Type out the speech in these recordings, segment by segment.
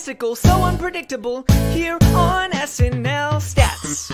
fantastical, so unpredictable, here on SNL Stats.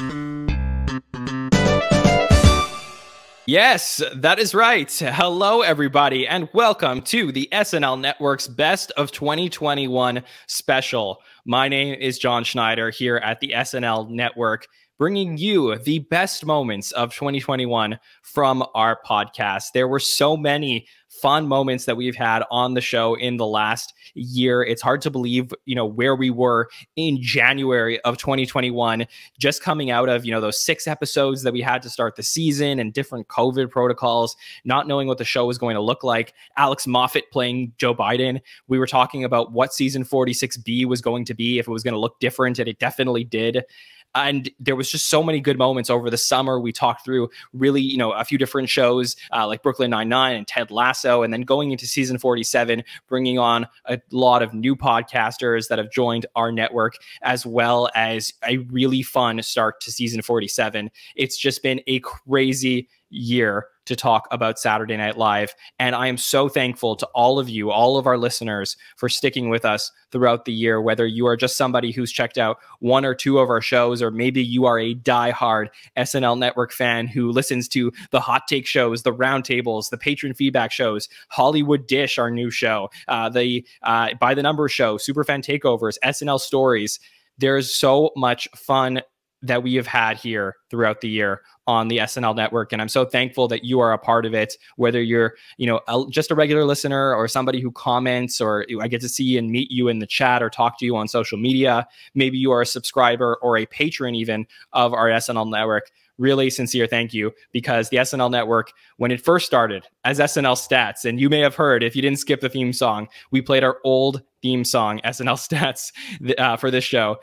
Yes, that is right. Hello, everybody, and welcome to the SNL Network's Best of 2021 special. My name is Jon Schneider here at the SNL Network, bringing you the best moments of 2021 from our podcast. There were so many fun moments that we've had on the show in the last year. It's hard to believe, where we were in January of 2021, just coming out of, those 6 episodes that we had to start the season and different COVID protocols, not knowing what the show was going to look like. Alex Moffat playing Joe Biden. We were talking about what season 46B was going to be, if it was going to look different, and it definitely did. And there was just so many good moments over the summer. We talked through really, a few different shows like Brooklyn Nine-Nine and Ted Lasso, and then going into season 47, bringing on a lot of new podcasters that have joined our network, as well as a really fun start to season 47. It's just been a crazy year to talk about Saturday Night Live. And I am so thankful to all of you, all of our listeners, for sticking with us throughout the year, whether you are just somebody who's checked out 1 or 2 of our shows, or maybe you are a diehard SNL Network fan who listens to the hot take shows, the roundtables, the patron feedback shows, Hollywood Dish, our new show, the By The Numbers show, Superfan Takeovers, SNL Stories. There's so much fun that we have had here throughout the year on the SNL Network. And I'm so thankful that you are a part of it, whether you're, just a regular listener or somebody who comments, or I get to see and meet you in the chat or talk to you on social media. Maybe you are a subscriber or a patron even of our SNL Network. Really sincere thank you, because the SNL Network, when it first started as SNL Stats, and you may have heard, if you didn't skip the theme song, we played our old theme song, SNL Stats, for this show.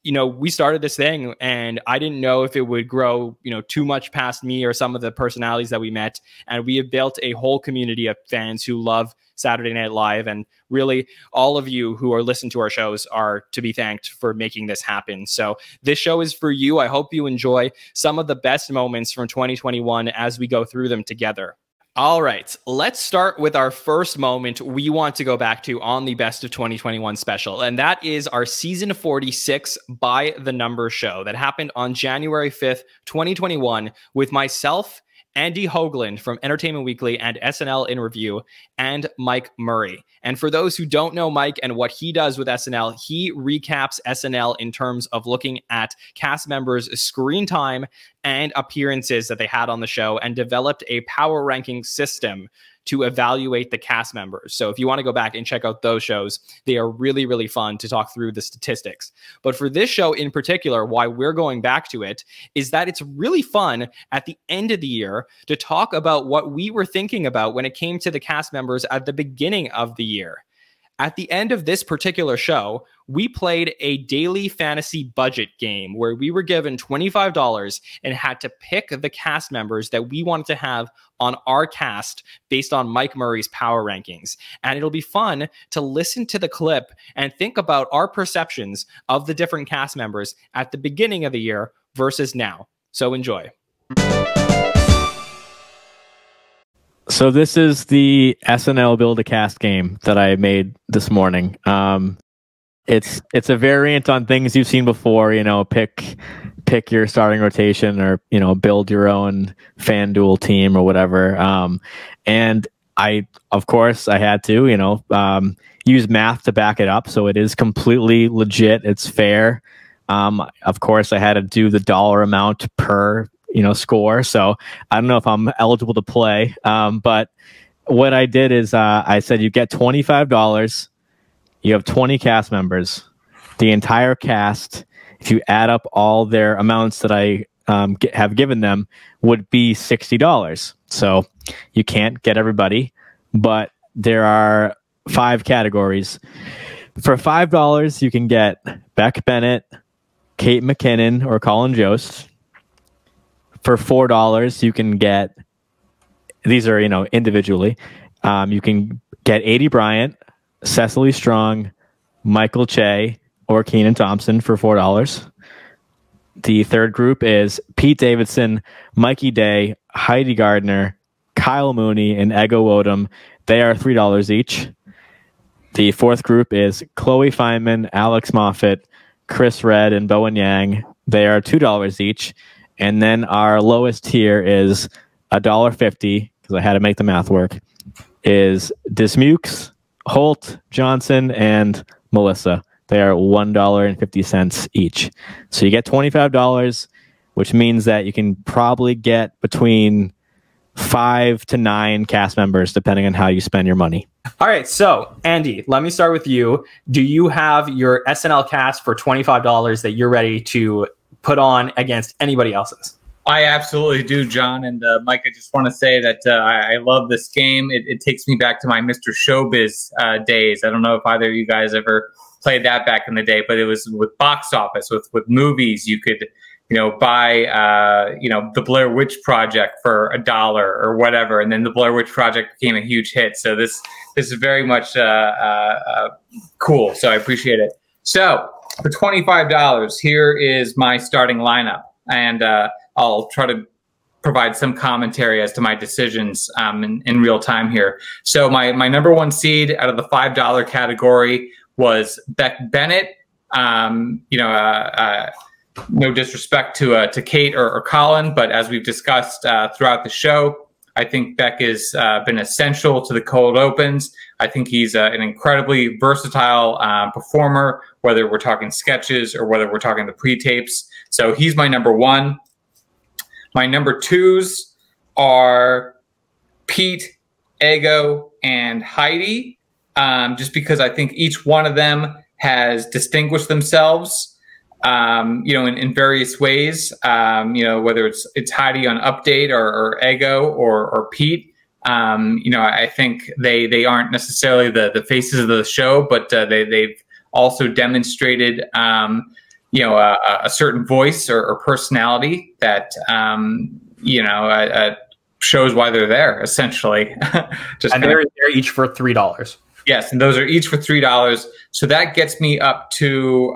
We started this thing, and I didn't know if it would grow, too much past me or some of the personalities that we met. And we have built a whole community of fans who love Saturday Night Live. And really, all of you who are listening to our shows are to be thanked for making this happen. So this show is for you. I hope you enjoy some of the best moments from 2021 as we go through them together. All right, let's start with our first moment we want to go back to on the Best of 2021 special, and that is our season 46 By The Numbers show that happened on January 5th, 2021, with myself, Andy Hoagland from Entertainment Weekly and SNL in Review, and Mike Murray. And for those who don't know Mike and what he does with SNL, he recaps SNL in terms of looking at cast members' screen time and appearances that they had on the show, and developed a power ranking system to evaluate the cast members. So if you want to go back and check out those shows, they are really, really fun to talk through the statistics. But for this show in particular, why we're going back to it is that it's really fun at the end of the year to talk about what we were thinking about when it came to the cast members at the beginning of the year. At the end of this particular show, we played a daily fantasy budget game where we were given $25 and had to pick the cast members that we wanted to have on our cast based on Mike Murray's power rankings. And it'll be fun to listen to the clip and think about our perceptions of the different cast members at the beginning of the year versus now. So enjoy. So this is the SNL Build a Cast game that I made this morning. It's a variant on things you've seen before. Pick your starting rotation, or build your own FanDuel team or whatever. And of course I had to use math to back it up, so it is completely legit. It's fair. Of course I had to do the dollar amount per score. So I don't know if I'm eligible to play. But what I did is I said, you get $25. You have 20 cast members. The entire cast, if you add up all their amounts that I have given them, would be $60. So you can't get everybody, but there are 5 categories. For $5, you can get Beck Bennett, Kate McKinnon, or Colin Jost. For $4, you can get, these are, individually, you can get Aidy Bryant, Cecily Strong, Michael Che, or Kenan Thompson for $4. The third group is Pete Davidson, Mikey Day, Heidi Gardner, Kyle Mooney, and Ego Odom. They are $3 each. The fourth group is Chloe Fineman, Alex Moffat, Chris Redd, and Bowen Yang. They are $2 each. And then our lowest tier is $1.50, because I had to make the math work, is Dismukes, Holt, Johnson, and Melissa. They are $1.50 each. So you get $25, which means that you can probably get between 5 to 9 cast members, depending on how you spend your money. All right, so Andy, let me start with you. Do you have your SNL cast for $25 that you're ready to put on against anybody else's? I absolutely do, John. And Mike, I just want to say that I love this game. It takes me back to my Mr. Showbiz days. I don't know if either of you guys ever played that back in the day, but it was with box office, with movies. You could, buy, the Blair Witch Project for $1 or whatever. And then the Blair Witch Project became a huge hit. So this is very much cool. So I appreciate it. So for $25, here is my starting lineup. And I'll try to provide some commentary as to my decisions in real time here. So my number one seed out of the $5 category was Beck Bennett. No disrespect to Kate or Colin, but as we've discussed throughout the show, I think Beck has been essential to the cold opens. I think he's an incredibly versatile performer, whether we're talking sketches or whether we're talking the pre-tapes. So he's my number one. My number twos are Pete, Ego, and Heidi, just because I think each one of them has distinguished themselves in various ways, whether it's Heidi on Update or Ego or Pete. I think they aren't necessarily the faces of the show, but they've also demonstrated, a certain voice or personality that, shows why they're there, essentially. And they're each for $3. Yes, and those are each for $3. So that gets me up to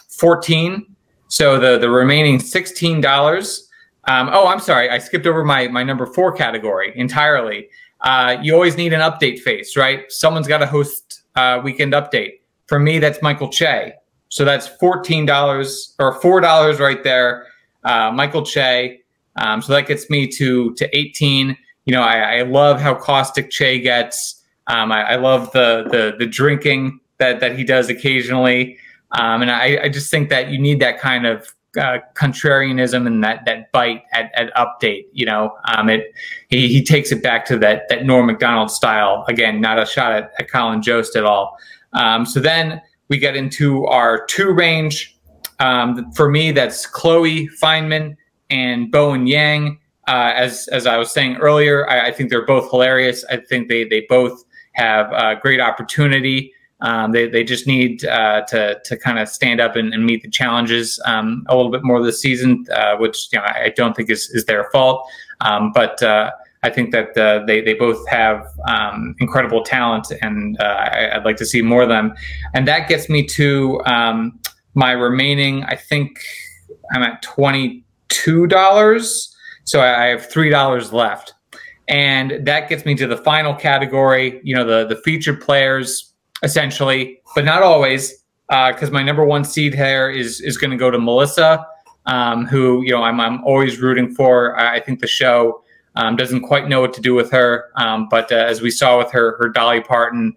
14. So the remaining $16. I'm sorry, I skipped over my number 4 category entirely. You always need an update face, right? Someone's got to host Weekend Update. For me, that's Michael Che. So that's $14 or $4 right there. Michael Che. So that gets me to 18. I love how caustic Che gets. I love the drinking that he does occasionally. And I just think that you need that kind of contrarianism and that bite at Update. He takes it back to that Norm Macdonald style. Again, not a shot at Colin Jost at all. So then we get into our 2 range. For me, that's Chloe Fineman and Bowen Yang. As I was saying earlier, I think they're both hilarious. I think they both have great opportunity. They just need to kind of stand up and meet the challenges a little bit more this season, which I don't think is their fault. But I think that they both have incredible talent, and I'd like to see more of them. And that gets me to my remaining, I think I'm at $22. So I have $3 left. And that gets me to the final category, the featured players, essentially, but not always, because my number 1 seed here is going to go to Melissa, who I'm always rooting for. I think the show doesn't quite know what to do with her, but as we saw with her Dolly Parton,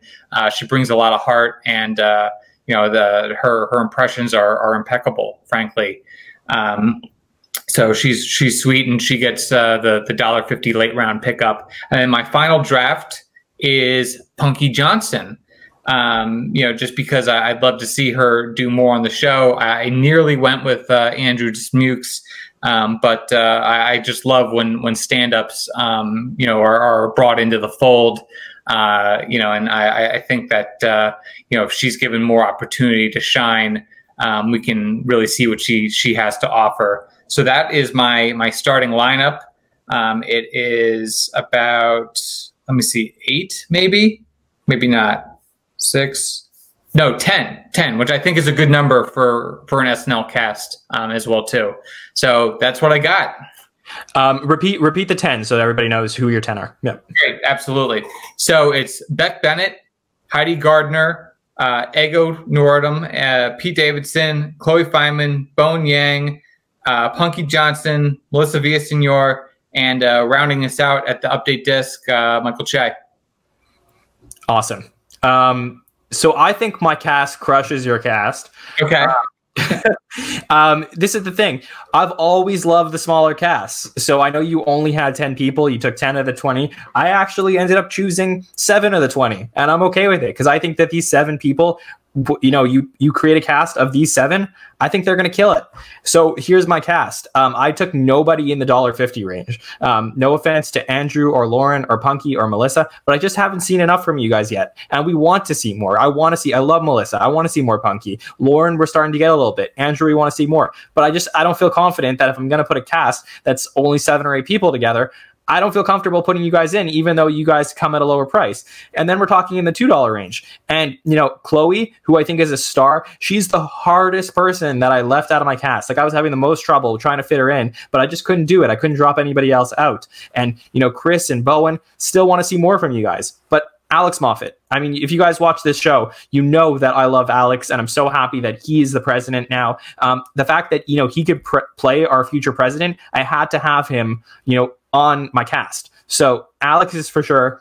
she brings a lot of heart, and her impressions are impeccable, frankly. So she's sweet, and she gets the $1.50 late round pickup. And then my final draft is Punky Johnson. Just because I'd love to see her do more on the show. I nearly went with Andrew Dismukes, but I just love when stand-ups are brought into the fold. And I think that if she's given more opportunity to shine, we can really see what she has to offer. So that is my starting lineup. It is about, let me see, 8 maybe not. 6, no, 10, which I think is a good number for an SNL cast as well too. So that's what I got. Repeat the 10 so that everybody knows who your 10 are. Yeah. Great, absolutely. So it's Beck Bennett, Heidi Gardner, Ego Nordum, Pete Davidson, Chloe Feynman, Bone Yang, Punky Johnson, Melissa Villasenor, and rounding us out at the update disc, Michael Che. Awesome. So I think my cast crushes your cast. Okay. This is the thing. I've always loved the smaller casts. So I know you only had 10 people. You took 10 of the 20. I actually ended up choosing 7 of the 20, and I'm okay with it because I think that these 7 people, you know, you create a cast of these 7, I think they're going to kill it. So here's my cast. I took nobody in the $1.50 range. No offense to Andrew or Lauren or Punky or Melissa, but I just haven't seen enough from you guys yet. And we want to see more. I love Melissa. I want to see more Punky. Lauren, we're starting to get a little bit. Andrew, we want to see more. But I don't feel confident that if I'm going to put a cast that's only 7 or 8 people together, I don't feel comfortable putting you guys in, even though you guys come at a lower price. And then we're talking in the $2 range. And, you know, Chloe, who I think is a star, she's the hardest person that I left out of my cast. Like, I was having the most trouble trying to fit her in, but I just couldn't do it. I couldn't drop anybody else out. And, you know, Chris and Bowen still want to see more from you guys. But Alex Moffat, I mean, if you guys watch this show, you know that I love Alex, and I'm so happy that he's the president now. The fact that, you know, he could play our future president, I had to have him, you know, on my cast. So Alex is for sure.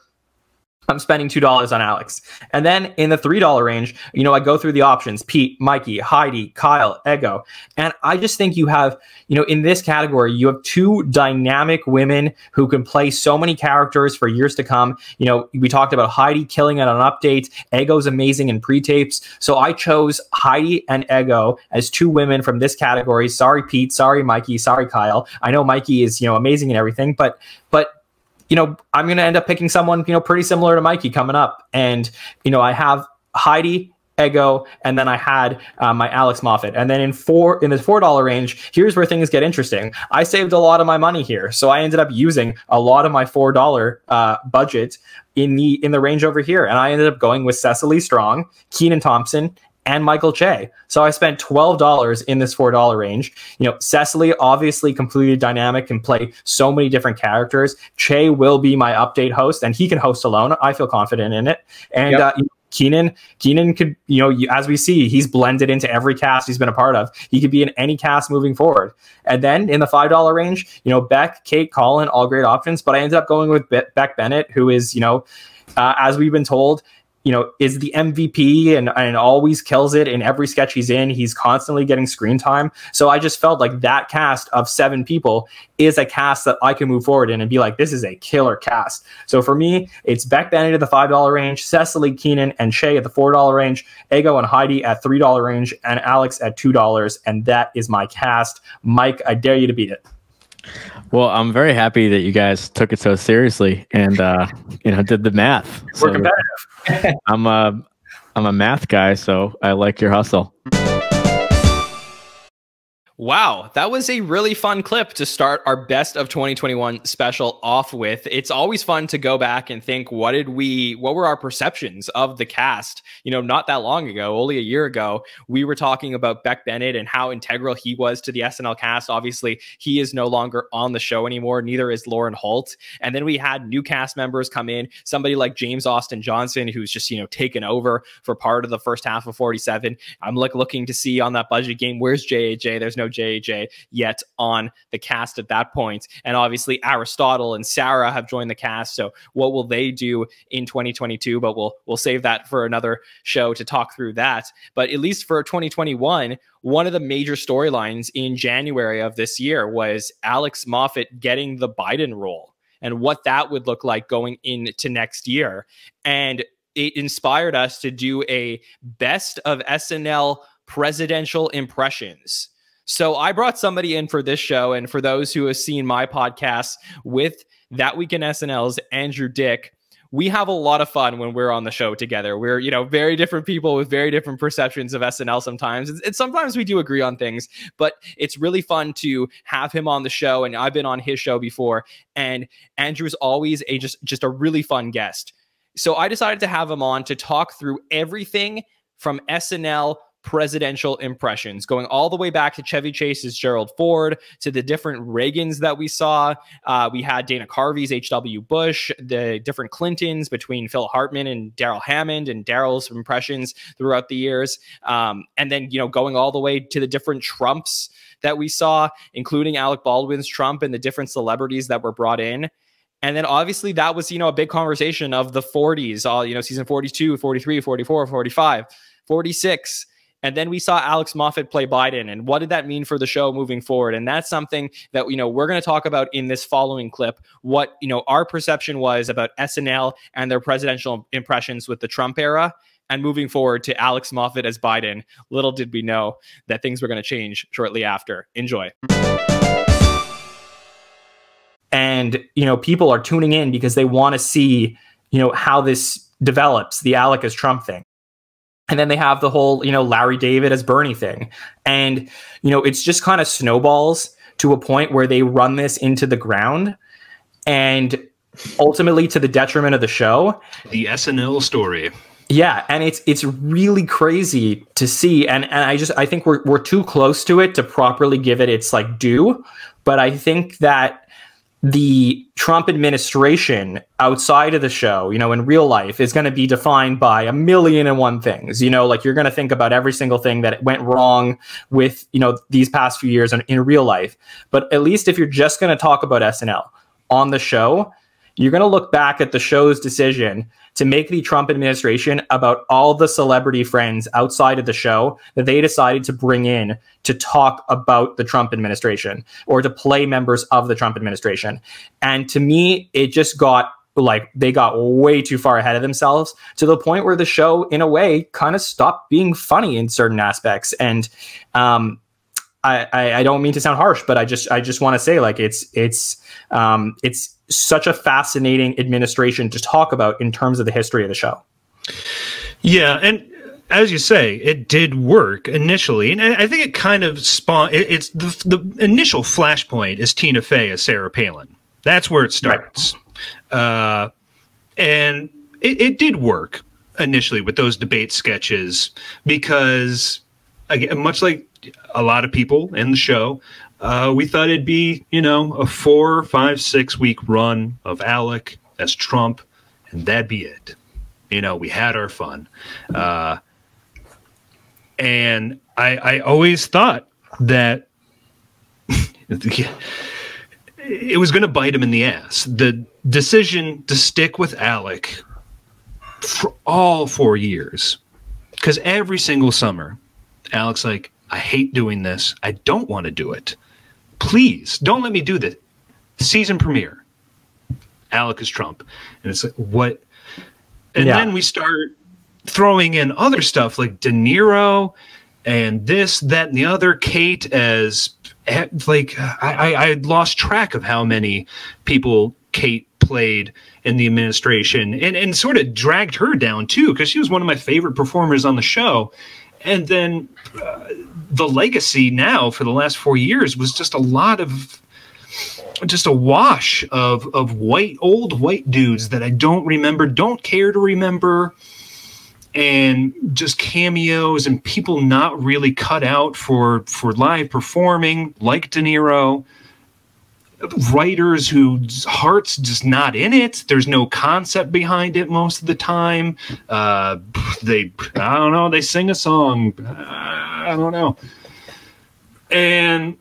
I'm spending $2 on Alex. And then in the $3 range, you know, I go through the options: Pete, Mikey, Heidi, Kyle, Ego. And I just think you have, you know, in this category, you have 2 dynamic women who can play so many characters for years to come. You know, we talked about Heidi killing it on updates. Ego's amazing in pre-tapes. So I chose Heidi and Ego as 2 women from this category. Sorry, Pete. Sorry, Mikey. Sorry, Kyle. I know Mikey is, you know, amazing and everything, but you know, I'm going to end up picking someone, you know, pretty similar to Mikey coming up. And, you know, I have Heidi, Ego, and then I had my Alex Moffat. And then in the $4 range, here's where things get interesting. I saved a lot of my money here. So I ended up using a lot of my $4 budget in the range over here. And I ended up going with Cecily Strong, Kenan Thompson, and Michael Che. So I spent $12 in this $4 range. You know, Cecily, obviously completely dynamic, can play so many different characters. Che will be my update host, and he can host alone. I feel confident in it. And Yep. Kenan could, you know, as we see, he's blended into every cast he's been a part of. He could be in any cast moving forward. And then in the $5 range, you know, Beck, Kate, Colin, all great options. But I ended up going with Beck Bennett, who is, you know, as we've been told, you know, is the MVP and always kills it in every sketch he's in. He's constantly getting screen time. So I just felt like that cast of 7 people is a cast that I can move forward in and be like, this is a killer cast. So for me, it's Beck Bennett at the $5 range, Cecily, Kenan, and Che at the $4 range, Ego and Heidi at $3 range, and Alex at $2. And that is my cast. Mike, I dare you to beat it. Well, I'm very happy that you guys took it so seriously and you know, did the math. We're competitive. I'm a math guy, so I like your hustle. Wow, that was a really fun clip to start our best of 2021 special off with. It's always fun to go back and think, what were our perceptions of the cast? You know, not that long ago, only a year ago, we were talking about Beck Bennett and how integral he was to the SNL cast. Obviously, he is no longer on the show anymore. Neither is Lauren Holt. And then we had new cast members come in, somebody like James Austin Johnson, who's just, you know, taken over for part of the first half of 47. I'm looking to see on that budget game, where's JAJ? There's no JJ yet on the cast at that point. And obviously Aristotle and Sarah have joined the cast. So what will they do in 2022? But we'll save that for another show to talk through that. But at least for 2021, one of the major storylines in January of this year was Alex Moffat getting the Biden role and what that would look like going into next year. And it inspired us to do a best of SNL presidential impressions. So I brought somebody in for this show, and for those who have seen my podcast with That Week in SNL's Andrew Dick, we have a lot of fun when we're on the show together. We're, you know, very different people with very different perceptions of SNL sometimes. And sometimes we do agree on things, but it's really fun to have him on the show. And I've been on his show before, and Andrew's always just a really fun guest. So I decided to have him on to talk through everything from SNL presidential impressions, going all the way back to Chevy Chase's Gerald Ford, to the different Reagans that we saw. We had Dana Carvey's H.W. Bush, the different Clintons between Phil Hartman and Daryl Hammond, and Daryl's impressions throughout the years. And then, you know, going all the way to the different Trumps that we saw, including Alec Baldwin's Trump and the different celebrities that were brought in. And then obviously that was, you know, a big conversation of the 40s, all, you know, season 42, 43, 44, 45, 46. And then we saw Alex Moffat play Biden. And what did that mean for the show moving forward? And that's something that, you know, we're going to talk about in this following clip, what, you know, our perception was about SNL and their presidential impressions with the Trump era, and moving forward to Alex Moffat as Biden. Little did we know that things were going to change shortly after. Enjoy. And, you know, people are tuning in because they want to see, you know, how this develops, the Alec as Trump thing. And then they have the whole, you know, Larry David as Bernie thing. And, you know, it's just kind of snowballs to a point where they run this into the ground, and ultimately to the detriment of the show. The SNL story. Yeah, and it's really crazy to see. And I think we're too close to it to properly give it its like due. But I think that the Trump administration outside of the show, you know, in real life, is going to be defined by 1,000,001 things. You know, like you're going to think about every single thing that went wrong with, you know, these past few years in real life. But at least if you're just going to talk about SNL on the show, you're going to look back at the show's decision to make the Trump administration about all the celebrity friends outside of the show that they decided to bring in to talk about the Trump administration or to play members of the Trump administration. And to me, it just got like they got way too far ahead of themselves, to the point where the show, in a way, kind of stopped being funny in certain aspects. And I don't mean to sound harsh, but I just want to say, like, it's such a fascinating administration to talk about in terms of the history of the show. Yeah, and as you say, it did work initially, and I think it kind of spawned. It's the initial flashpoint is Tina Fey as Sarah Palin. That's where it starts, right. And it did work initially with those debate sketches because, again, much like a lot of people in the show, we thought it'd be, you know, a 4, 5, 6 week run of Alec as Trump, and that'd be it. You know, we had our fun. And I always thought that it was going to bite him in the ass. The decision to stick with Alec for all 4 years, because every single summer, Alec's like, I hate doing this. I don't want to do it. Please don't let me do this. Season premiere, Alec is Trump. And it's like, what? And then we start throwing in other stuff like De Niro and this, that, and the other. Kate as, like, I lost track of how many people Kate played in the administration, and sort of dragged her down too, because she was one of my favorite performers on the show. And then the legacy now for the last 4 years was just a lot of, just a wash of old white dudes that I don't remember, don't care to remember, and just cameos and people not really cut out for live performing, like De Niro. Writers whose heart's just not in it. There's no concept behind it most of the time. I don't know, they sing a song. I don't know. And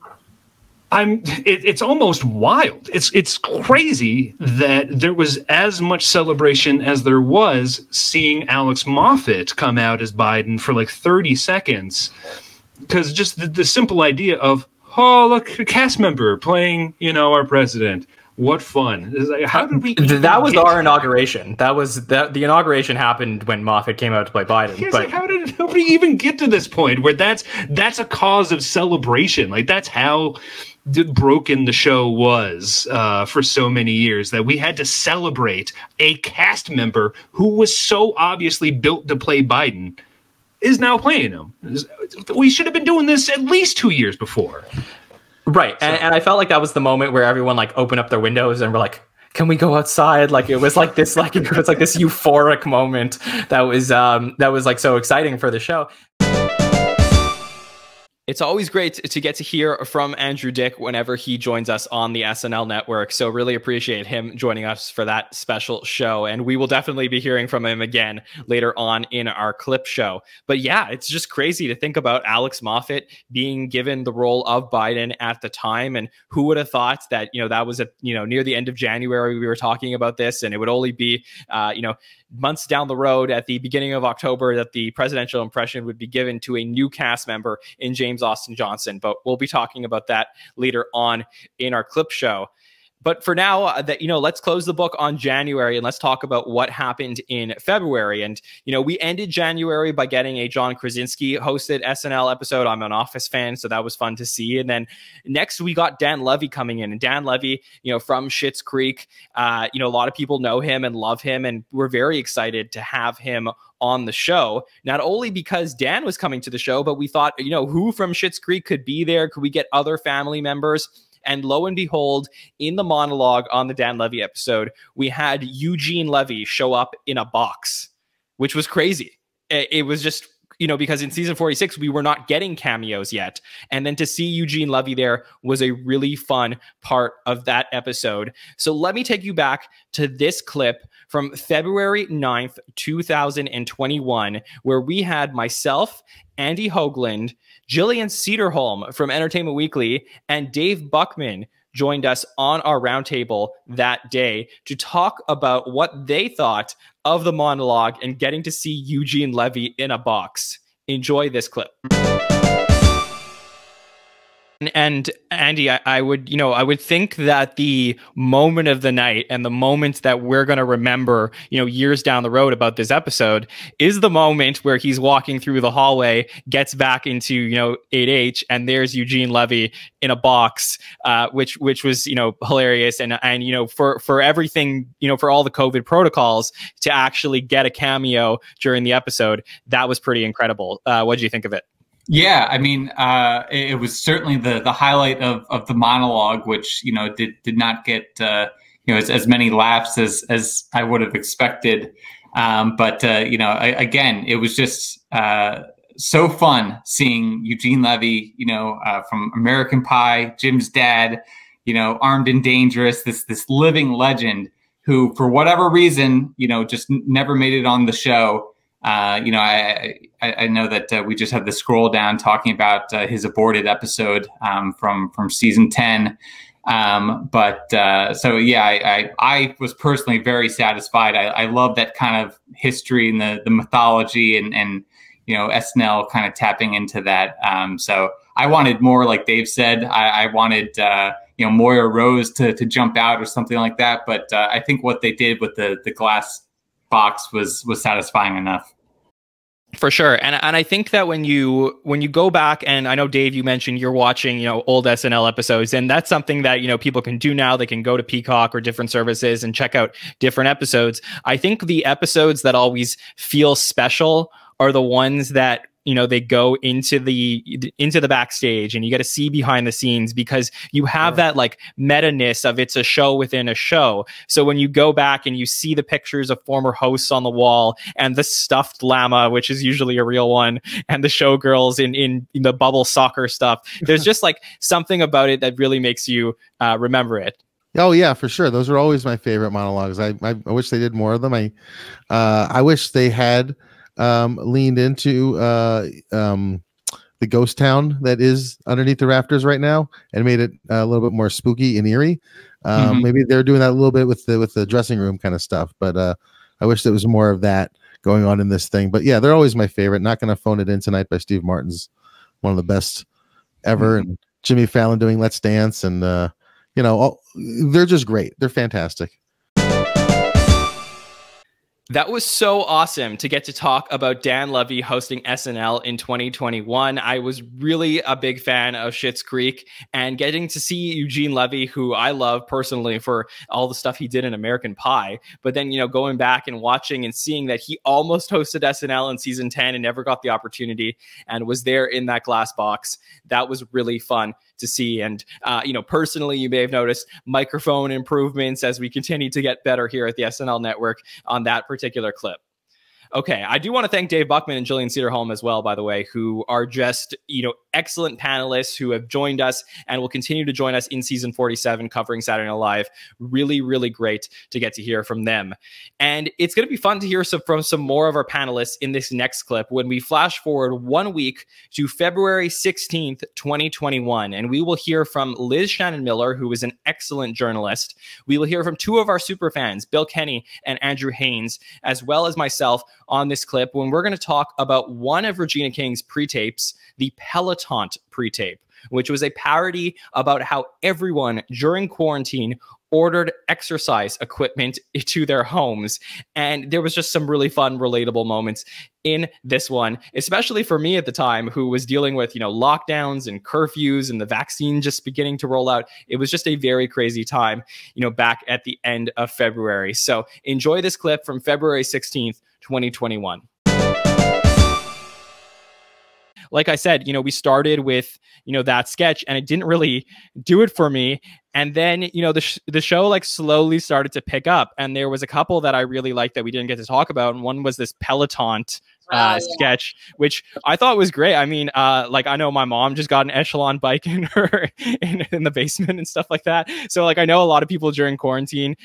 it's almost wild. It's crazy that there was as much celebration as there was seeing Alex Moffat come out as Biden for like 30 seconds. Because just the simple idea of, oh, look, a cast member playing, you know, our president. What fun. Like, how did we... That was our inauguration. The inauguration happened when Moffat came out to play Biden. But like, how did nobody even get to this point where that's a cause of celebration? Like, that's how broken the show was for so many years, that we had to celebrate a cast member who was so obviously built to play Biden is now playing him. We should have been doing this at least 2 years before. Right. So. And I felt like that was the moment where everyone like opened up their windows and were like, can we go outside? Like it was like this, like it was like this euphoric moment that was like so exciting for the show. It's always great to get to hear from Andrew Dick whenever he joins us on the SNL network. So really appreciate him joining us for that special show. And we will definitely be hearing from him again later on in our clip show. But yeah, it's just crazy to think about Alex Moffat being given the role of Biden at the time. And who would have thought that, that was near the end of January, we were talking about this, and it would only be, months down the road at the beginning of October that the presidential impression would be given to a new cast member in James Austin Johnson. But we'll be talking about that later on in our clip show. But for now, let's close the book on January and let's talk about what happened in February. And, we ended January by getting a John Krasinski hosted SNL episode. I'm an Office fan, so that was fun to see. And then next we got Dan Levy coming in. And Dan Levy, from Schitt's Creek, a lot of people know him and love him. And we're very excited to have him on the show, not only because Dan was coming to the show, but we thought, who from Schitt's Creek could be there? Could we get other family members? And lo and behold, in the monologue on the Dan Levy episode, we had Eugene Levy show up in a box, which was crazy. It was just, because in season 46, we were not getting cameos yet. And then to see Eugene Levy there was a really fun part of that episode. So let me take you back to this clip from February 9th, 2021, where we had myself, Andy Hoagland, Jillian Cederholm from Entertainment Weekly, and Dave Buckman joined us on our roundtable that day to talk about what they thought of the monologue and getting to see Eugene Levy in a box. Enjoy this clip. And Andy, I would think that the moment of the night and the moment that we're going to remember, years down the road about this episode is the moment where he's walking through the hallway, gets back into, 8H, and there's Eugene Levy in a box, which was, hilarious. And for everything, for all the COVID protocols to actually get a cameo during the episode, that was pretty incredible. What did you think of it? Yeah, I mean, it was certainly the highlight of the monologue, which did not get as many laughs as I would have expected. But again, it was just so fun seeing Eugene Levy, from American Pie, Jim's dad, Armed and Dangerous, this living legend who, for whatever reason, just never made it on the show. I know that we just had the scroll down talking about his aborted episode from season 10. So yeah, I was personally very satisfied. I love that kind of history and the mythology and SNL kind of tapping into that. So I wanted more, like Dave said. I wanted Moira Rose to jump out or something like that. But I think what they did with the glass box was satisfying enough. For sure. And I think that when you go back, and I know, Dave, you mentioned you're watching, old SNL episodes, and that's something that, people can do now. They can go to Peacock or different services and check out different episodes. I think the episodes that always feel special are the ones that, they go into the backstage and you get to see behind the scenes, because you have that like meta-ness of it's a show within a show. So when you go back and you see the pictures of former hosts on the wall and the stuffed llama, which is usually a real one, and the showgirls in the bubble soccer stuff, there's just like something about it that really makes you remember it. Oh yeah, for sure. Those are always my favorite monologues. I wish they did more of them. I wish they had leaned into the ghost town that is underneath the rafters right now and made it a little bit more spooky and eerie. Maybe they're doing that a little bit with the dressing room kind of stuff, but I wish there was more of that going on in this thing. But yeah, they're always my favorite. Not Gonna Phone It In Tonight by Steve Martin's one of the best ever. And Jimmy Fallon doing Let's Dance, and they're just great. They're fantastic. That was so awesome to get to talk about Dan Levy hosting SNL in 2021. I was really a big fan of Schitt's Creek, and getting to see Eugene Levy, who I love personally for all the stuff he did in American Pie, but then, going back and watching and seeing that he almost hosted SNL in season 10 and never got the opportunity and was there in that glass box. That was really fun to see. And, personally, you may have noticed microphone improvements as we continue to get better here at the SNL Network on that particular clip. Okay, I do want to thank Dave Buckman and Jillian Cederholm as well, by the way, who are just, excellent panelists who have joined us and will continue to join us in season 47 covering Saturday Night Live. Really, really great to get to hear from them. And it's going to be fun to hear from some more of our panelists in this next clip when we flash forward 1 week to February 16th, 2021. And we will hear from Liz Shannon Miller, who is an excellent journalist. We will hear from two of our super fans, Bill Kenny and Andrew Haynes, as well as myself on this clip when we're going to talk about one of Regina King's pre-tapes, the Peloton pre-tape, which was a parody about how everyone during quarantine ordered exercise equipment to their homes. And there was just some really fun, relatable moments in this one, especially for me at the time, who was dealing with, lockdowns and curfews and the vaccine just beginning to roll out. It was just a very crazy time, back at the end of February. So enjoy this clip from February 16th, 2021. Like I said, we started with, that sketch, and it didn't really do it for me. And then, the show like slowly started to pick up, and there was a couple that I really liked that we didn't get to talk about. And one was this Peloton sketch, which I thought was great. I mean, I know my mom just got an Echelon bike in her in the basement and stuff like that. So I know a lot of people during quarantine,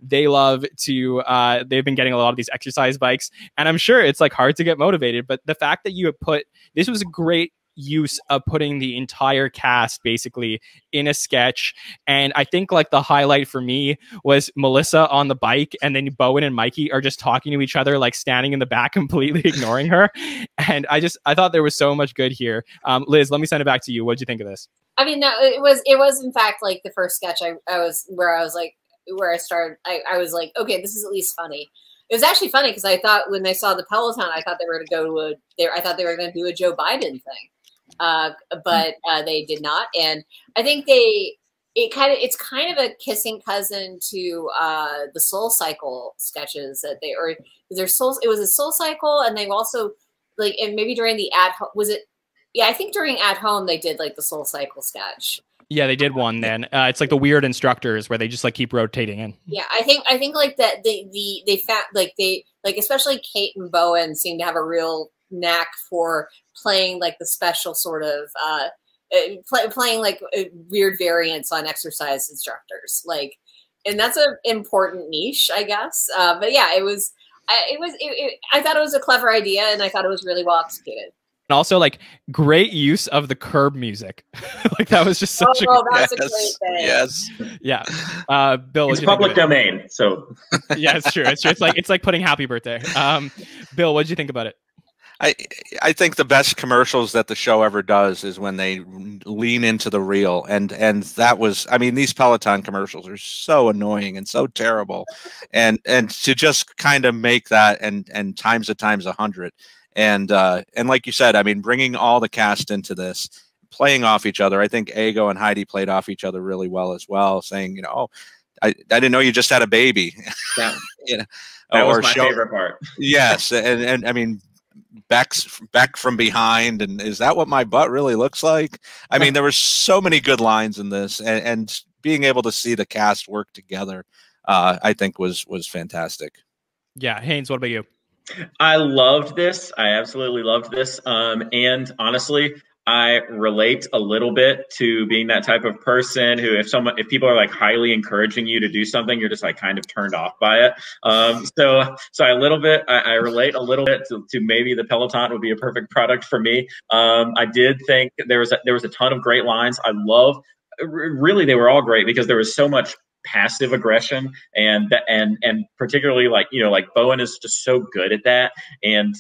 they love to, they've been getting a lot of these exercise bikes, and I'm sure it's hard to get motivated. But the fact that you have this was a great use of putting the entire cast basically in a sketch. And I think the highlight for me was Melissa on the bike, and then Bowen and Mikey are just talking to each other, standing in the back, completely ignoring her. And I thought there was so much good here. Liz, let me send it back to you. What'd you think of this? I mean, no, it was in fact the first sketch I was like, okay, this is at least funny. It was actually funny because I thought when they saw the Peloton, I thought they were going to do a Joe Biden thing. But they did not, and I think it's kind of a kissing cousin to the Soul Cycle sketches that it was a Soul Cycle, and they also and maybe during the I think during At Home they did the Soul Cycle sketch. Yeah, they did one then. It's the weird instructors where they just keep rotating in. Yeah, I think that they found especially Kate and Bowen seem to have a real knack for playing the special sort of playing weird variants on exercise instructors, and that's an important niche, I guess. But yeah, I thought it was a clever idea, and I thought it was really well executed. And also great use of the curb music. That was just such that's a great thing. Yes. Yeah. Bill, it's public domain, so yeah, it's true. It's like putting happy birthday. Bill, what did you think about it? I think the best commercials that the show ever does is when they lean into the real, and that was, I mean, these Peloton commercials are so annoying and so terrible, and to just kind of make that and times 100, and like you said, I mean, bringing all the cast into this, playing off each other. I think Ego and Heidi played off each other really well as well, saying, oh, I didn't know you just had a baby. Yeah. That was my favorite part. Yes, and I mean, Beck from behind, and is that what my butt really looks like? I mean, there were so many good lines in this, and being able to see the cast work together, I think was fantastic. Yeah, Haynes, what about you? I loved this. I absolutely loved this. And honestly, I relate a little bit to being that type of person who, if people are highly encouraging you to do something, you're just kind of turned off by it. So I relate a little bit to maybe the Peloton would be a perfect product for me. I did think there was a ton of great lines. Really, they were all great because there was so much passive aggression, and particularly Bowen is just so good at that. And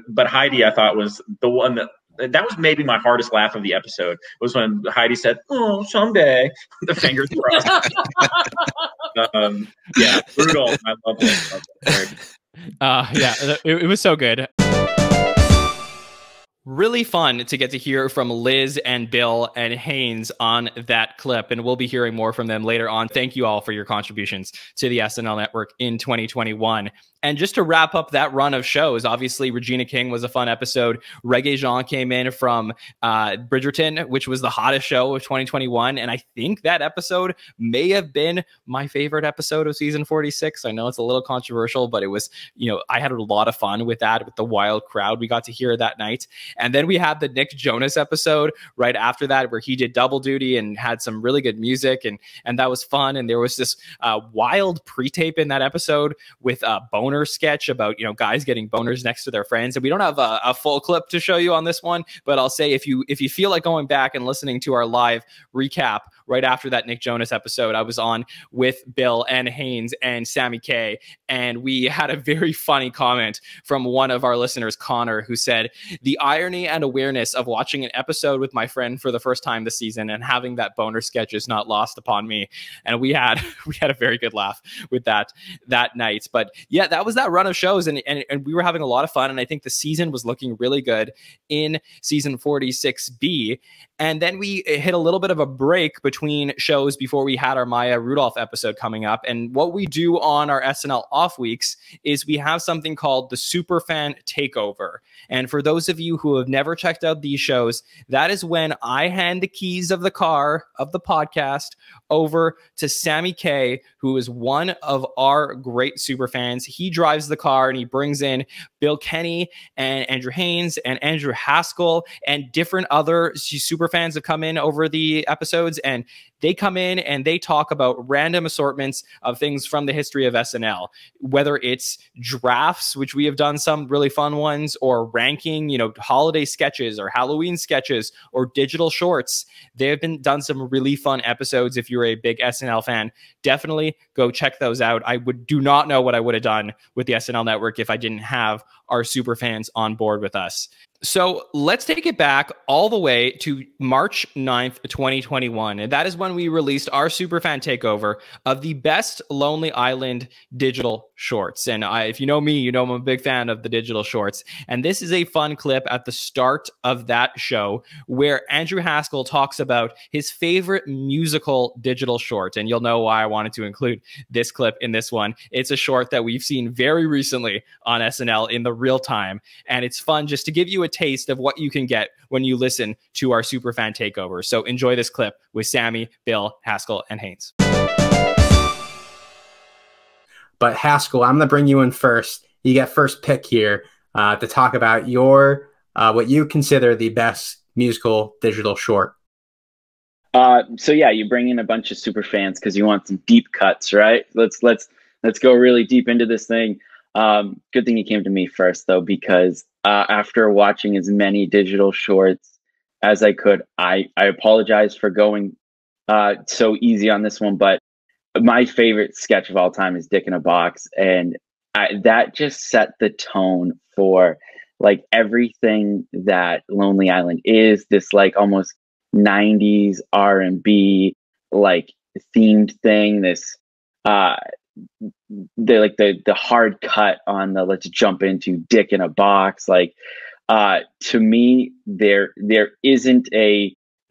but Heidi, I thought, was the one that was maybe my hardest laugh of the episode, was when Heidi said, "Oh, someday," the fingers crossed. Yeah, brutal. I love it. Yeah, it was so good. Really fun to get to hear from Liz and Bill and Haynes on that clip, and we'll be hearing more from them later on. Thank you all for your contributions to the SNL Network in 2021. And just to wrap up that run of shows, obviously Regina King was a fun episode. Reggae Jean came in from Bridgerton, which was the hottest show of 2021. And I think that episode may have been my favorite episode of season 46. I know it's a little controversial, but it was, you know, I had a lot of fun with that, with the wild crowd we got to hear that night. And then we had the Nick Jonas episode right after that, where he did double duty and had some really good music. And that was fun. And there was this wild pre-tape in that episode with boner sketch about, you know, guys getting boners next to their friends. And we don't have a full clip to show you on this one, but I'll say if you feel like going back and listening to our live recap right after that Nick Jonas episode, I was on with Bill and Haynes and Sammy K, and we had a very funny comment from one of our listeners, Connor, who said, "The irony and awareness of watching an episode with my friend for the first time this season and having that boner sketch is not lost upon me." And we had a very good laugh with that night. But yeah, that was that run of shows, and we were having a lot of fun, and I think the season was looking really good in season 46B. And then we hit a little bit of a break between shows before we had our Maya Rudolph episode coming up. And what we do on our SNL off weeks is we have something called the Superfan Takeover. And for those of you who have never checked out these shows, that is when I hand the keys of the car of the podcast over to Sammy K, who is one of our great superfans. He drives the car and he brings in Bill Kenny and Andrew Haynes and Andrew Haskell and different other superfans have come in over the episodes, and they come in and they talk about random assortments of things from the history of SNL, whether it's drafts, which we have done some really fun ones, or ranking, you know, holiday sketches or Halloween sketches or digital shorts. They have done some really fun episodes. If you're a big SNL fan, definitely go check those out. I do not know what I would have done with the SNL Network if I didn't have our super fans on board with us. So let's take it back all the way to March 9th, 2021. And that is when we released our Superfan Takeover of the best Lonely Island digital shorts. And if you know me, you know I'm a big fan of the digital shorts. And this is a fun clip at the start of that show where Andrew Haskell talks about his favorite musical digital short. And you'll know why I wanted to include this clip in this one. It's a short that we've seen very recently on SNL in the real time. And it's fun just to give you a taste of what you can get when you listen to our Superfan Takeover. So enjoy this clip with Sammy, Bill, Haskell, and Haynes. But Haskell, I'm going to bring you in first. You get first pick here to talk about your what you consider the best musical digital short. So yeah, you bring in a bunch of super fans because you want some deep cuts, right? Let's go really deep into this thing. Good thing you came to me first, though, because after watching as many digital shorts as I could, I apologize for going so easy on this one, but my favorite sketch of all time is Dick in a Box, and that just set the tone for like everything that Lonely Island is. This like almost 90s R&B like themed thing. This the hard cut on the let's jump into Dick in a Box. Like to me, there isn't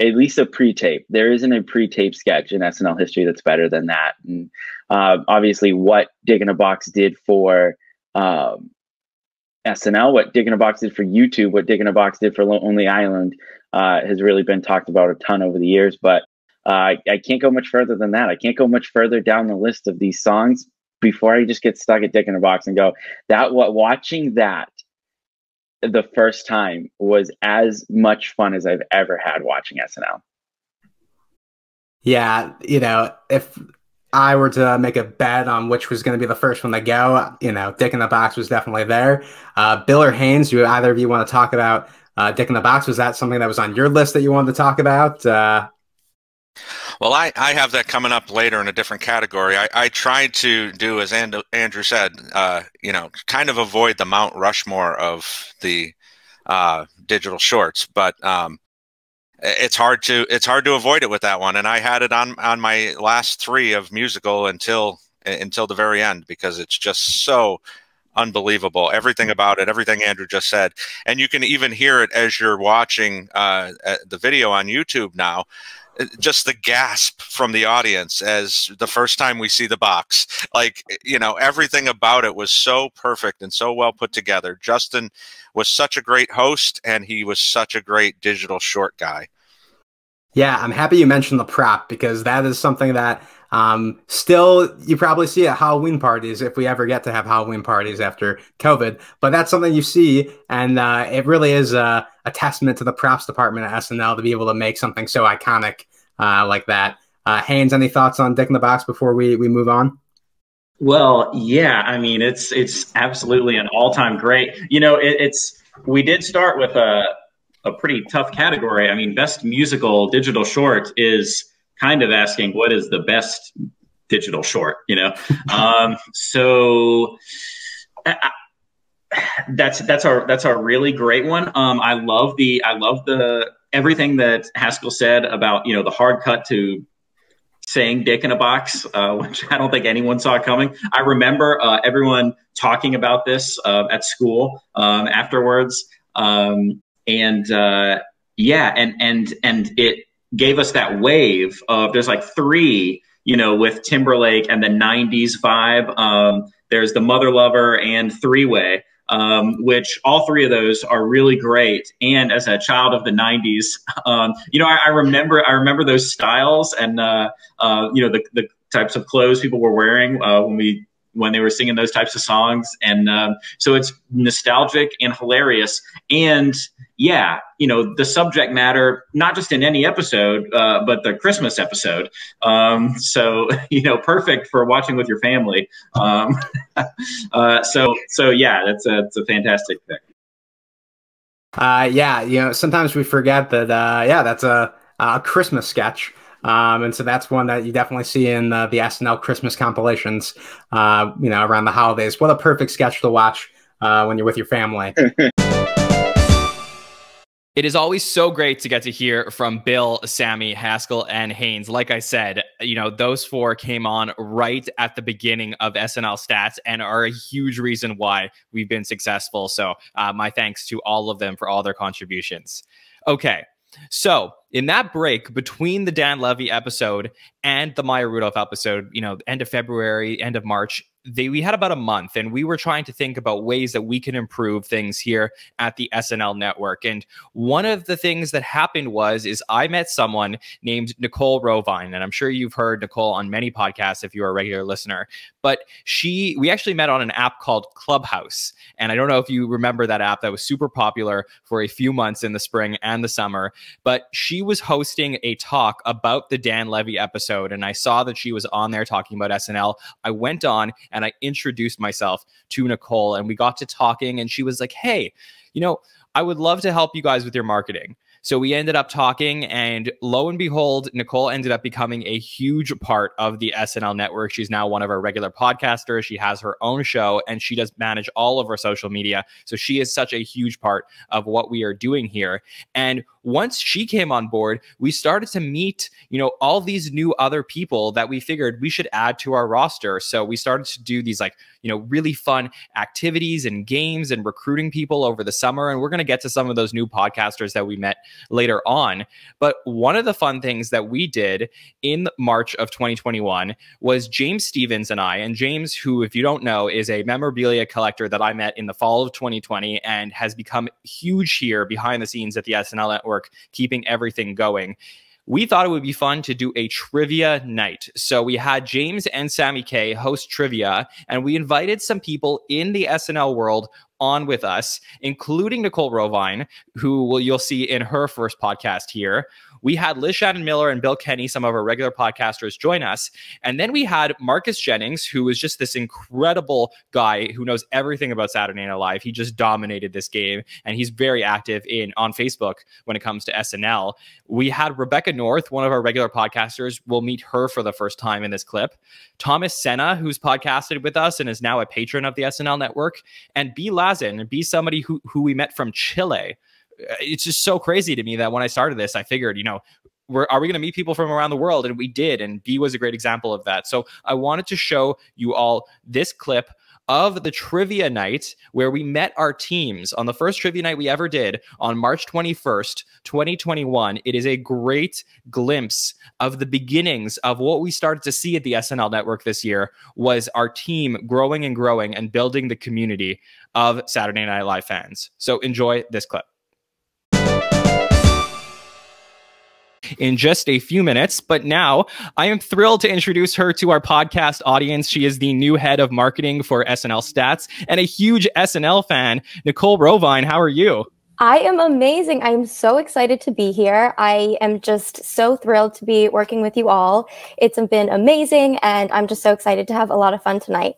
at least a pre-tape. There isn't a pre-tape sketch in SNL history that's better than that. And obviously, what Dick in a Box did for SNL, what Dick in a Box did for YouTube, what Dick in a Box did for Lonely Island has really been talked about a ton over the years. But I can't go much further than that. I can't go much further down the list of these songs before I just get stuck at Dick in a Box and go, watching that the first time was as much fun as I've ever had watching SNL. Yeah, you know, if I were to make a bet on which was going to be the first one to go, you know, Dick in the Box was definitely there. Bill or Haynes, do either of you want to talk about Dick in the Box? Was that something that was on your list that you wanted to talk about? Well, I have that coming up later in a different category. I tried to do, as Andrew said, you know, kind of avoid the Mount Rushmore of the digital shorts, but it's hard to avoid it with that one. And I had it on my last three of musical until the very end, because it's just so unbelievable. Everything about it, everything Andrew just said, and you can even hear it as you're watching the video on YouTube now. just the gasp from the audience as the first time we see the box. Like, you know, everything about it was so perfect and so well put together. Justin was such a great host, and he was such a great digital short guy. Yeah, I'm happy you mentioned the prop, because that is something that still you probably see at Halloween parties, if we ever get to have Halloween parties after COVID. But that's something you see, and it really is a testament to the props department at SNL to be able to make something so iconic like that. Haynes, any thoughts on Dick in the Box before we move on? Well, yeah, I mean, it's absolutely an all-time great. You know, we did start with a pretty tough category. I mean, best musical digital short is kind of asking what is the best digital short, you know? So that's a really great one. I love the everything that Haskell said about, you know, the hard cut to saying Dick in a Box, which I don't think anyone saw coming. I remember everyone talking about this at school afterwards. Yeah, and it gave us that wave of, there's like 3, you know, with Timberlake and the 90s vibe. There's the Mother Lover and Three-Way, which all 3 of those are really great. And as a child of the 90s, you know, I remember those styles and, you know, the types of clothes people were wearing when they were singing those types of songs. And so it's nostalgic and hilarious. And yeah, you know, the subject matter, not just in any episode, but the Christmas episode. So, you know, perfect for watching with your family. So yeah, it's a fantastic pick. Yeah, you know, sometimes we forget that, yeah, that's a Christmas sketch. And so that's one that you definitely see in the SNL Christmas compilations, you know, around the holidays. What a perfect sketch to watch when you're with your family. It is always so great to get to hear from Bill, Sammy, Haskell, and Haynes. Like I said, you know, those 4 came on right at the beginning of SNL Stats and are a huge reason why we've been successful. So my thanks to all of them for all their contributions. Okay. So in that break between the Dan Levy episode and the Maya Rudolph episode, you know, end of February, end of March, we had about a month, and we were trying to think about ways that we can improve things here at the SNL network. And one of the things that happened is I met someone named Nicole Rovine, and I'm sure you've heard Nicole on many podcasts if you're a regular listener, but we actually met on an app called Clubhouse. And I don't know if you remember that app that was super popular for a few months in the spring and the summer, but she was hosting a talk about the Dan Levy episode. And I saw that she was on there talking about SNL. I went on and I introduced myself to Nicole, and we got to talking, and she was like, hey, you know, I would love to help you guys with your marketing. So we ended up talking, and lo and behold, Nicole ended up becoming a huge part of the SNL network. She's now one of our regular podcasters. She has her own show, and she does manage all of our social media. So she is such a huge part of what we are doing here. And once she came on board, we started to meet, you know, all these new other people that we figured we should add to our roster. So we started to do these, like, you know, really fun activities and games and recruiting people over the summer. And we're going to get to some of those new podcasters that we met later on. But one of the fun things that we did in March of 2021 was James Stevens and I, and James, who, if you don't know, is a memorabilia collector that I met in the fall of 2020 and has become huge here behind the scenes at the SNL network, keeping everything going. We thought it would be fun to do a trivia night. So we had James and Sammy K host trivia, and we invited some people in the SNL world on with us, including Nicole Rovine, who you'll see in her first podcast here. We had Liz Shannon Miller and Bill Kenny, some of our regular podcasters, join us. And then we had Marcus Jennings, who is just this incredible guy who knows everything about Saturday Night Live. He just dominated this game, and he's very active on Facebook when it comes to SNL. We had Rebecca North, one of our regular podcasters. We'll meet her for the first time in this clip. Thomas Senna, who's podcasted with us and is now a patron of the SNL network. And B. Lazin, somebody who we met from Chile. It's just so crazy to me that when I started this, I figured, you know, are we going to meet people from around the world? And we did. And B was a great example of that. So I wanted to show you all this clip of the trivia night where we met our teams on the first trivia night we ever did on March 21st, 2021. It is a great glimpse of the beginnings of what we started to see at the SNL Network this year was our team growing and growing and building the community of Saturday Night Live fans. So enjoy this clip. In just a few minutes. But now I am thrilled to introduce her to our podcast audience. She is the new head of marketing for SNL Stats and a huge SNL fan. Nicole Rovine, how are you? I am amazing. I am so excited to be here. I am just so thrilled to be working with you all. It's been amazing, and I'm just so excited to have a lot of fun tonight.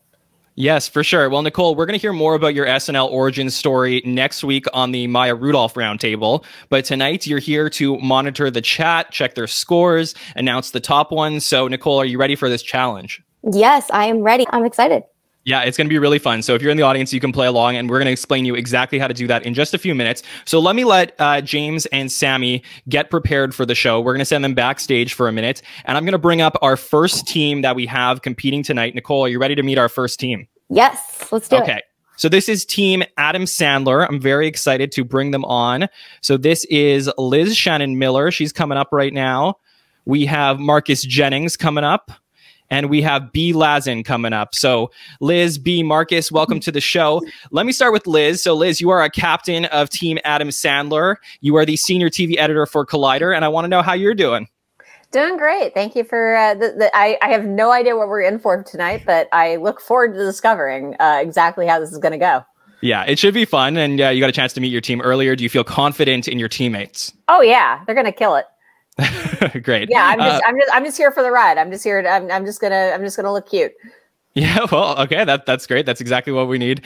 Yes, for sure. Well, Nicole, we're going to hear more about your SNL origin story next week on the Maya Rudolph Roundtable. But tonight, you're here to monitor the chat, check their scores, announce the top ones. So, Nicole, are you ready for this challenge? Yes, I am ready. I'm excited. Yeah, it's going to be really fun. So if you're in the audience, you can play along, and we're going to explain you exactly how to do that in just a few minutes. So let me let James and Sammy get prepared for the show. We're going to send them backstage for a minute, and I'm going to bring up our first team that we have competing tonight. Nicole, are you ready to meet our first team? Yes, let's do it. Okay. So this is Team Adam Sandler. I'm very excited to bring them on. So this is Liz Shannon Miller. She's coming up right now. We have Marcus Jennings coming up. And we have B. Lazin coming up. So Liz, B, Marcus, welcome to the show. Let me start with Liz. So Liz, you are a captain of Team Adam Sandler. You are the senior TV editor for Collider. And I want to know how you're doing. Doing great. Thank you for I have no idea what we're in for tonight, but I look forward to discovering exactly how this is going to go. Yeah, it should be fun. And you got a chance to meet your team earlier. Do you feel confident in your teammates? Oh, yeah. They're going to kill it. Great. Yeah, I'm just here for the ride. I'm just here. I'm just gonna look cute. Yeah, well, okay, that's great. That's exactly what we need.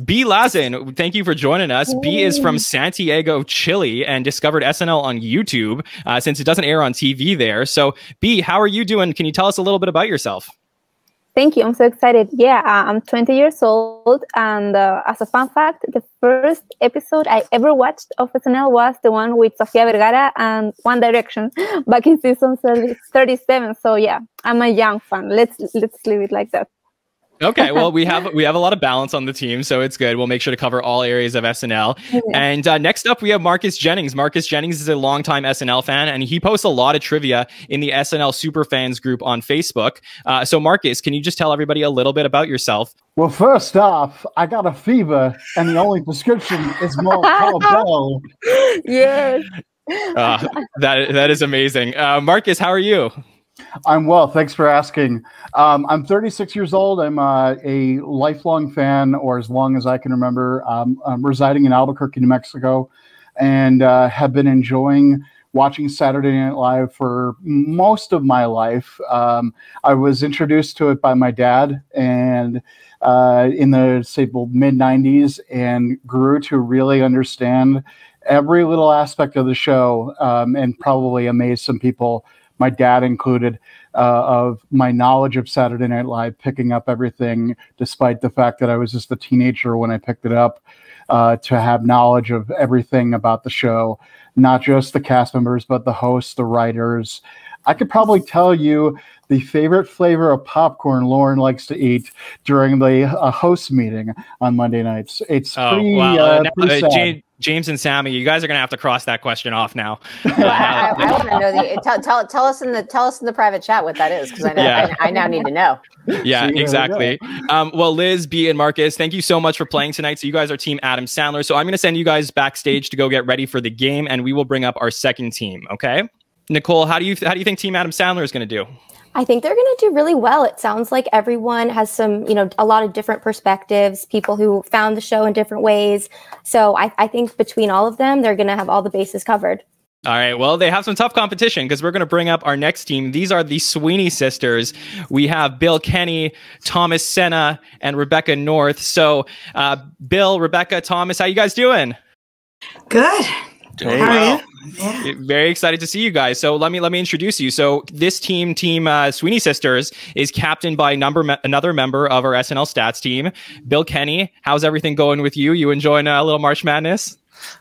B. Lazin, thank you for joining us. B is from Santiago, Chile, and discovered SNL on YouTube since it doesn't air on TV there. So, B, how are you doing? Can you tell us a little bit about yourself? Thank you. I'm so excited. Yeah, I'm 20 years old. And as a fun fact, the first episode I ever watched of SNL was the one with Sofia Vergara and One Direction back in season 37. So yeah, I'm a young fan. Let's leave it like that. Okay, well, we have a lot of balance on the team, so it's good. We'll make sure to cover all areas of SNL. Yeah. And next up, we have Marcus Jennings. Marcus Jennings is a longtime SNL fan, and he posts a lot of trivia in the SNL Superfans group on Facebook. So, Marcus, can you just tell everybody a little bit about yourself? Well, first off, I got a fever, and the only prescription is more Bell. Yes. That is amazing. Marcus, how are you? I'm well. Thanks for asking. I'm 36 years old. I'm a lifelong fan, or as long as I can remember. I'm residing in Albuquerque, New Mexico, and have been enjoying watching Saturday Night Live for most of my life. I was introduced to it by my dad, and in the mid 90s, and grew to really understand every little aspect of the show, and probably amazed some people, my dad included, of my knowledge of Saturday Night Live, picking up everything, despite the fact that I was just a teenager when I picked it up, to have knowledge of everything about the show, not just the cast members, but the hosts, the writers. I could probably tell you the favorite flavor of popcorn Lauren likes to eat during the host meeting on Monday nights. It's pretty sad. James and Sammy, you guys are gonna have to cross that question off now. I want to know tell us in the private chat what that is, because I now need to know. Yeah, exactly. Well, Liz, B, and Marcus, thank you so much for playing tonight. So you guys are Team Adam Sandler. So I'm gonna send you guys backstage to go get ready for the game, and we will bring up our second team. Okay, Nicole, how do you think Team Adam Sandler is gonna do? I think they're going to do really well. It sounds like everyone has some, a lot of different perspectives, people who found the show in different ways. So I think between all of them, they're going to have all the bases covered. All right. Well, they have some tough competition because we're going to bring up our next team. These are the Sweeney sisters. We have Bill Kenny, Thomas Senna, and Rebecca North. So Bill, Rebecca, Thomas, how you guys doing? Good. Doing well. Yeah. Very excited to see you guys. So let me introduce you. So this team Sweeney Sisters is captained by another member of our SNL Stats team, Bill Kenny. How's everything going with you? You enjoying a little March Madness?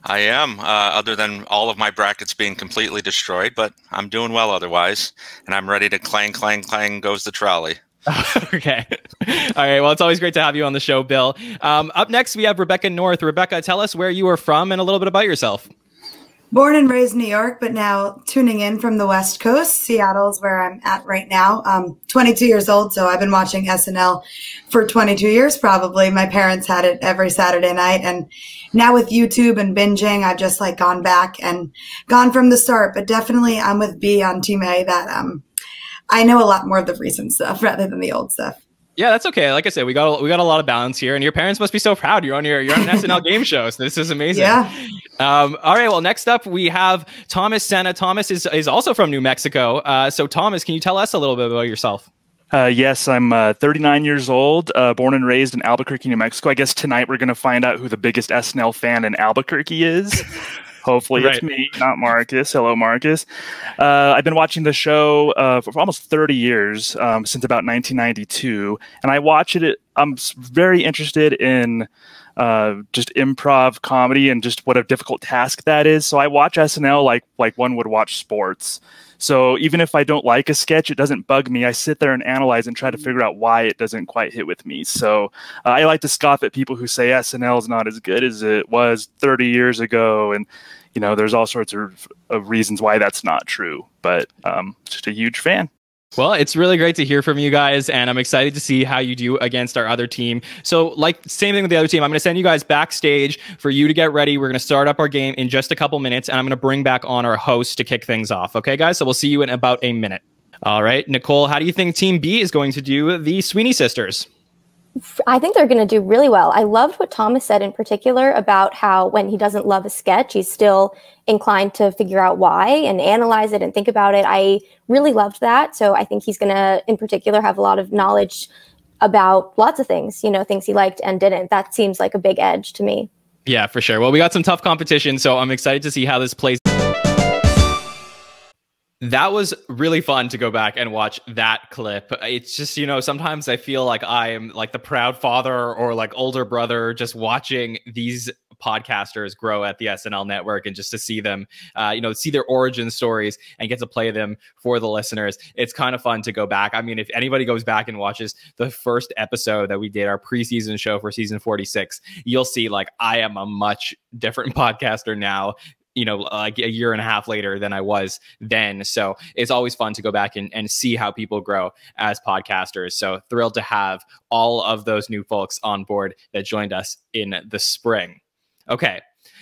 I am, other than all of my brackets being completely destroyed, but I'm doing well otherwise, and I'm ready to clang, clang, clang goes the trolley. Okay. All right. Well, it's always great to have you on the show, Bill. Up next, we have Rebecca North. Rebecca, tell us where you are from and a little bit about yourself. Born and raised in New York, but now tuning in from the West Coast. Seattle's where I'm at right now. I'm 22 years old, so I've been watching SNL for 22 years probably. My parents had it every Saturday night, and now with YouTube and binging, I've just like gone back and gone from the start. But definitely I'm with B on Team A that I know a lot more of the recent stuff rather than the old stuff. Yeah, that's okay. Like I said, we got a lot of balance here, and your parents must be so proud. You're on an SNL game show, so this is amazing. Yeah. All right. Well, next up we have Thomas Senna. Thomas is also from New Mexico. So Thomas, can you tell us a little bit about yourself? Yes, I'm 39 years old, born and raised in Albuquerque, New Mexico. I guess tonight we're going to find out who the biggest SNL fan in Albuquerque is. Hopefully it's me, not Marcus. Hello, Marcus. I've been watching the show for almost 30 years, since about 1992. And I watch it. I'm very interested in just improv comedy and just what a difficult task that is. So I watch SNL like one would watch sports. So even if I don't like a sketch, it doesn't bug me. I sit there and analyze and try to figure out why it doesn't quite hit with me. So I like to scoff at people who say SNL is not as good as it was 30 years ago. And, you know, there's all sorts of reasons why that's not true. But just a huge fan. Well, it's really great to hear from you guys, and I'm excited to see how you do against our other team. So, like, same thing with the other team. I'm going to send you guys backstage for you to get ready. We're going to start up our game in just a couple minutes, and I'm going to bring back on our host to kick things off. Okay, guys? So we'll see you in about a minute. All right, Nicole, how do you think Team B is going to do the Sweeney sisters? I think they're going to do really well. I loved what Thomas said in particular about how when he doesn't love a sketch, he's still inclined to figure out why and analyze it and think about it. I really loved that. So I think he's going to, in particular, have a lot of knowledge about lots of things, you know, things he liked and didn't. That seems like a big edge to me. Yeah, for sure. Well, we got some tough competition, so I'm excited to see how this plays. That was really fun to go back and watch that clip. It's just, you know, sometimes I feel like I am like the proud father or like older brother just watching these podcasters grow at the SNL network, and just to see them, you know, see their origin stories and get to play them for the listeners. It's kind of fun to go back. I mean, if anybody goes back and watches the first episode that we did, our preseason show for season 46, you'll see like I am a much different podcaster now, you know, like a year and a half later than I was then. So it's always fun to go back and see how people grow as podcasters. So thrilled to have all of those new folks on board that joined us in the spring. Okay.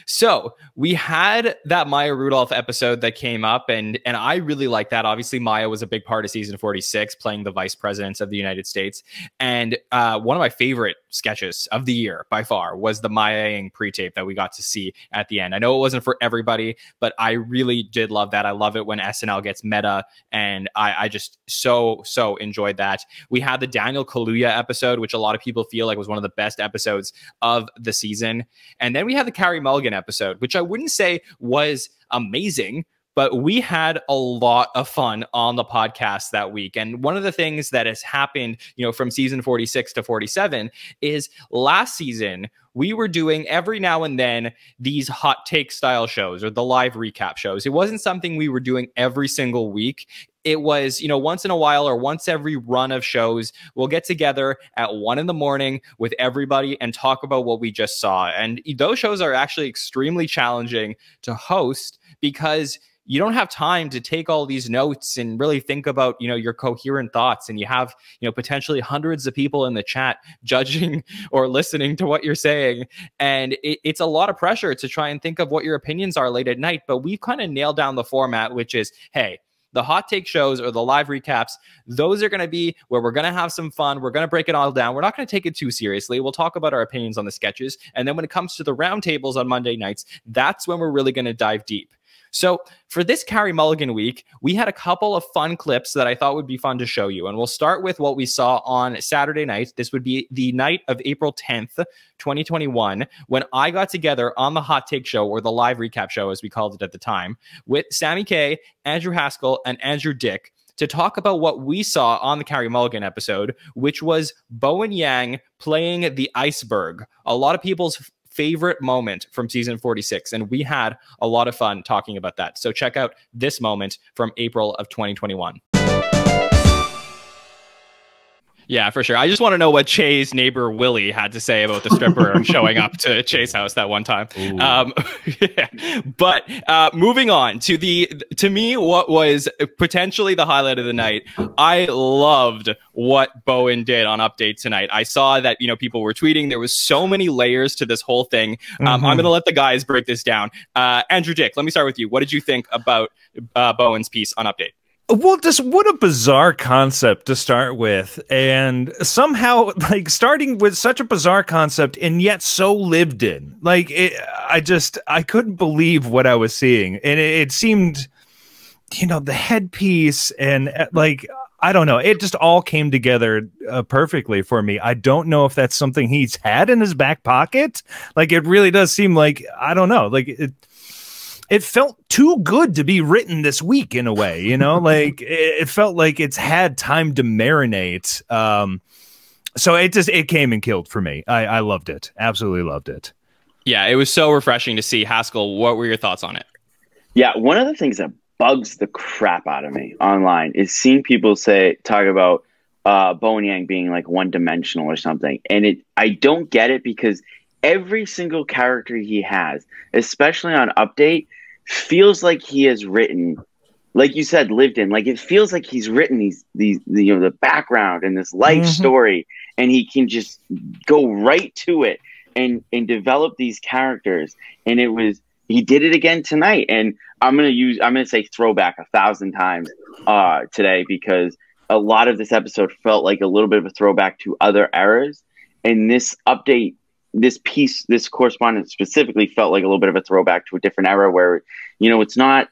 So we had that Maya Rudolph episode that came up, and I really like that. Obviously, Maya was a big part of season 46, playing the vice presidents of the United States. And one of my favorite sketches of the year by far was the Maya-ing pre-tape that we got to see at the end. I know it wasn't for everybody, but I really did love that. I love it when SNL gets meta, and I just so enjoyed that. We had the Daniel Kaluuya episode, which a lot of people feel like was one of the best episodes of the season. And then we had the Carey Mulligan episode, which I wouldn't say was amazing, but we had a lot of fun on the podcast that week. And one of the things that has happened, you know, from season 46 to 47 is last season we were doing every now and then these hot take style shows or the live recap shows. It wasn't something we were doing every single week. It was, you know, once in a while or once every run of shows, we'll get together at 1 a.m. with everybody and talk about what we just saw. And those shows are actually extremely challenging to host because you don't have time to take all these notes and really think about, you know, your coherent thoughts. And you have, you know, potentially hundreds of people in the chat judging or listening to what you're saying. And it's a lot of pressure to try and think of what your opinions are late at night. But we've kind of nailed down the format, which is, hey, the hot take shows or the live recaps, those are going to be where we're going to have some fun. We're going to break it all down. We're not going to take it too seriously. We'll talk about our opinions on the sketches. And then when it comes to the roundtables on Monday nights, that's when we're really going to dive deep. So for this Carey Mulligan week, we had a couple of fun clips that I thought would be fun to show you. And we'll start with what we saw on Saturday night. This would be the night of April 10th, 2021, when I got together on the Hot Take Show, or the live recap show, as we called it at the time, with Sammy K, Andrew Haskell, and Andrew Dick to talk about what we saw on the Carey Mulligan episode, which was Bowen Yang playing the iceberg. A lot of people's favorite moment from season 46, and we had a lot of fun talking about that. So check out this moment from April of 2021. Yeah, for sure. I just want to know what Che's neighbor Willie had to say about the stripper showing up to Che's house that one time. Yeah. But moving on to me, what was potentially the highlight of the night. I loved what Bowen did on Update tonight. I saw that, you know, people were tweeting. There was so many layers to this whole thing. I'm going to let the guys break this down. Andrew Dick, let me start with you. What did you think about Bowen's piece on Update? Well, just what a bizarre concept to start with. And somehow, like, starting with such a bizarre concept and yet so lived in. Like, I couldn't believe what I was seeing. And it seemed, you know, the headpiece and, like, I don't know. It just all came together perfectly for me. I don't know if that's something he's had in his back pocket. Like, it really does seem like, I don't know, like, it felt too good to be written this week in a way, you know, like it felt like it's had time to marinate. So it came and killed for me. I loved it. Absolutely loved it. Yeah, it was so refreshing to see. Haskell, what were your thoughts on it? Yeah, one of the things that bugs the crap out of me online is seeing people talk about Bowen Yang being like one-dimensional or something. And I don't get it, because every single character he has, especially on Update, feels like he has written, like you said, lived in. Like, it feels like he's written these you know, the background and this life story, and he can just go right to it and develop these characters. And he did it again tonight. And I'm gonna say throwback 1,000 times today, because a lot of this episode felt like a little bit of a throwback to other eras, and this Update, this piece, this correspondence specifically felt like a little bit of a throwback to a different era where, you know, it's not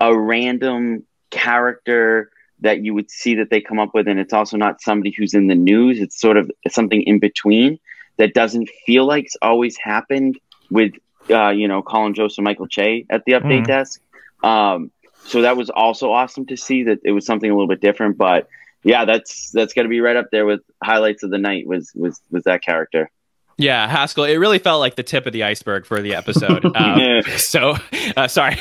a random character that you would see that they come up with, and it's also not somebody who's in the news. It's sort of something in between that doesn't feel like it's always happened with, you know, Colin Jost and Michael Che at the Update desk. So that was also awesome to see that it was something a little bit different. But yeah, that's got to be right up there with highlights of the night was that character. Yeah, Haskell, it really felt like the tip of the iceberg for the episode. So, sorry.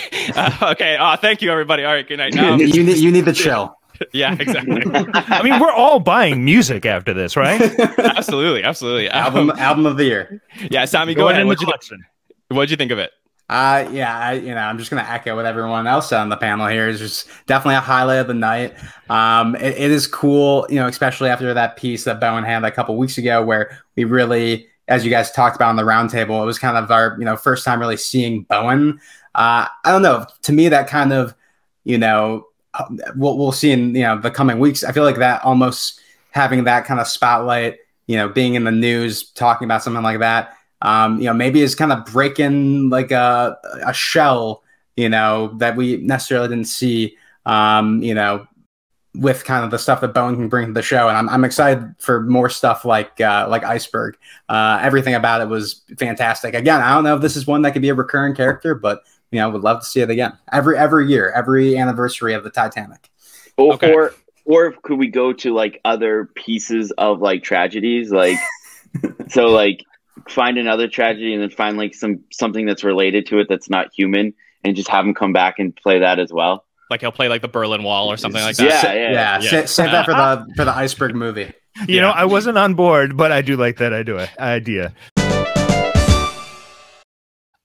Okay, thank you, everybody. All right, good night. You need the chill. Yeah, exactly. I mean, we're all buying music after this, right? Absolutely. Album of the year. Yeah, Sammy, go ahead. What'd you think of it? I'm just going to echo what everyone else said on the panel here. It's just definitely a highlight of the night. It is cool, you know, especially after that piece that Bowen had a couple weeks ago, where we really, as you guys talked about on the roundtable, it was kind of our, you know, first time really seeing Bowen. I don't know. To me, that kind of, you know, we'll see in, you know, the coming weeks. I feel like that almost having that kind of spotlight, you know, being in the news, talking about something like that, you know, maybe is kind of breaking like a shell, you know, that we necessarily didn't see, you know, with kind of the stuff that Bowen can bring to the show. And I'm excited for more stuff like Iceberg. Everything about it was fantastic. Again, I don't know if this is one that could be a recurring character, but, you know, would love to see it again. Every year, every anniversary of the Titanic. Or could we go to like other pieces of like tragedies? Like, so like find another tragedy and then find like something that's related to it that's not human, and just have him come back and play that as well. Like he'll play like the Berlin Wall or something like that. Yeah. Save that for the Iceberg movie. You know, I wasn't on board, but I do like that idea.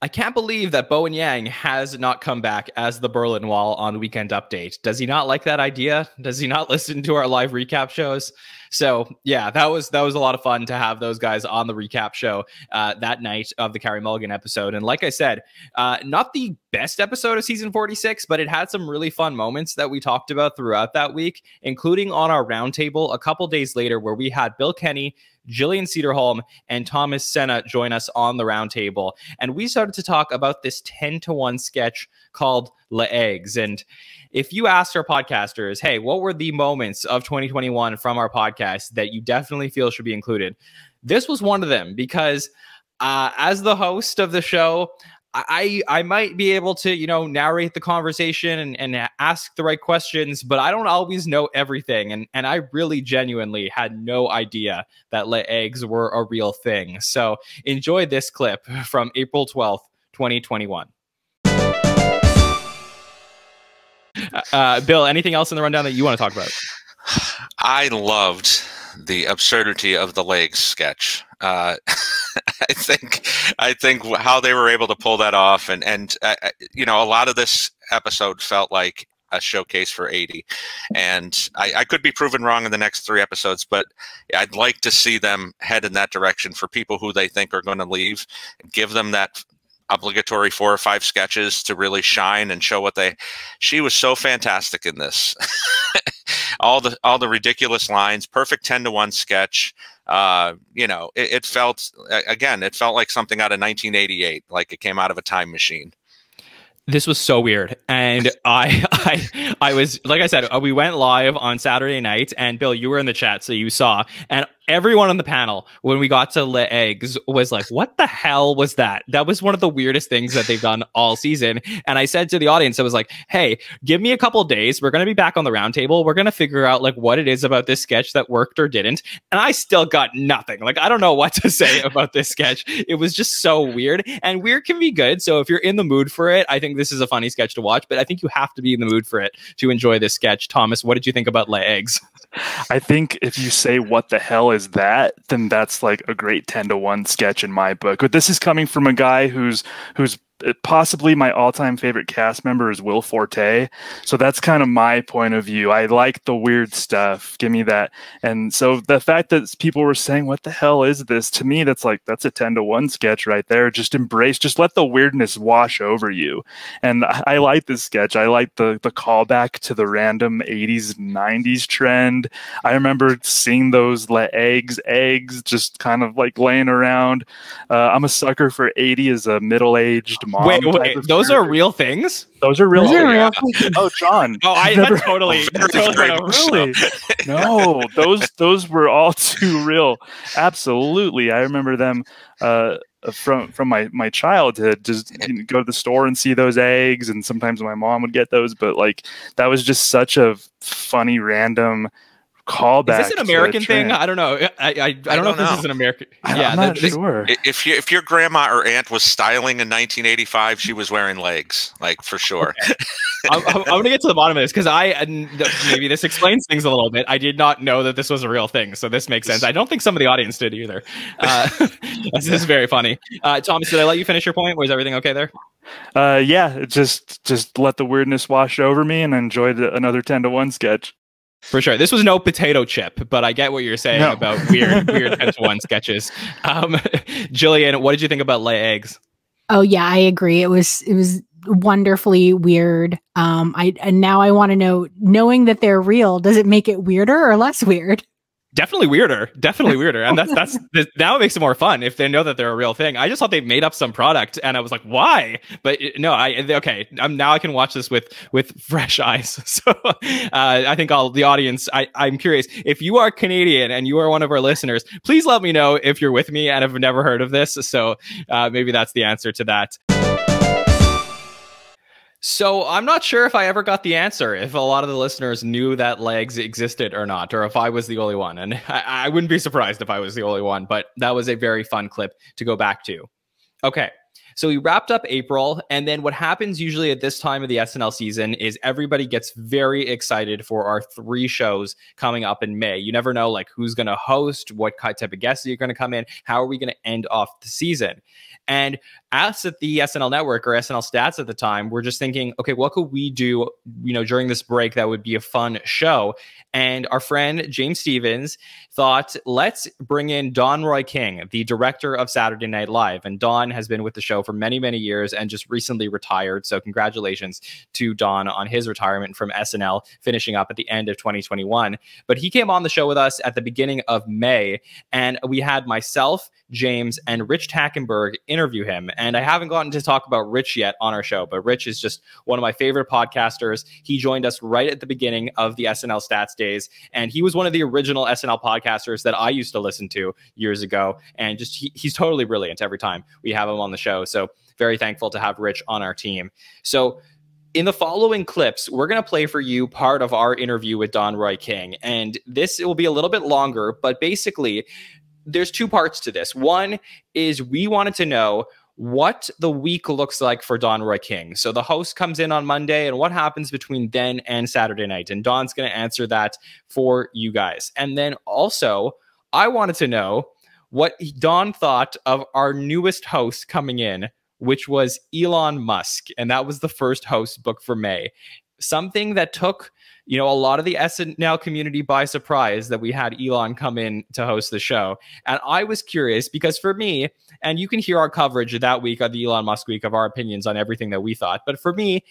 I can't believe that Bowen Yang has not come back as the Berlin Wall on Weekend Update. Does he not like that idea? Does he not listen to our live recap shows? So yeah, that was a lot of fun to have those guys on the recap show that night of the Carey Mulligan episode. And like I said, not the best episode of season 46, but it had some really fun moments that we talked about throughout that week, including on our roundtable a couple days later, where we had Bill Kenny, Jillian Cederholm, and Thomas Senna join us on the roundtable. And we started to talk about this 10-to-1 sketch called Les Eggs. And if you asked our podcasters, hey, what were the moments of 2021 from our podcast that you definitely feel should be included? This was one of them, because as the host of the show, I might be able to, you know, narrate the conversation and ask the right questions, but I don't always know everything. And I really genuinely had no idea that Les Eggs were a real thing. So enjoy this clip from April 12th, 2021. Bill, anything else in the rundown that you want to talk about? I loved the absurdity of the legs sketch. I think how they were able to pull that off, and you know, a lot of this episode felt like a showcase for 80, and I could be proven wrong in the next 3 episodes, but I'd like to see them head in that direction for people who they think are going to leave. Give them that obligatory 4 or 5 sketches to really shine and show what they. She was so fantastic in this. all the ridiculous lines, perfect 10-to-1 sketch. You know, it felt, again, it felt like something out of 1988, like it came out of a time machine. This was so weird. And I was, like I said, we went live on Saturday night, and Bill, you were in the chat, so you saw, and everyone on the panel, when we got to Le Eggs, was like, what the hell was that? That was one of the weirdest things that they've done all season. And I said to the audience, I was like, hey, give me a couple days. We're going to be back on the roundtable. We're going to figure out like what it is about this sketch that worked or didn't. And I still got nothing. Like, I don't know what to say about this sketch. It was just so weird, and weird can be good. So if you're in the mood for it, I think this is a funny sketch to watch, but I think you have to be in the mood for it to enjoy this sketch. Thomas, what did you think about Le Eggs? I think if you say what the hell is that, then that's like a great 10-to-1 sketch in my book. But this is coming from a guy who's possibly my all-time favorite cast member is Will Forte. So that's kind of my point of view. I like the weird stuff. Give me that. And so the fact that people were saying, what the hell is this? To me, that's a 10-to-1 sketch right there. Just embrace, just let the weirdness wash over you. And I like this sketch. I like the callback to the random 80s, 90s trend. I remember seeing those eggs just kind of like laying around. I'm a sucker for 80 as a middle-aged mom. Wait, those are real things? Those are real things. Oh, John. Oh, I totally really. No, those were all too real. Absolutely. I remember them from my childhood. Just go to the store and see those eggs, and sometimes my mom would get those, but like that was just such a funny random callback. Is this an American thing? I don't know. I don't know if this is an American. I'm not sure. If your grandma or aunt was styling in 1985, she was wearing legs, like for sure. Okay. I'm going to get to the bottom of this because maybe this explains things a little bit. I did not know that this was a real thing, so this makes sense. I don't think some of the audience did either. This is very funny. Thomas, did I let you finish your point? Was everything okay there? Yeah, just let the weirdness wash over me and enjoyed another 10-to-1 sketch. For sure. This was no potato chip, but I get what you're saying about weird 10-to-1 sketches. Jillian, what did you think about Le Eggs? Oh yeah, I agree. It was wonderfully weird. And now I want to know, knowing that they're real, does it make it weirder or less weird? Definitely weirder. And that's now it makes it more fun if they know that they're a real thing. I just thought they made up some product, and I was like, why? But no, now I can watch this with fresh eyes. So I think the audience, I'm curious, if you are Canadian and you are one of our listeners, please let me know if you're with me and have never heard of this. So maybe that's the answer to that. So I'm not sure if I ever got the answer, if a lot of the listeners knew that legs existed or not, or if I was the only one. And I wouldn't be surprised if I was the only one, but that was a very fun clip to go back to. Okay, so we wrapped up April, and then what happens usually at this time of the SNL season is everybody gets very excited for our 3 shows coming up in May. You never know like who's going to host, what type of guests are going to come in, how are we going to end off the season? And us at the SNL Network or SNL Stats at the time, we're just thinking, okay, what could we do, during this break that would be a fun show? And our friend James Stevens thought, let's bring in Don Roy King, the director of Saturday Night Live. And Don has been with the show for many, many years and just recently retired. So congratulations to Don on his retirement from SNL, finishing up at the end of 2021. But he came on the show with us at the beginning of May, and we had myself, James, and Rich Tackenberg interview him. And I haven't gotten to talk about Rich yet on our show, but Rich is just one of my favorite podcasters. He joined us right at the beginning of the SNL Stats days, and he was one of the original SNL podcasters that I used to listen to years ago. And just he's totally brilliant every time we have him on the show. So very thankful to have Rich on our team. So in the following clips, we're going to play for you part of our interview with Don Roy King. And this will be a little bit longer, but basically there's 2 parts to this. One is we wanted to know, what the week looks like for Don Roy King. So the host comes in on Monday, and what happens between then and Saturday night. And Don's going to answer that for you guys. And then also, I wanted to know what Don thought of our newest host coming in, which was Elon Musk. And that was the first host booked for May. Something that took, a lot of the SNL community by surprise, that we had Elon come in to host the show. And I was curious because for me, and you can hear our coverage that week of the Elon Musk week of our opinions on everything that we thought. But for me,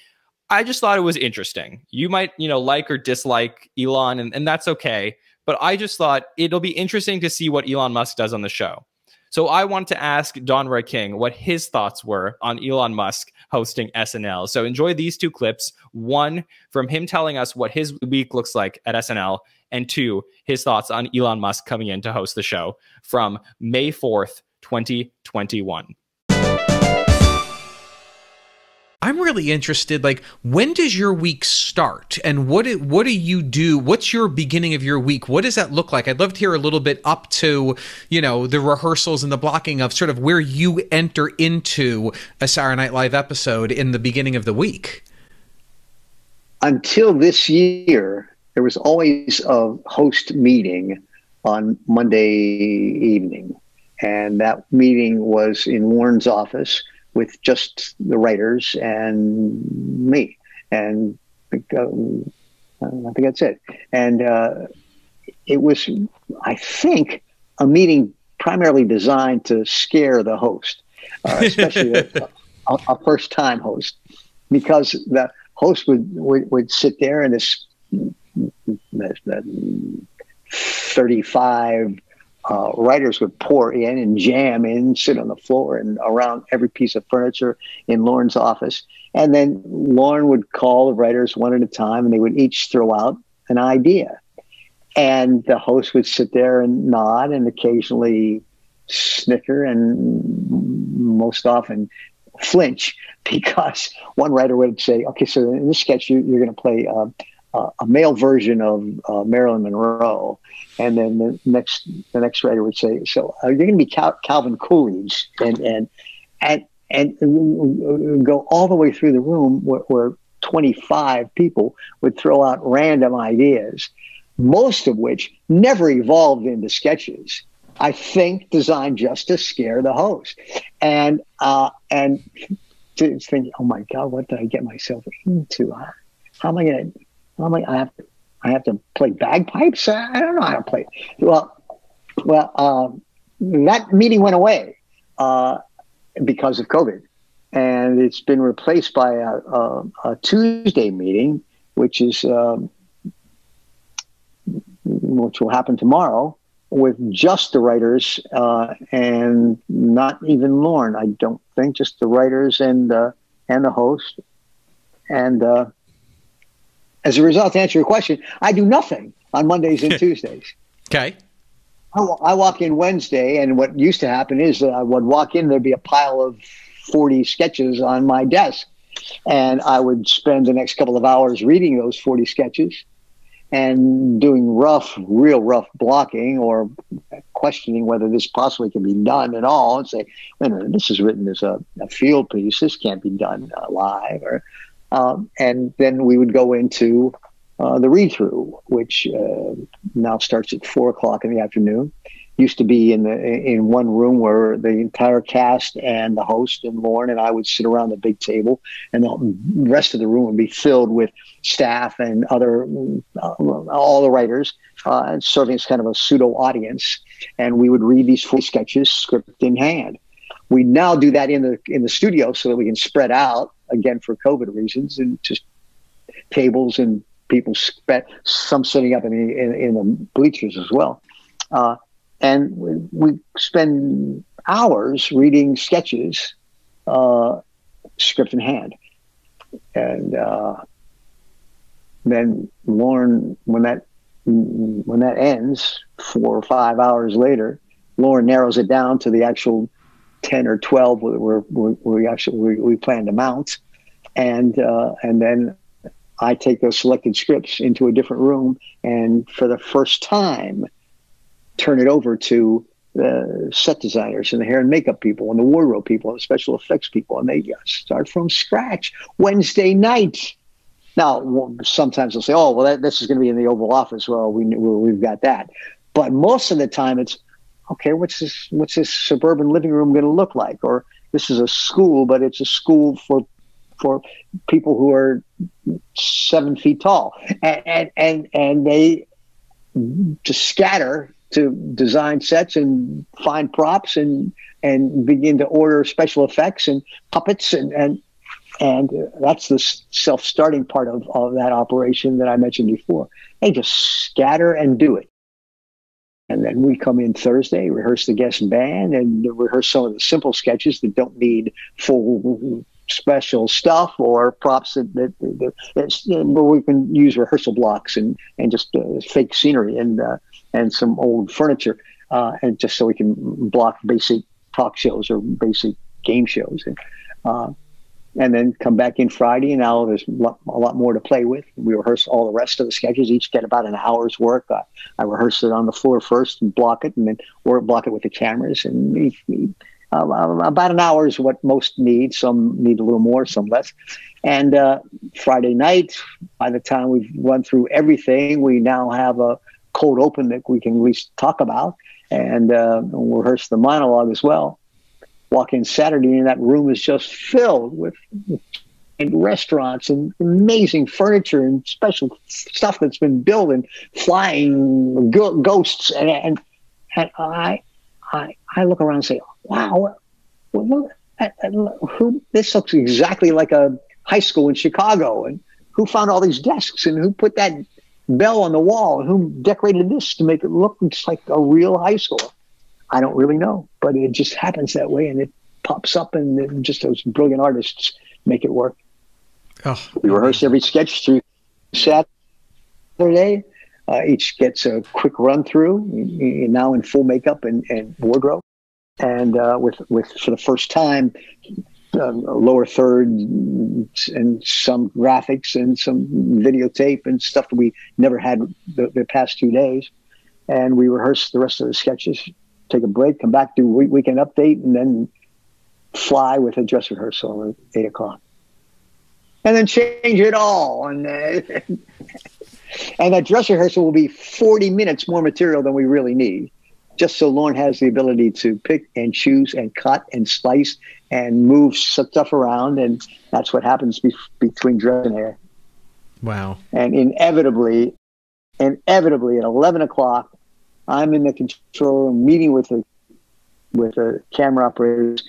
I just thought it was interesting. You might, like or dislike Elon, and that's okay. But I just thought it'll be interesting to see what Elon Musk does on the show. So I want to ask Don Roy King what his thoughts were on Elon Musk hosting SNL. So enjoy these two clips. One, from him telling us what his week looks like at SNL. And two, his thoughts on Elon Musk coming in to host the show from May 4th, 2021. I'm really interested, like, when does your week start and what do you do? What's your beginning of your week? What does that look like? I'd love to hear a little bit up to, the rehearsals and the blocking of sort of where you enter into a Saturday Night Live episode in the beginning of the week. Until this year, there was always a host meeting on Monday evening. And that meeting was in Warren's office with just the writers and me. And I think that's it. And it was, I think, a meeting primarily designed to scare the host, especially a first-time host, because the host would sit there and this 35 writers would pour in and jam in, sit on the floor and around every piece of furniture in Lauren's office. And then Lauren would call the writers one at a time, and they would each throw out an idea. And the host would sit there and nod and occasionally snicker and most often flinch, because one writer would say, okay, so in this sketch, you're going to play a male version of Marilyn Monroe. And then the next writer would say, so you're going to be Calvin Coolidge, and go all the way through the room where 25 people would throw out random ideas, most of which never evolved into sketches. I think designed just to scare the host, and to think, oh my God, what did I get myself into? How am I going to? I have to play bagpipes. I don't know how to play. Well, that meeting went away because of COVID, and it's been replaced by a Tuesday meeting, which will happen tomorrow, with just the writers and not even Lauren. I don't think, just the writers and the host. And as a result, to answer your question, I do nothing on Mondays and Tuesdays. Okay. I walk in Wednesday, and what used to happen is I would walk in, there'd be a pile of 40 sketches on my desk, and I would spend the next couple of hours reading those 40 sketches and doing real rough blocking, or questioning whether this possibly can be done at all, and say, wait a minute, this is written as a field piece. This can't be done live. And then we would go into the read-through, which now starts at 4:00 in the afternoon. Used to be in one room where the entire cast and the host and Lauren and I would sit around the big table, and the rest of the room would be filled with staff and all the writers, serving as kind of a pseudo audience. And we would read these 40 sketches, script in hand. We now do that in the studio so that we can spread out, again for COVID reasons, and just tables and people, some sitting up in the bleachers as well. And we spend hours reading sketches, script in hand. And then Lauren, when that ends, 4 or 5 hours later, Lauren narrows it down to the actual 10 or 12 where we plan to mount. And then I take those selected scripts into a different room, and for the first time, turn it over to set designers and the hair and makeup people and the wardrobe people and the special effects people, and they start from scratch Wednesday night. Now, sometimes they'll say, "Oh, well, this is going to be in the Oval Office." Well, we've got that, but most of the time it's okay. What's this suburban living room going to look like? Or this is a school, but it's a school for people who are 7 feet tall, and they just scatter to design sets and find props and begin to order special effects and puppets and that's the self-starting part of that operation that I mentioned before. They just scatter and do it. And then we come in Thursday, rehearse the guest band, and rehearse some of the simple sketches that don't need full special stuff or props that where we can use rehearsal blocks and just fake scenery and some old furniture, and just so we can block basic talk shows or basic game shows. And then come back in Friday, and now there's a lot more to play with. We rehearse all the rest of the sketches. Each get about an hour's work. I rehearse it on the floor first and block it, and then block it with the cameras. And about an hour is what most need. Some need a little more, some less. And Friday night, by the time we've run through everything, we now have a cold open that we can at least talk about, and we'll rehearse the monologue as well. Walk in Saturday, and that room is just filled with restaurants and amazing furniture and special stuff that's been built and flying ghosts. And I look around and say, wow, this looks exactly like a high school in Chicago. And who found all these desks, and who put that bell on the wall, and who decorated this to make it look just like a real high school? I don't really know, but it just happens that way, and it pops up, and just those brilliant artists make it work. Oh, we rehearse every sketch through Saturday. Each gets a quick run through, now in full makeup and wardrobe, and with for the first time, lower third and some graphics and some videotape and stuff that we never had the past 2 days. And we rehearse the rest of the sketches. Take a break, come back, do weekend update, and then fly with a dress rehearsal at 8 o'clock. And then change it all. And that dress rehearsal will be 40 minutes more material than we really need, just so Lauren has the ability to pick and choose and cut and slice and move stuff around. And that's what happens between dress and hair. Wow. And inevitably at 11 o'clock, I'm in the control room meeting with the camera operators,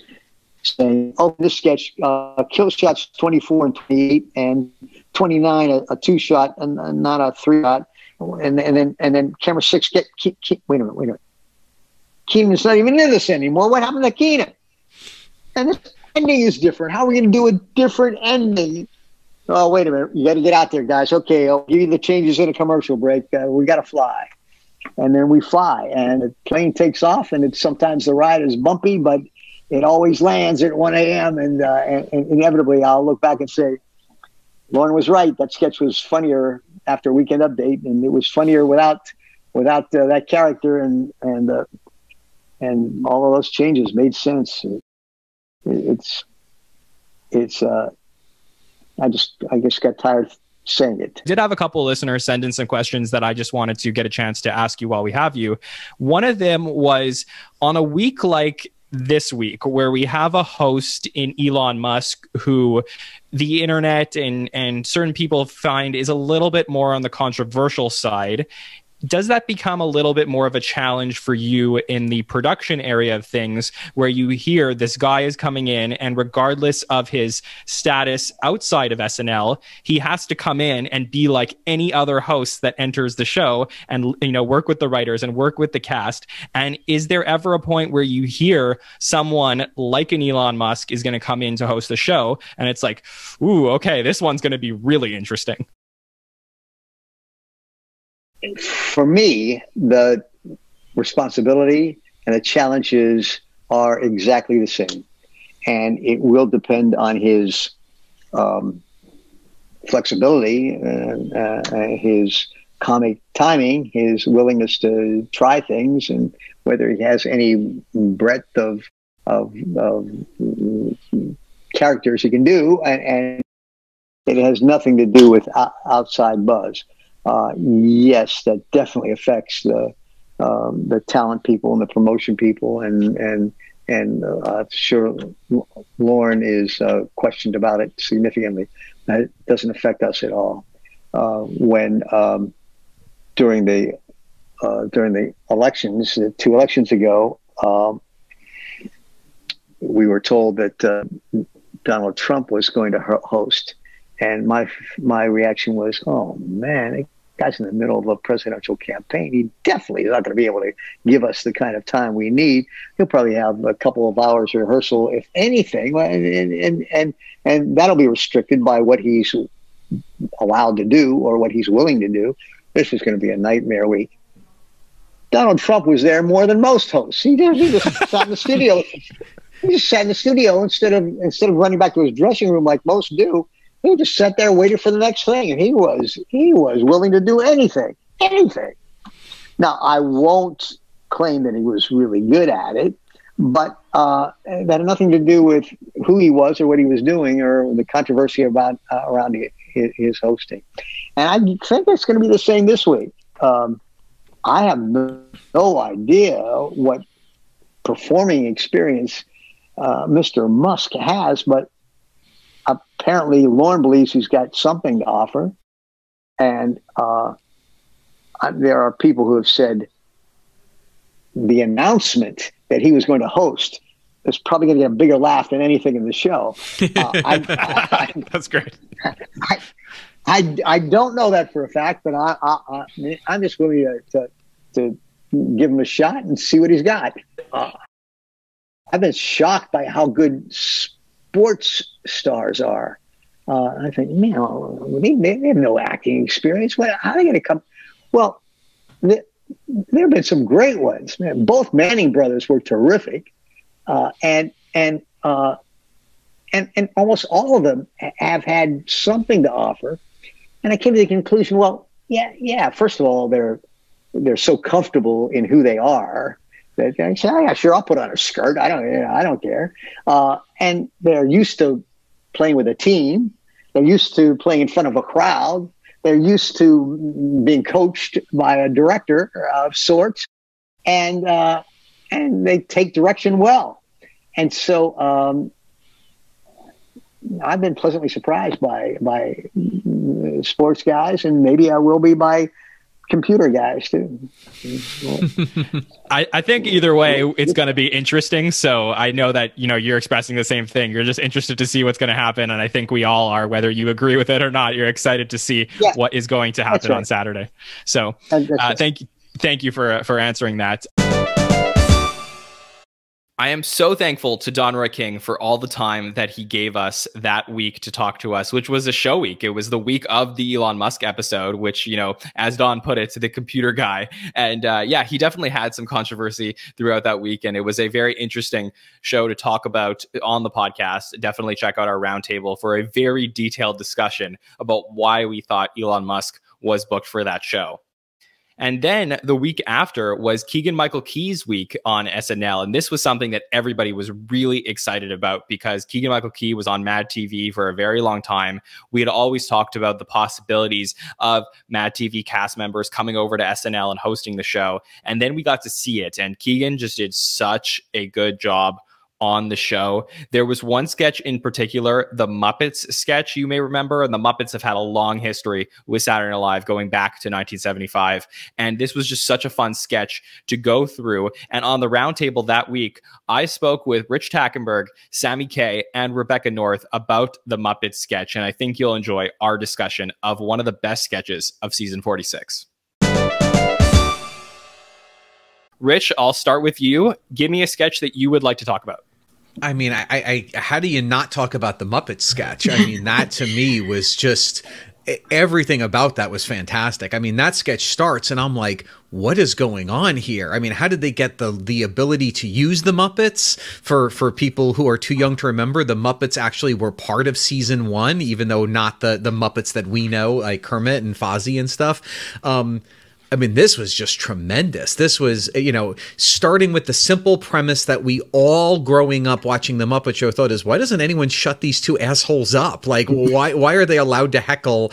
saying, "Oh, this sketch, kill shots 24 and 28, and 29 a 2-shot and not a 3-shot, and then camera 6 wait a minute. Keenan's not even in this anymore. What happened to Keenan? And this ending is different. How are we going to do a different ending? Oh, wait a minute. You got to get out there, guys. Okay, I'll give you the changes in a commercial break. We got to fly." And then we fly, and the plane takes off, and sometimes the ride is bumpy, but it always lands at 1 a.m. And inevitably I'll look back and say, Lauren was right. That sketch was funnier after Weekend Update, and it was funnier without that character, and all of those changes made sense. I just got tired saying it. Did have a couple of listeners send in some questions that I just wanted to get a chance to ask you while we have you. One of them was, on a week like this week, where we have a host in Elon Musk who the internet and certain people find is a little bit more on the controversial side, does that become a little bit more of a challenge for you in the production area of things, where you hear this guy is coming in, and regardless of his status outside of SNL, he has to come in and be like any other host that enters the show, and work with the writers and work with the cast? And is there ever a point where you hear someone like an Elon Musk is going to come in to host the show, and it's like, ooh, okay, this one's going to be really interesting? For me, the responsibility and the challenges are exactly the same. And it will depend on his flexibility, his comic timing, his willingness to try things, and whether he has any breadth of characters he can do, and it has nothing to do with outside buzz. Yes, that definitely affects the talent people and the promotion people, and sure, Lauren is questioned about it significantly. It doesn't affect us at all. When during the elections, 2 elections ago, we were told that Donald Trump was going to host, and my reaction was, "Oh man, the guy's in the middle of a presidential campaign. He definitely is not going to be able to give us the kind of time we need. He'll probably have a couple of hours rehearsal, if anything, and that'll be restricted by what he's allowed to do or what he's willing to do. This is going to be a nightmare week." Donald Trump was there more than most hosts. He just sat in the studio. He just sat in the studio instead of running back to his dressing room like most do. He just sat there waiting for the next thing, and he was willing to do anything. Now, I won't claim that he was really good at it, but that had nothing to do with who he was or what he was doing or the controversy around his hosting. And I think it's going to be the same this week. I have no idea what performing experience Mr. Musk has, but apparently Lauren believes he's got something to offer. And there are people who have said the announcement that he was going to host is probably going to get a bigger laugh than anything in the show. That's great. I don't know that for a fact, but I'm just willing to give him a shot and see what he's got. I've been shocked by how good sports stars are. I think, man, they have no acting experience. How are they going to come? Well, there have been some great ones. Man, both Manning brothers were terrific, and almost all of them have had something to offer. And I came to the conclusion, well, yeah. First of all, they're so comfortable in who they are that they say, "Oh, yeah, sure, I'll put on a skirt. I don't care." And they're used to playing with a team. They're used to playing in front of a crowd. They're used to being coached by a director of sorts, and they take direction well. And so I've been pleasantly surprised by sports guys, and maybe I will be by computer guys too. I think either way it's going to be interesting. So I know that you're expressing the same thing. You're just interested to see what's going to happen, and I think we all are, whether you agree with it or not. You're excited to see what is going to happen on Saturday. So thank you for answering that. I am so thankful to Don Roy King for all the time that he gave us that week to talk to us, which was a show week. It was the week of the Elon Musk episode, which, as Don put it, the computer guy. And he definitely had some controversy throughout that week. And it was a very interesting show to talk about on the podcast. Definitely check out our roundtable for a very detailed discussion about why we thought Elon Musk was booked for that show. And then the week after was Keegan-Michael Key's week on SNL. And this was something that everybody was really excited about because Keegan-Michael Key was on Mad TV for a very long time. We had always talked about the possibilities of Mad TV cast members coming over to SNL and hosting the show. And then we got to see it. And Keegan just did such a good job on the show. There was one sketch in particular, the Muppets sketch, you may remember, and the Muppets have had a long history with Saturday Night Live going back to 1975. And this was just such a fun sketch to go through. And on the roundtable that week, I spoke with Rich Tackenberg, Sammy Kay, and Rebecca North about the Muppets sketch. And I think you'll enjoy our discussion of one of the best sketches of season 46. Rich, I'll start with you. Give me a sketch that you would like to talk about. I mean, I how do you not talk about the Muppet sketch? I mean, that to me was just everything about that was fantastic. I mean, that sketch starts and I'm like, what is going on here? I mean, how did they get the ability to use the Muppets? For people who are too young to remember, the Muppets actually were part of season 1, even though not the Muppets that we know, like Kermit and Fozzie and stuff. I mean, this was just tremendous. This was, you know, starting with the simple premise that we all growing up watching the Muppet Show thought is, why doesn't anyone shut these two assholes up? Like, why are they allowed to heckle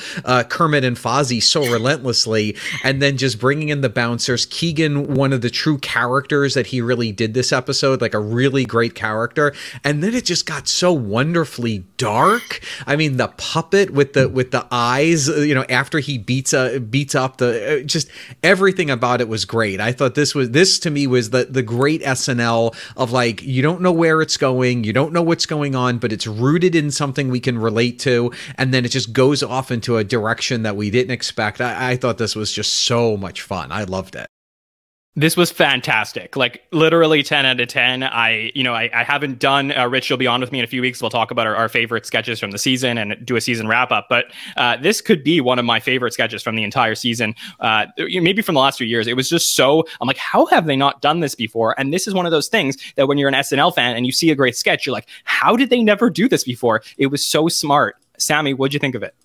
Kermit and Fozzie so relentlessly? And then just bringing in the bouncers, Keegan, one of the true characters that he really did this episode, like a really great character. And then it just got so wonderfully dark. I mean, the puppet with the eyes, you know, after he beats up the just everything about it was great. I thought this to me was the great SNL of, like, you don't know where it's going, you don't know what's going on, but it's rooted in something we can relate to, and then it just goes off into a direction that we didn't expect. I thought this was just so much fun. I loved it. This was fantastic. Like, literally 10 out of 10. I haven't done, Rich, you'll be on with me in a few weeks. We'll talk about our favorite sketches from the season and do a season wrap up. But this could be one of my favorite sketches from the entire season. Maybe from the last few years. It was just so, I'm like, how have they not done this before? And this is one of those things that when you're an SNL fan and you see a great sketch, you're like, how did they never do this before? It was so smart. Sammy, what'd you think of it?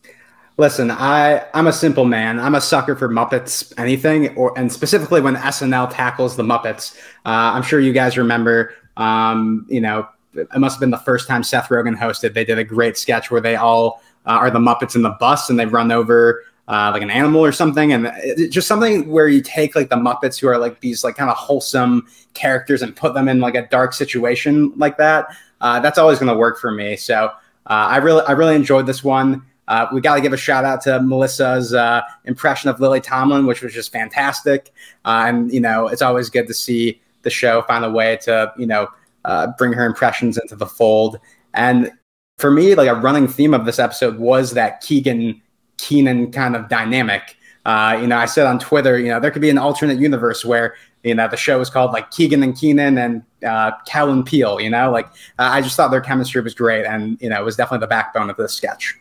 Listen, I'm a simple man. I'm a sucker for Muppets, anything, and specifically when SNL tackles the Muppets. I'm sure you guys remember, you know, it must have been the first time Seth Rogen hosted. They did a great sketch where they all are the Muppets in the bus and they run over like an animal or something. And it's just something where you take like the Muppets, who are like these like kind of wholesome characters, and put them in like a dark situation like that. That's always going to work for me. So I really enjoyed this one. We got to give a shout out to Melissa's impression of Lily Tomlin, which was just fantastic. And, you know, it's always good to see the show find a way to, you know, bring her impressions into the fold. And for me, like, a running theme of this episode was that Keegan-Keenan kind of dynamic. You know, I said on Twitter, you know, there could be an alternate universe where, you know, the show is called like Keegan and Keenan and Cal and Peele, you know, like I just thought their chemistry was great. And, you know, it was definitely the backbone of this sketch.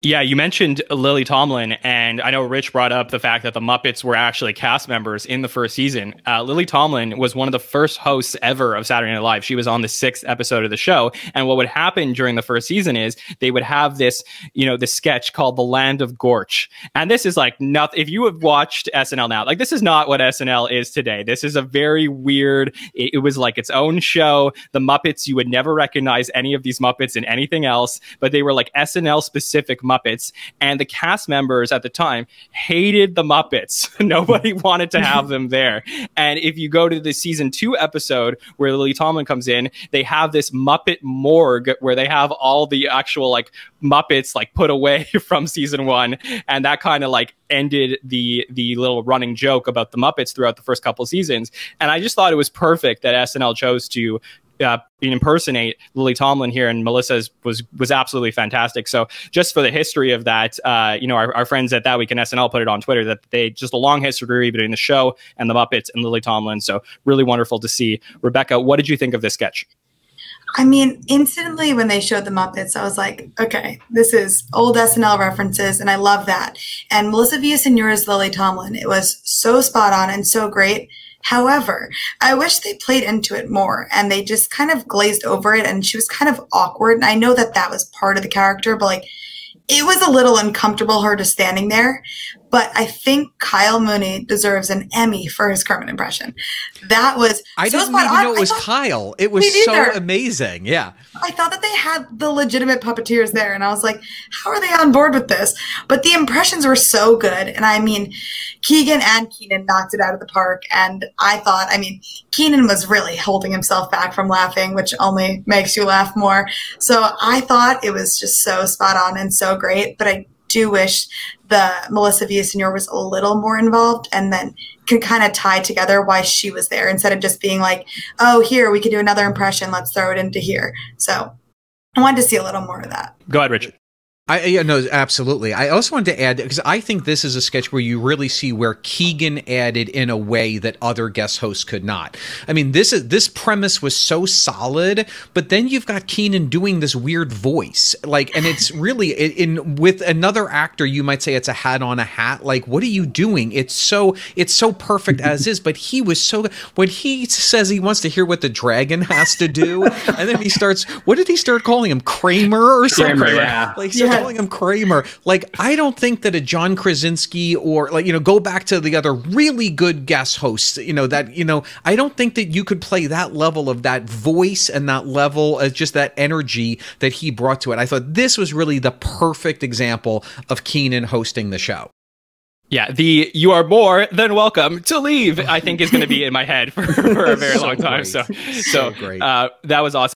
Yeah, you mentioned Lily Tomlin, and I know Rich brought up the fact that the Muppets were actually cast members in the first season. Lily Tomlin was one of the first hosts ever of Saturday Night Live. She was on the 6th episode of the show, and what would happen during the first season is they would have this, you know, this sketch called The Land of Gorch. And this is like nothing. If you have watched SNL now, like, this is not what SNL is today. This is a very weird, it was like its own show. The Muppets, you would never recognize any of these Muppets in anything else, but they were like SNL specific Muppets, and the cast members at the time hated the Muppets. Nobody wanted to have them there. And if you go to the season 2 episode where Lily Tomlin comes in, they have this Muppet morgue where they have all the actual like Muppets like put away from season 1, and that kind of like ended the little running joke about the Muppets throughout the first couple of seasons. And I just thought it was perfect that SNL chose to impersonate Lily Tomlin here, and Melissa's was absolutely fantastic. So just for the history of that, you know, our friends at That Week in SNL put it on Twitter that they just a long history between the show and the Muppets and Lily Tomlin. So really wonderful to see. Rebecca, what did you think of this sketch? I mean, instantly when they showed the Muppets, I was like, okay, this is old SNL references, and I love that. And Melissa Villaseñor's Lily Tomlin, it was so spot on and so great. However, I wish they played into it more, and they just kind of glazed over it, and she was kind of awkward. And I know that that was part of the character, but like, it was a little uncomfortable, her just standing there. But I think Kyle Mooney deserves an Emmy for his Kermit impression. That was I didn't even know it was Kyle. It was so amazing. Yeah. I thought that they had the legitimate puppeteers there, and I was like, how are they on board with this? But the impressions were so good. And I mean, Keegan and Keenan knocked it out of the park. And I thought, I mean, Keenan was really holding himself back from laughing, which only makes you laugh more. So I thought it was just so spot on and so great. But I do wish the Melissa Villaseñor was a little more involved, and then could kind of tie together why she was there instead of just being like, oh, here, we could do another impression, let's throw it into here. So I wanted to see a little more of that. Go ahead, Richard. Yeah, no, absolutely. I also wanted to add, because I think this is a sketch where you really see where Keegan added in a way that other guest hosts could not. I mean, this premise was so solid, but then you've got Keenan doing this weird voice, like, and it's really with another actor, you might say it's a hat on a hat. Like, what are you doing? It's so perfect as is, but he was so, when he says he wants to hear what the dragon has to do, and then he starts, what did he start calling him? Kramer or something? Kramer, yeah. Like, calling him Kramer. Like, I don't think that a John Krasinski or, like, go back to the other really good guest hosts, I don't think that you could play that level of that voice and that level of just that energy that he brought to it. I thought this was really the perfect example of Keenan hosting the show. Yeah, the "you are more than welcome to leave" I think is going to be in my head for a very long time. So great. That was awesome.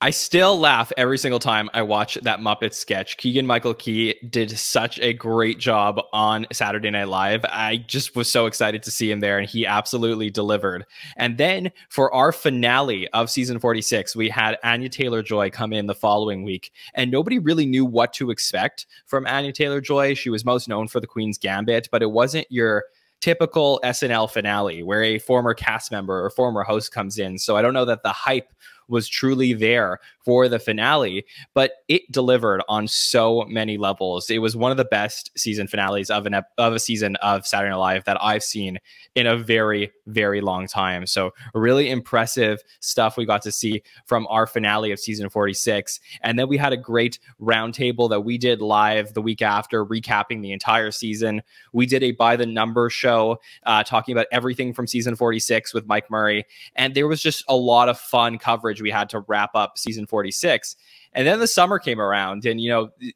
I still laugh every single time I watch that Muppets sketch. Keegan-Michael Key did such a great job on Saturday Night Live. I just was so excited to see him there, and he absolutely delivered. And then for our finale of season 46, we had Anya Taylor-Joy come in the following week, and nobody really knew what to expect from Anya Taylor-Joy. She was most known for The Queen's Gambit, but it wasn't your typical SNL finale where a former cast member or former host comes in. So I don't know that the hype was truly there for the finale, but it delivered on so many levels. It was one of the best season finales of a season of Saturday Night Live that I've seen in a very, very long time. So really impressive stuff we got to see from our finale of season 46. And then we had a great roundtable that we did live the week after, recapping the entire season. We did a By the Numbers show talking about everything from season 46 with Mike Murray. And there was just a lot of fun coverage we had to wrap up season 46. And then the summer came around, and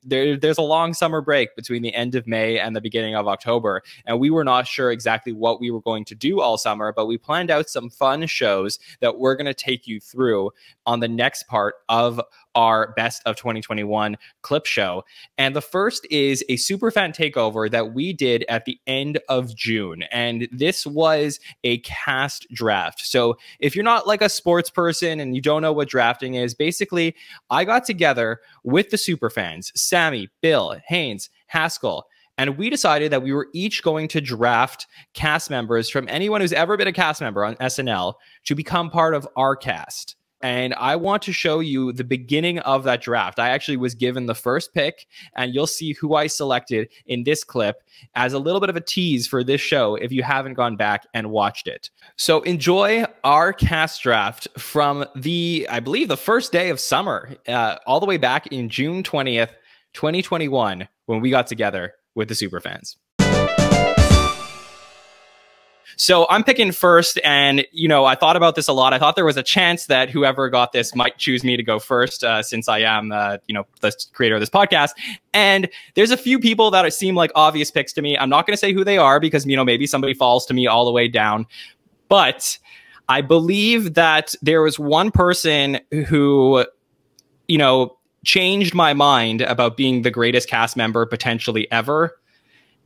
there's a long summer break between the end of May and the beginning of October, and we were not sure exactly what we were going to do all summer, but we planned out some fun shows that we're going to take you through on the next part of our Best of 2021 clip show. And the first is a Superfan takeover that we did at the end of June. And this was a cast draft. So if you're not like a sports person and you don't know what drafting is, basically I got together with the Superfans, Sammy, Bill, Haynes, Haskell, and we decided that we were each going to draft cast members from anyone who's ever been a cast member on SNL to become part of our cast. And I want to show you the beginning of that draft. I actually was given the first pick, and you'll see who I selected in this clip as a little bit of a tease for this show if you haven't gone back and watched it. So enjoy our cast draft from I believe the first day of summer, all the way back in June 20th, 2021, when we got together with the Superfans. So I'm picking first, and I thought about this a lot. I thought there was a chance that whoever got this might choose me to go first, since I am, the creator of this podcast. And there's a few people that seem like obvious picks to me. I'm not going to say who they are because maybe somebody falls to me all the way down. But I believe that there was one person who, changed my mind about being the greatest cast member potentially ever,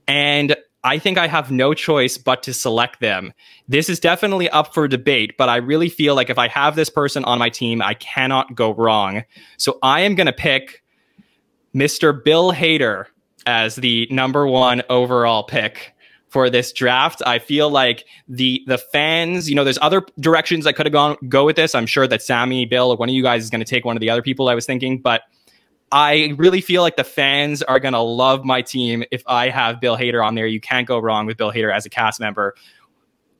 and I think I have no choice but to select them. This is definitely up for debate, but I really feel like if I have this person on my team, I cannot go wrong. So I am going to pick Mr. Bill Hader as the #1 overall pick for this draft. I feel like the fans, there's other directions I could have go with this. I'm sure that Sammy, Bill, or one of you guys is going to take one of the other people I was thinking, but I really feel like the fans are going to love my team if I have Bill Hader on there. You can't go wrong with Bill Hader as a cast member.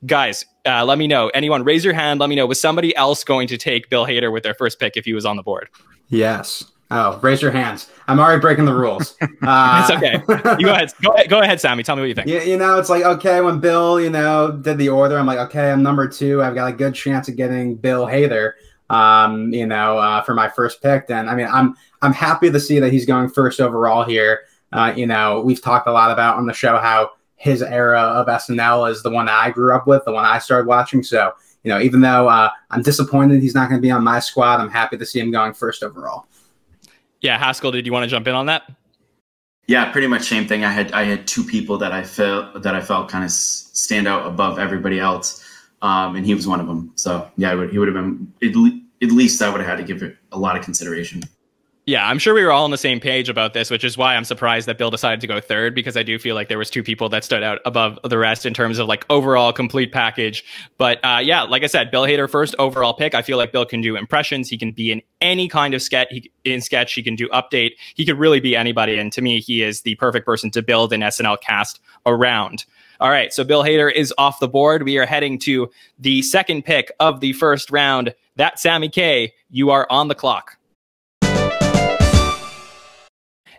Guys, let me know. Anyone, raise your hand. Let me know. Was somebody else going to take Bill Hader with their first pick if he was on the board? Yes. Oh, raise your hands. I'm already breaking the rules. It's okay. You go ahead. Go ahead, Sammy. Tell me what you think. It's like, okay, when Bill, did the order, I'm like, okay, I'm #2. I've got a good chance of getting Bill Hader, for my first pick. And I mean, I'm happy to see that he's going first overall here. We've talked a lot about on the show how his era of SNL is the one that I grew up with, the one I started watching. So, even though I'm disappointed he's not going to be on my squad, I'm happy to see him going first overall. Yeah, Haskell, did you want to jump in on that? Yeah, pretty much same thing. I had two people that I felt kind of stand out above everybody else, and he was one of them. So yeah, he would have been at least I would have had to give it a lot of consideration. Yeah, I'm sure we were all on the same page about this, which is why I'm surprised that Bill decided to go third, because I do feel like there was two people that stood out above the rest in terms of like overall complete package. But yeah, like I said, Bill Hader first overall pick. I feel like Bill can do impressions. He can be in any kind of sketch. He can do update. He could really be anybody. And to me, he is the perfect person to build an SNL cast around. All right, so Bill Hader is off the board. We are heading to the second pick of the first round. That's Sammy K. You are on the clock.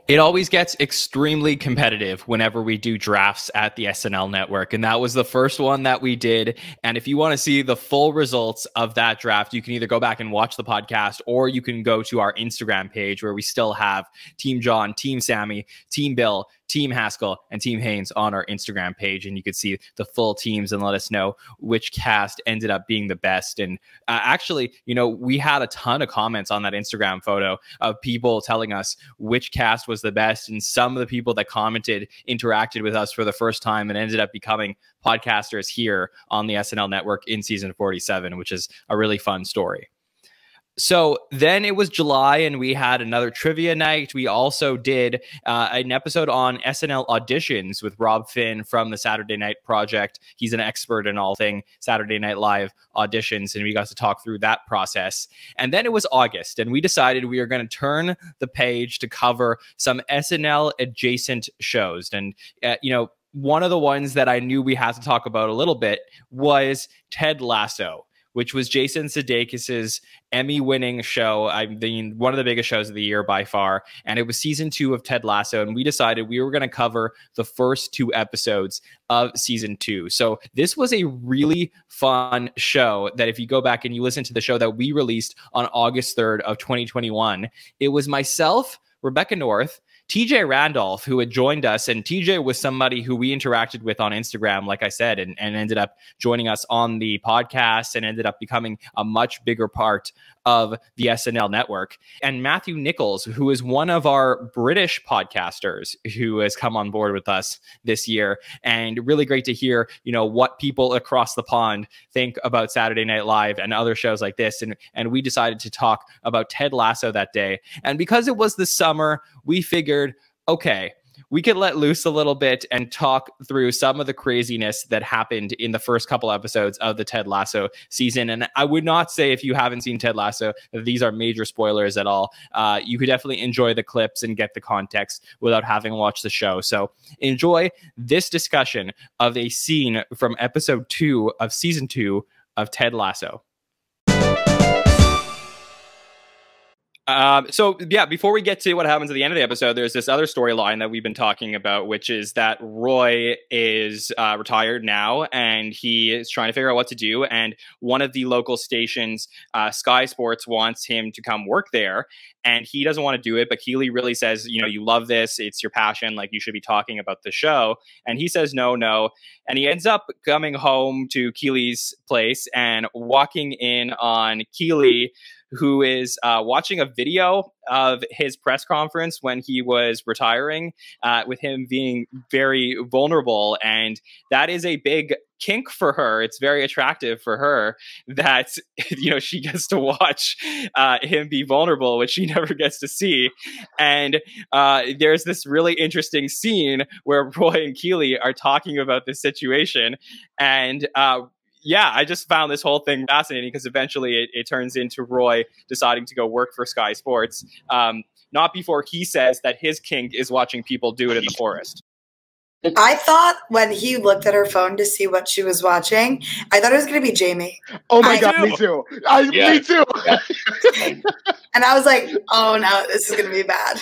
It always gets extremely competitive whenever we do drafts at the SNL Network, and that was the first one that we did. And if you want to see the full results of that draft, you can either go back and watch the podcast, or you can go to our Instagram page where we still have Team John, Team Sammy, Team Bill, Team Haskell, and Team Haynes on our Instagram page, and you could see the full teams and let us know which cast ended up being the best. And actually, you know, we had a ton of comments on that Instagram photo of people telling us which cast was the best, and some of the people that commented interacted with us for the first time and ended up becoming podcasters here on the SNL Network in season 47, which is a really fun story. So then it was July and we had another trivia night. We also did an episode on SNL auditions with Rob Finn from the Saturday Night Project. He's an expert in all thing Saturday Night Live auditions, and we got to talk through that process. And then it was August, and we decided we were going to turn the page to cover some SNL adjacent shows. And, you know, one of the ones that I knew we had to talk about a little bit was Ted Lasso, which was Jason Sudeikis' Emmy-winning show. I mean, one of the biggest shows of the year by far. And it was season 2 of Ted Lasso. And we decided we were going to cover the first 2 episodes of season 2. So this was a really fun show that if you go back and you listen to the show that we released on August 3rd of 2021, it was myself, Rebecca North, TJ Randolph, who had joined us, and TJ was somebody who we interacted with on Instagram, like I said, and ended up joining us on the podcast and ended up becoming a much bigger part of the SNL Network. And Matthew Nichols, who is one of our British podcasters who has come on board with us this year. And really great to hear, you know, what people across the pond think about Saturday Night Live and other shows like this. And we decided to talk about Ted Lasso that day. And because it was the summer, we figured, okay, we could let loose a little bit and talk through some of the craziness that happened in the first couple episodes of the Ted Lasso season. And I would not say, if you haven't seen Ted Lasso, that these are major spoilers at all. You could definitely enjoy the clips and get the context without having watched the show. So enjoy this discussion of a scene from episode 2 of season 2 of Ted Lasso. So yeah, before we get to what happens at the end of the episode, there's this other storyline that we've been talking about, which is that Roy is retired now, and he is trying to figure out what to do. And one of the local stations, Sky Sports, wants him to come work there, and he doesn't want to do it. But Keely really says, you know, you love this, it's your passion, like you should be talking about the show. And he says no, and he ends up coming home to Keely's place and walking in on Keely, who is watching a video of his press conference when he was retiring, with him being very vulnerable. And that is a big kink for her. It's very attractive for her that, you know, she gets to watch him be vulnerable, which she never gets to see. And there's this really interesting scene where Roy and Keely are talking about this situation. And yeah, I just found this whole thing fascinating because eventually it turns into Roy deciding to go work for Sky Sports. Not before he says that his kink is watching people do it in the forest. I thought when he looked at her phone to see what she was watching, I thought it was going to be Jamie. Oh my God, me too. Me too. And I was like, oh no, this is going to be bad.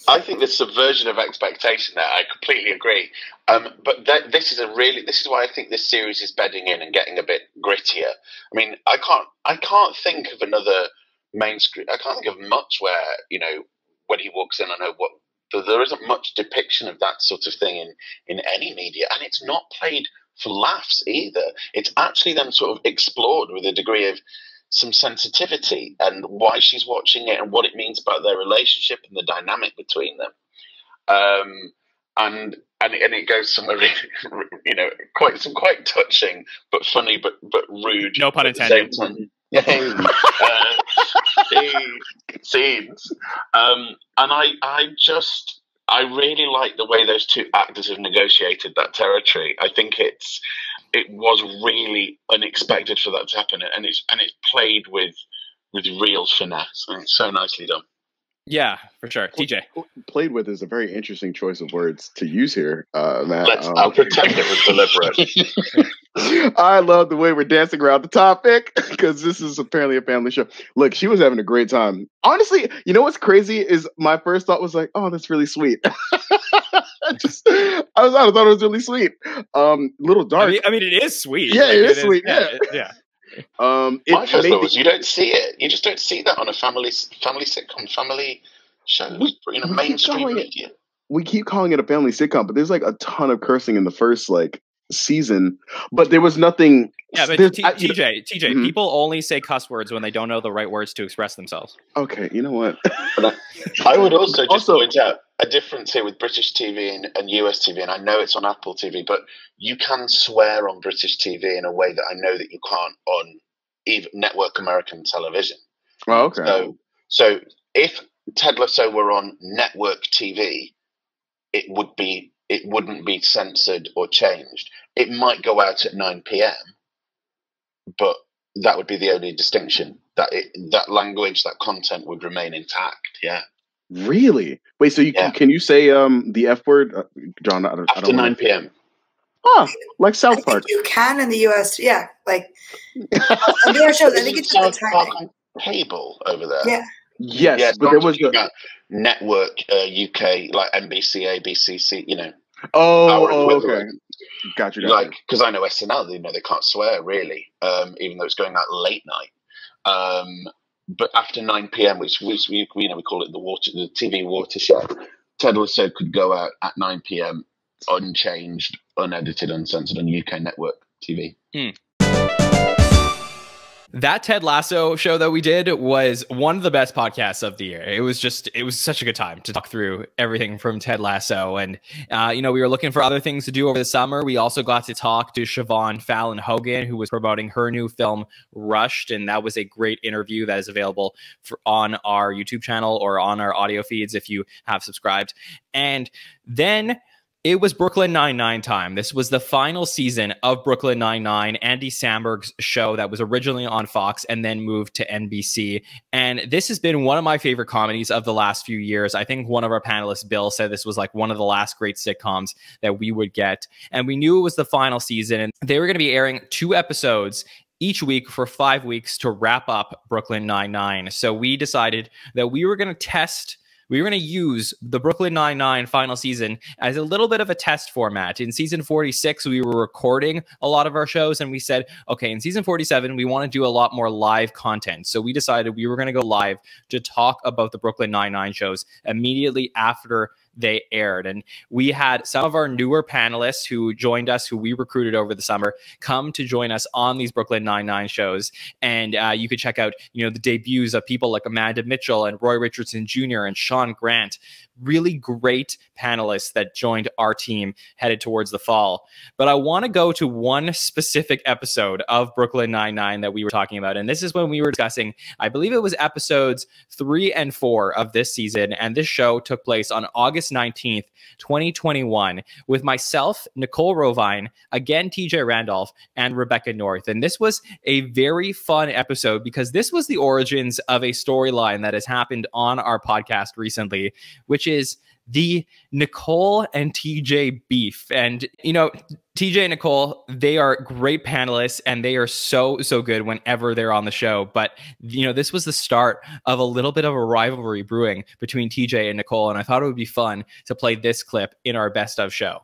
I think the subversion of expectation there, I completely agree. But this is why I think this series is bedding in and getting a bit grittier. I mean, I can't think of another mainstream. I can't think of much where, you know, when he walks in, I know what. There isn't much depiction of that sort of thing in any media, and it's not played for laughs either. It's actually then sort of explored with a degree of some sensitivity and why she's watching it and what it means about their relationship and the dynamic between them. And it goes somewhere, you know, quite touching but funny but rude. No pun intended. Yeah, scenes. And I really like the way those two actors have negotiated that territory. I think it was really unexpected for that to happen, and it's played with real finesse, and it's so nicely done. Yeah, for sure. TJ. Played with is a very interesting choice of words to use here, Matt. I'll pretend it was deliberate. I love the way we're dancing around the topic because this is apparently a family show. Look, she was having a great time. Honestly, you know what's crazy is my first thought was like, oh, that's really sweet. I thought it was really sweet. Little dark. I mean, it is sweet. Yeah, Like, it is sweet. Yeah. Yeah. My first thought was you don't see it. You just don't see that on a family sitcom, family show. Mainstream media. We keep calling it a family sitcom, but there's like a ton of cursing in the first season. But there was nothing. Yeah, but TJ, people only say cuss words when they don't know the right words to express themselves. Okay, you know what? I would also point out a difference here with British TV and US TV, and I know it's on Apple TV, but you can swear on British TV in a way that I know that you can't on even network American television. Oh, okay. So if Ted Lasso were on network TV, it wouldn't be censored or changed. It might go out at 9 p.m., but that would be the only distinction. That language, that content would remain intact. Yeah. Really? Wait. So can you say the F word, John? After 9 p.m. Oh, like South Park. You can in the U.S. Yeah, like on their shows. I think it's South Park on cable over there. Yeah. Yes, but there was network UK like NBC, ABC. Okay. Got you. Like, because I know SNL, they can't swear really, even though it's going out late night. But after 9 p.m., which we call it the TV watershed, Ted Lasso could go out at 9 p.m. unchanged, unedited, uncensored on UK network TV. That Ted Lasso show that we did was one of the best podcasts of the year. It was such a good time to talk through everything from Ted Lasso. And, we were looking for other things to do over the summer. We also got to talk to Siobhan Fallon Hogan, who was promoting her new film, Rushed. And that was a great interview that is available on our YouTube channel or on our audio feeds if you have subscribed. And then it was Brooklyn Nine-Nine time. This was the final season of Brooklyn Nine-Nine, Andy Samberg's show that was originally on Fox and then moved to NBC. And this has been one of my favorite comedies of the last few years. I think one of our panelists, Bill, said this was like one of the last great sitcoms that we would get. And we knew it was the final season, and they were going to be airing 2 episodes each week for 5 weeks to wrap up Brooklyn Nine-Nine. So we decided that we were going to use the Brooklyn Nine-Nine final season as a little bit of a test format. In season 46, we were recording a lot of our shows, and we said, okay, in season 47, we want to do a lot more live content. So we decided we were going to go live to talk about the Brooklyn Nine-Nine shows immediately after they aired. And we had some of our newer panelists who joined us, who we recruited over the summer, come to join us on these Brooklyn Nine-Nine shows. And you could check out, the debuts of people like Amanda Mitchell and Roy Richardson Jr. and Sean Grant. Really great panelists that joined our team headed towards the fall. But I want to go to one specific episode of Brooklyn Nine-Nine that we were talking about. And this is when we were discussing, I believe it was episodes 3 and 4 of this season. And this show took place on August 19th, 2021, with myself, Nicole Rovine, again, TJ Randolph, and Rebecca North. And this was a very fun episode because this was the origins of a storyline that has happened on our podcast recently, which is the Nicole and TJ beef. And, TJ and Nicole, they are great panelists and they are so good whenever they're on the show. But, this was the start of a little bit of a rivalry brewing between TJ and Nicole. And I thought it would be fun to play this clip in our best of show.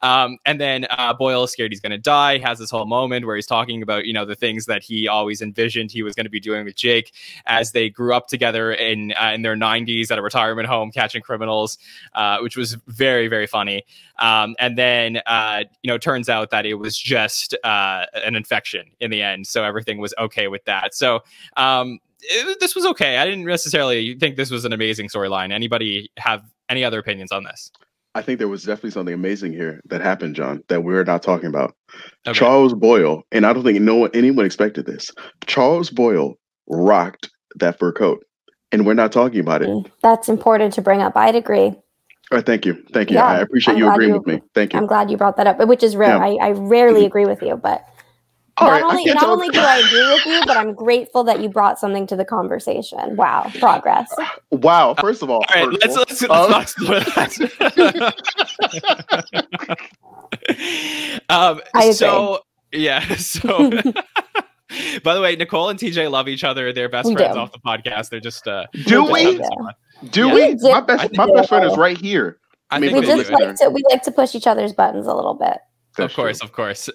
And then Boyle is scared he's going to die. He has this whole moment where he's talking about, the things that he always envisioned he was going to be doing with Jake as they grew up together in their 90s at a retirement home, catching criminals, which was very, very funny. And then, turns out that it was just an infection in the end. So everything was okay with that. So this was okay. I didn't necessarily think this was an amazing storyline. Anybody have any other opinions on this? I think there was definitely something amazing here that happened, John, that we're not talking about. Okay. Charles Boyle, and I don't think anyone expected this. Charles Boyle rocked that fur coat, and we're not talking about it. That's important to bring up. I'd agree. All right, thank you. Thank you. Yeah, I appreciate I'm you glad agreeing you- with me. Thank you. I'm glad you brought that up, which is rare. Yeah. I rarely agree with you, but All right, I not can't tell- only do I agree with you, but I'm grateful that you brought something to the conversation. Wow, progress. Wow. First of all, All right, let's not explore that. I agree. So yeah, so by the way, Nicole and TJ love each other. They're best We friends do. off the podcast. They're just Do we? Do we? We do. My best friend is right here. I We think just like to push each other's buttons a little bit. Of course.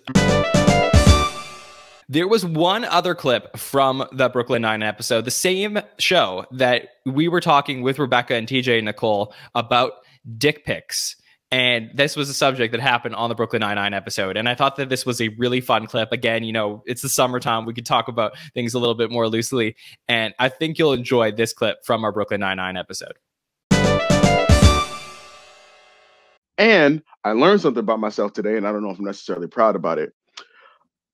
There was one other clip from the Brooklyn Nine-Nine episode, the same show that we were talking with Rebecca and TJ and Nicole about dick pics. And this was a subject that happened on the Brooklyn Nine-Nine episode. And I thought that this was a really fun clip. Again, you know, it's the summertime. We could talk about things a little bit more loosely. And I think you'll enjoy this clip from our Brooklyn Nine-Nine episode. And I learned something about myself today, and I don't know if I'm necessarily proud about it.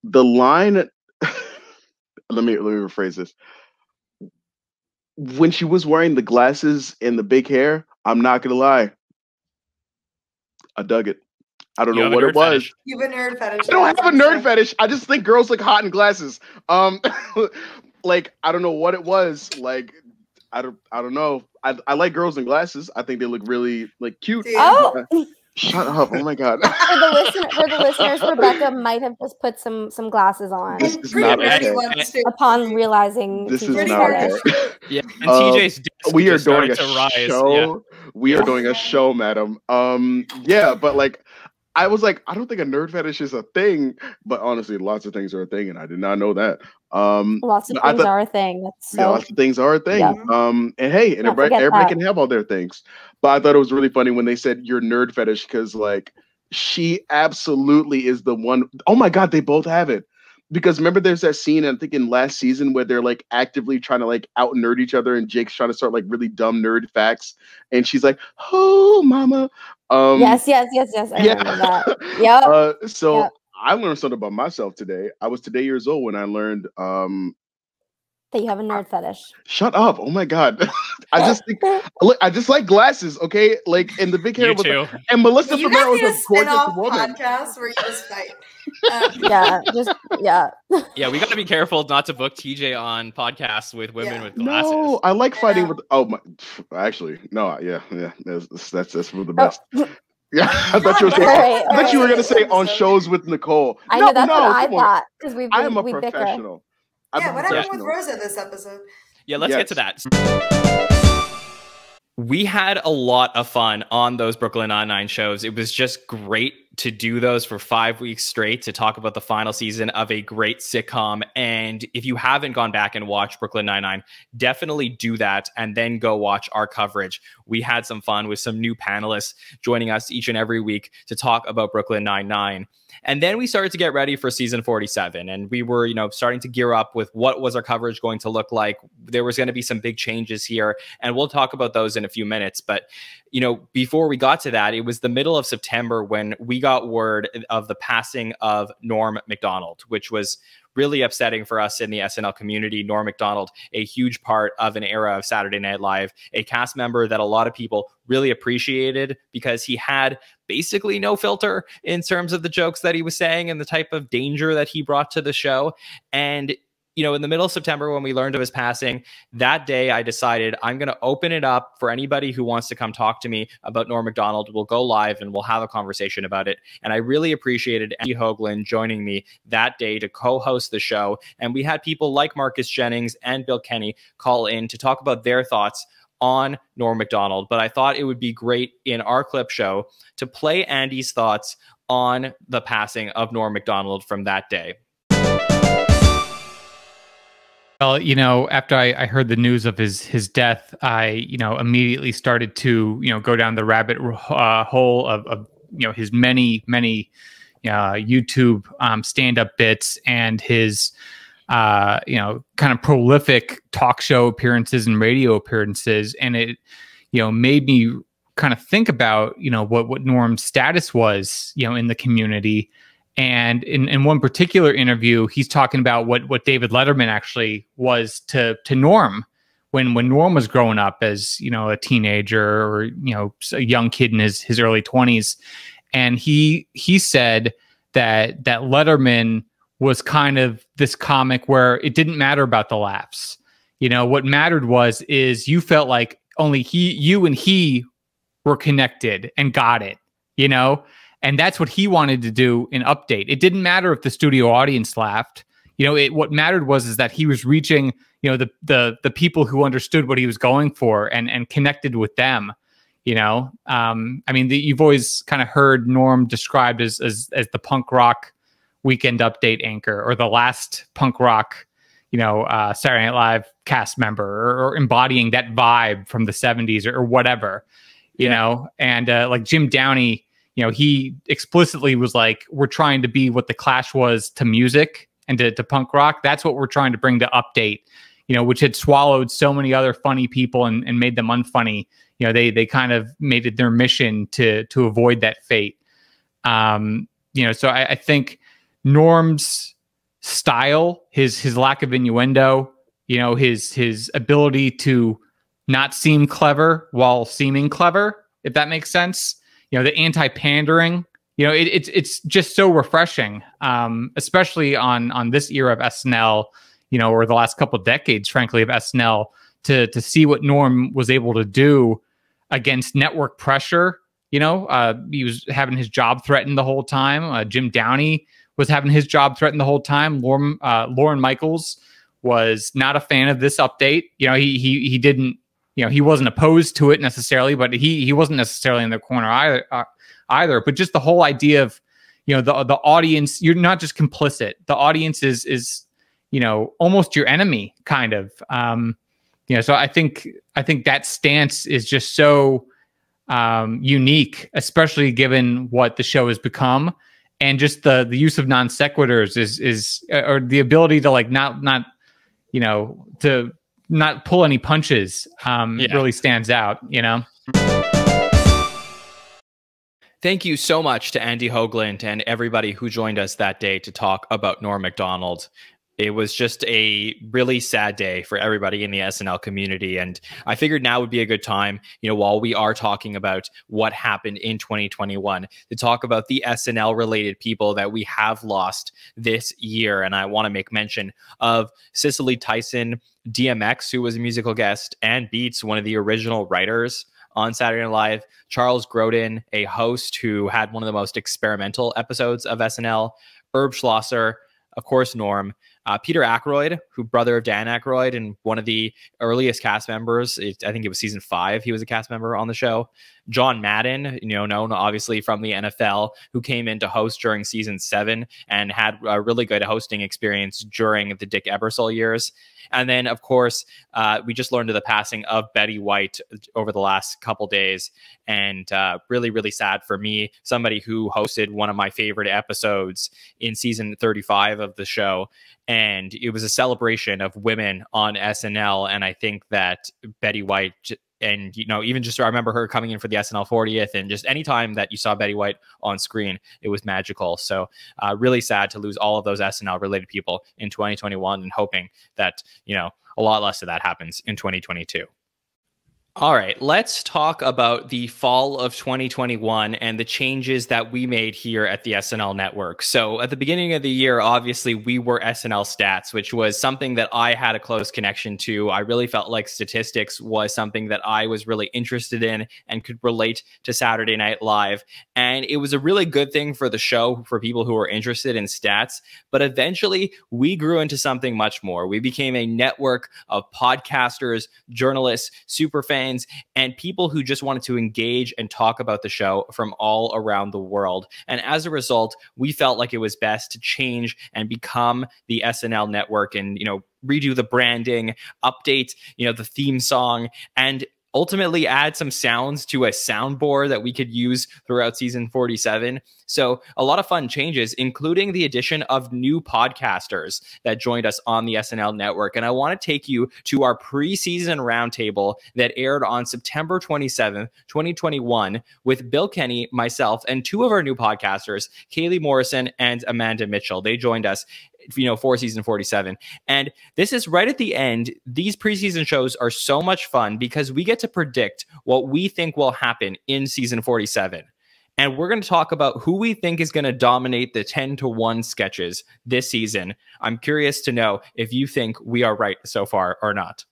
The line, let me rephrase this. When she was wearing the glasses and the big hair, I'm not gonna lie, I dug it. I don't know what it was. You have a nerd fetish. I don't have a nerd fetish. I just think girls look hot in glasses. Like I don't know what it was. Like I don't know. I like girls in glasses. I think they look really like cute. Oh. Shut up! Oh my god. For the listeners, Rebecca might have just put some glasses on. This is not okay. Upon realizing This is TJ's not fetish. okay. Yeah, and TJ's desk we are just doing started a to rise. show. Yeah. We are doing a show, madam. Yeah, but like I was like, I don't think a nerd fetish is a thing, but honestly, lots of things are a thing, and I did not know that. Lots of I things thought- are a thing. That's so. Yeah, lots of things are a thing. Yeah. And hey, and Don't forget everybody that. can have all their things. But I thought it was really funny when they said your nerd fetish because like she absolutely is the one. Oh my god, they both have it. Because remember, there's that scene I think in last season where they're like actively trying to like out nerd each other, and Jake's trying to start like really dumb nerd facts, and she's like, "Oh, mama." Yes. I remember that. Yep. So Yep. I learned something about myself today. I was today years old when I learned. That you have a nerd fetish. Shut up! Oh my god! I just think, look, I just like glasses. Okay, like and the big hair You was, too. and Melissa You Fumero guys was need a a gorgeous spin-off woman. podcast where you just fight. Yeah. Yeah, we got to be careful not to book TJ on podcasts with women with glasses. No, I like fighting with. Oh my! Actually, no. Yeah. That's for the best. Yeah, I thought you were saying. Alright, I thought you were alright. gonna say on shows with Nicole. I know that's what I come on. thought because we I am a bicker. professional. Yeah, I'm what a happened with professional. Rosa this episode? Yeah, let's get to that. We had a lot of fun on those Brooklyn Nine-Nine shows. It was just great to do those for 5 weeks straight to talk about the final season of a great sitcom. And if you haven't gone back and watched Brooklyn Nine-Nine, definitely do that and then go watch our coverage. We had some fun with some new panelists joining us each and every week to talk about Brooklyn Nine-Nine. And then we started to get ready for season 47. And we were, starting to gear up with what was our coverage going to look like. There was going to be some big changes here. And we'll talk about those in a few minutes. But, before we got to that, it was the middle of September when we got word of the passing of Norm Macdonald, which was really upsetting for us in the SNL community. Norm Macdonald, a huge part of an era of Saturday Night Live, a cast member that a lot of people really appreciated because he had basically no filter in terms of the jokes that he was saying and the type of danger that he brought to the show. And in the middle of September, when we learned of his passing, that day I decided I'm going to open it up for anybody who wants to come talk to me about Norm Macdonald. We'll go live and we'll have a conversation about it. And I really appreciated Andy Hoagland joining me that day to co-host the show. And we had people like Marcus Jennings and Bill Kenny call in to talk about their thoughts on Norm Macdonald. But I thought it would be great in our clip show to play Andy's thoughts on the passing of Norm Macdonald from that day. Well, after I heard the news of his death, I, immediately started to, go down the rabbit hole of his many YouTube stand-up bits and his, kind of prolific talk show appearances and radio appearances. And it, made me kind of think about, you know, what Norm's status was, you know, in the community. And in one particular interview, he's talking about what David Letterman actually was to Norm when Norm was growing up as, you know, a teenager or, you know, a young kid in his early 20s. And he said that Letterman was kind of this comic where it didn't matter about the laughs. You know, what mattered is you felt like only you and he were connected and got it, you know? And that's what he wanted to do in Update. It didn't matter if the studio audience laughed. You know, what mattered is that he was reaching, you know, the people who understood what he was going for and connected with them. You know, I mean, you've always kind of heard Norm described as the punk rock Weekend Update anchor, or the last punk rock, you know, Saturday Night Live cast member, or embodying that vibe from the 70s or whatever, you know. And like Jim Downey, you know, he explicitly was like, we're trying to be what the Clash was to music and to punk rock. That's what we're trying to bring to Update, you know, which had swallowed so many other funny people and made them unfunny. You know, they kind of made it their mission to avoid that fate. You know, so I think Norm's style, his lack of innuendo, you know, his ability to not seem clever while seeming clever, if that makes sense. You know, the anti-pandering, you know, it's just so refreshing, especially on this era of SNL, you know, or the last couple of decades, frankly, of SNL, to see what Norm was able to do against network pressure. You know, he was having his job threatened the whole time. Jim Downey was having his job threatened the whole time. Lorne Michaels was not a fan of this update. You know, he didn't, you know, he wasn't opposed to it necessarily, but he wasn't necessarily in the corner either. But just the whole idea of, you know, the audience, you're not just complicit. The audience is you know, almost your enemy, kind of. You know, so I think that stance is just so unique, especially given what the show has become, and just the use of non sequiturs is or the ability to like not you know, to not pull any punches really stands out, you know. Thank you so much to Andy Hoagland and everybody who joined us that day to talk about Norm Macdonald. It was just a really sad day for everybody in the SNL community. And I figured now would be a good time, you know, while we are talking about what happened in 2021, to talk about the SNL related people that we have lost this year. And I want to make mention of Cicely Tyson, DMX, who was a musical guest, and Beats, one of the original writers on Saturday Night Live, Charles Grodin, a host who had one of the most experimental episodes of SNL, Herb Schlosser, of course, Norm, Peter Aykroyd, who brother of Dan Aykroyd and one of the earliest cast members. I think it was season 5. He was a cast member on the show. John Madden, you know, known obviously from the NFL, who came in to host during season 7 and had a really good hosting experience during the Dick Ebersol years. And then, of course, we just learned of the passing of Betty White over the last couple days. And really, really sad for me, somebody who hosted one of my favorite episodes in season 35 of the show. And it was a celebration of women on SNL. And I think that Betty White, and, you know, even just I remember her coming in for the SNL 40th, and just anytime that you saw Betty White on screen, it was magical. So really sad to lose all of those SNL related people in 2021, and hoping that, you know, a lot less of that happens in 2022. All right, let's talk about the fall of 2021 and the changes that we made here at the SNL Network. So at the beginning of the year, obviously, we were SNL Stats, which was something that I had a close connection to. I really felt like statistics was something that I was really interested in and could relate to Saturday Night Live. And it was a really good thing for the show, for people who were interested in stats. But eventually, we grew into something much more. We became a network of podcasters, journalists, superfans, and people who just wanted to engage and talk about the show from all around the world. And as a result, we felt like it was best to change and become the SNL Network and, you know, redo the branding, update, you know, the theme song, and ultimately add some sounds to a soundboard that we could use throughout season 47. So a lot of fun changes, including the addition of new podcasters that joined us on the SNL network. And I want to take you to our preseason roundtable that aired on September 27th, 2021 with Bill Kenny, myself, and two of our new podcasters, Kaylee Morrison and Amanda Mitchell. They joined us for season 47. And this is right at the end. These preseason shows are so much fun because we get to predict what we think will happen in season 47. And we're going to talk about who we think is going to dominate the 10-to-1 sketches this season. I'm curious to know if you think we are right so far or not.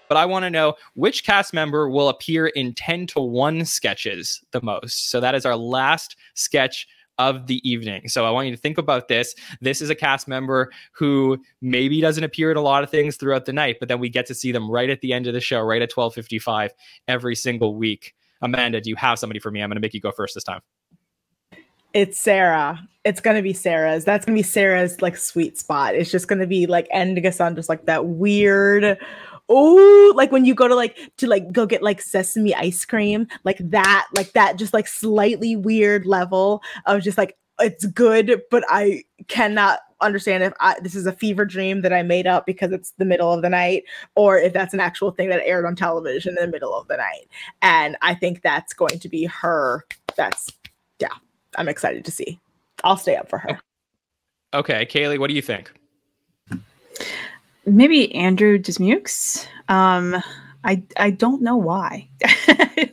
But I want to know which cast member will appear in 10-to-1 sketches the most. So that is our last sketch of the evening. So I want you to think about this. This is a cast member who maybe doesn't appear in a lot of things throughout the night, but then we get to see them right at the end of the show, right at 12:55 every single week. Amanda, do you have somebody for me? I'm going to make you go first this time. It's Sarah. It's going to be Sarah's. That's going to be Sarah's like sweet spot. It's just going to be like ending us on just like that weird, oh, like when you go to go get like sesame ice cream, like that just like slightly weird level of just like, it's good, but I cannot understand if this is a fever dream that I made up because it's the middle of the night, or if that's an actual thing that aired on television in the middle of the night. And I think that's going to be her. I'm excited to see. I'll stay up for her. Okay, Kaylee, what do you think? Maybe Andrew Dismukes. I don't know why.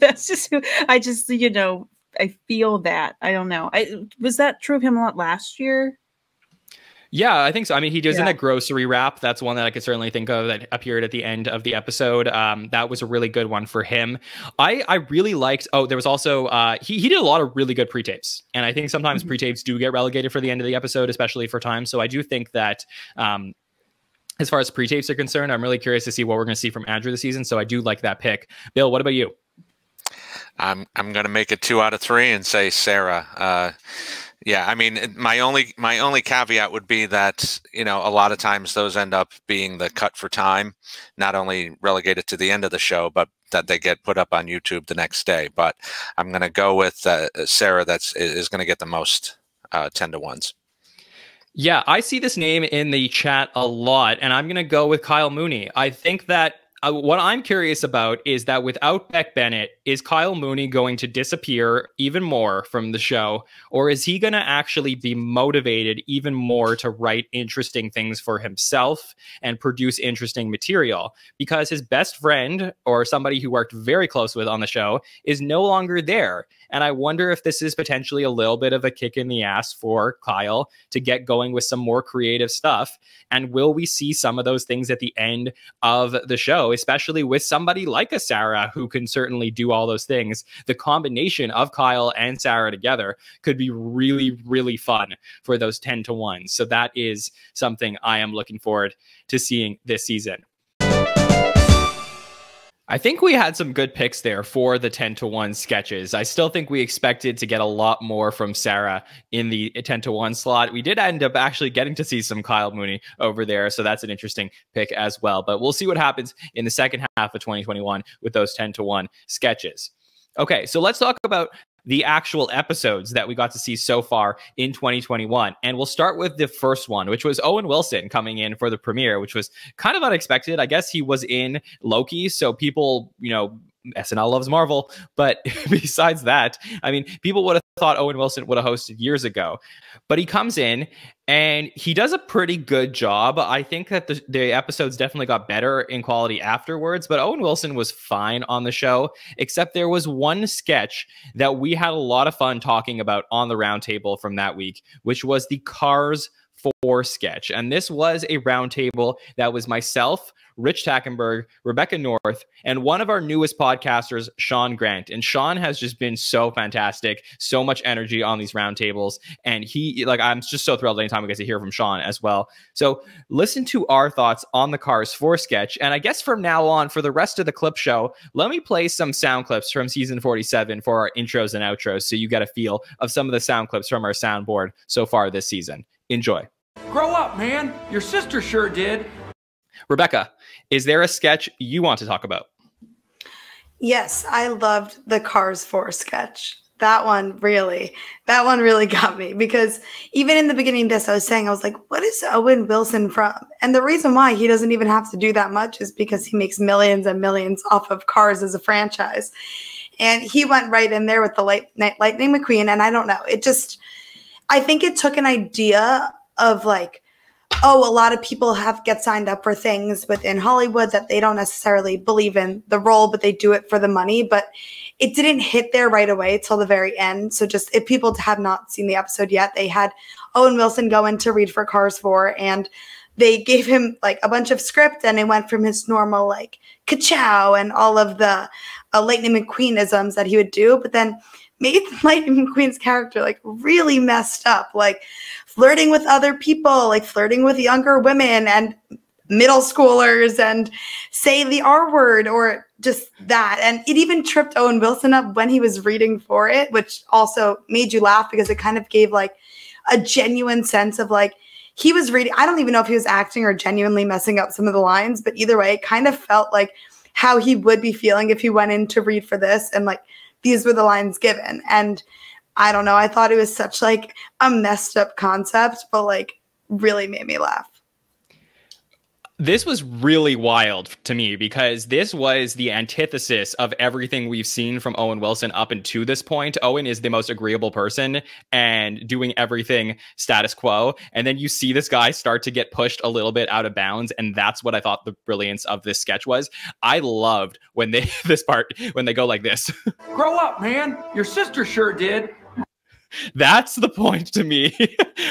That's just who I just, I feel that. I don't know. Was that true of him a lot last year? Yeah, I think so. I mean, he does in a grocery wrap. That's one that I could certainly think of that appeared at the end of the episode. That was a really good one for him. I really liked, there was also, he did a lot of really good pre-tapes. And I think sometimes pre-tapes do get relegated for the end of the episode, especially for time. So I do think that as far as pre-tapes are concerned, I'm really curious to see what we're going to see from Andrew this season. So I do like that pick. Bill, what about you? I'm going to make it 2 out of 3 and say Sarah. Yeah, I mean, my only caveat would be that, a lot of times those end up being the cut for time, not only relegated to the end of the show, but that they get put up on YouTube the next day. But I'm going to go with Sarah. Is going to get the most 10-to-1s. Yeah, I see this name in the chat a lot, and I'm going to go with Kyle Mooney. I think that what I'm curious about is that without Beck Bennett, is Kyle Mooney going to disappear even more from the show, or is he going to actually be motivated even more to write interesting things for himself and produce interesting material? Because his best friend, or somebody who worked very close with on the show, is no longer there. And I wonder if this is potentially a little bit of a kick in the ass for Kyle to get going with some more creative stuff. And will we see some of those things at the end of the show, especially with somebody like a Sarah who can certainly do all those things? The combination of Kyle and Sarah together could be really, really fun for those 10-to-1s. So that is something I am looking forward to seeing this season. I think we had some good picks there for the 10-to-1 sketches. I still think we expected to get a lot more from Sarah in the 10-to-1 slot. We did end up actually getting to see some Kyle Mooney over there, so that's an interesting pick as well. But we'll see what happens in the second half of 2021 with those 10-to-1 sketches. Okay, so let's talk about the actual episodes that we got to see so far in 2021. And we'll start with the first one, which was Owen Wilson coming in for the premiere, which was kind of unexpected. I guess he was in Loki, so people, SNL loves Marvel. But besides that, I mean, people would have thought Owen Wilson would have hosted years ago. But he comes in and he does a pretty good job. I think that the episodes definitely got better in quality afterwards, but Owen Wilson was fine on the show, except there was one sketch that we had a lot of fun talking about on the roundtable from that week, which was the Cars 4 sketch. And this was a roundtable that was myself, Rich Tackenberg, Rebecca North, and one of our newest podcasters, Sean Grant. And Sean has just been so fantastic, so much energy on these roundtables. And I'm just so thrilled anytime we get to hear from Sean as well. So listen to our thoughts on the Cars 4 sketch. And I guess from now on, for the rest of the clip show, let me play some sound clips from season 47 for our intros and outros, so you get a feel of some of the sound clips from our soundboard so far this season. Enjoy. Grow up, man. Your sister sure did. Rebecca, is there a sketch you want to talk about? Yes, I loved the Cars 4 sketch. That one really got me, because even in the beginning of this, I was like, what is Owen Wilson from? And the reason why he doesn't even have to do that much is because he makes millions and millions off of Cars as a franchise. And he went right in there with the Lightning McQueen. And I don't know, I think it took an idea of like, oh, a lot of people get signed up for things within Hollywood that they don't necessarily believe in the role, but they do it for the money. But it didn't hit there right away till the very end. So just if people have not seen the episode yet, they had Owen Wilson go in to read for Cars 4, and they gave him like a bunch of script, and it went from his normal like ka-chow and all of the Lightning McQueen-isms that he would do, but then made Lightning McQueen's character like really messed up, like flirting with other people, like flirting with younger women and middle schoolers, and say the R word or just that. And it even tripped Owen Wilson up when he was reading for it, which also made you laugh because it kind of gave like a genuine sense of like he was reading. I don't even know if he was acting or genuinely messing up some of the lines, but either way, it kind of felt like how he would be feeling if he went in to read for this and like these were the lines given. And I don't know, I thought it was such like a messed up concept, but like really made me laugh. This was really wild to me because this was the antithesis of everything we've seen from Owen Wilson up until this point. Owen is the most agreeable person and doing everything status quo. And then you see this guy start to get pushed a little bit out of bounds. And that's what I thought the brilliance of this sketch was. I loved when they, when they go like this. Grow up, man. Your sister sure did. That's the point to me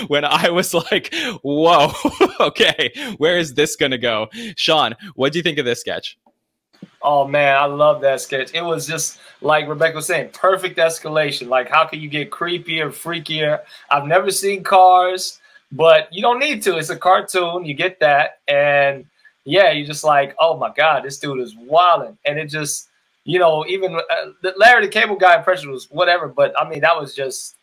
when I was like, whoa, okay, where is this going to go? Sean, what do you think of this sketch? Oh, man, I love that sketch. It was just, like Rebecca was saying, perfect escalation. Like, how can you get creepier, freakier? I've never seen Cars, but you don't need to. It's a cartoon. You get that. And, yeah, you're just like, oh, my God, this dude is wilding. And it just... You know, even the Larry the Cable Guy impression was whatever, but I mean, that was just,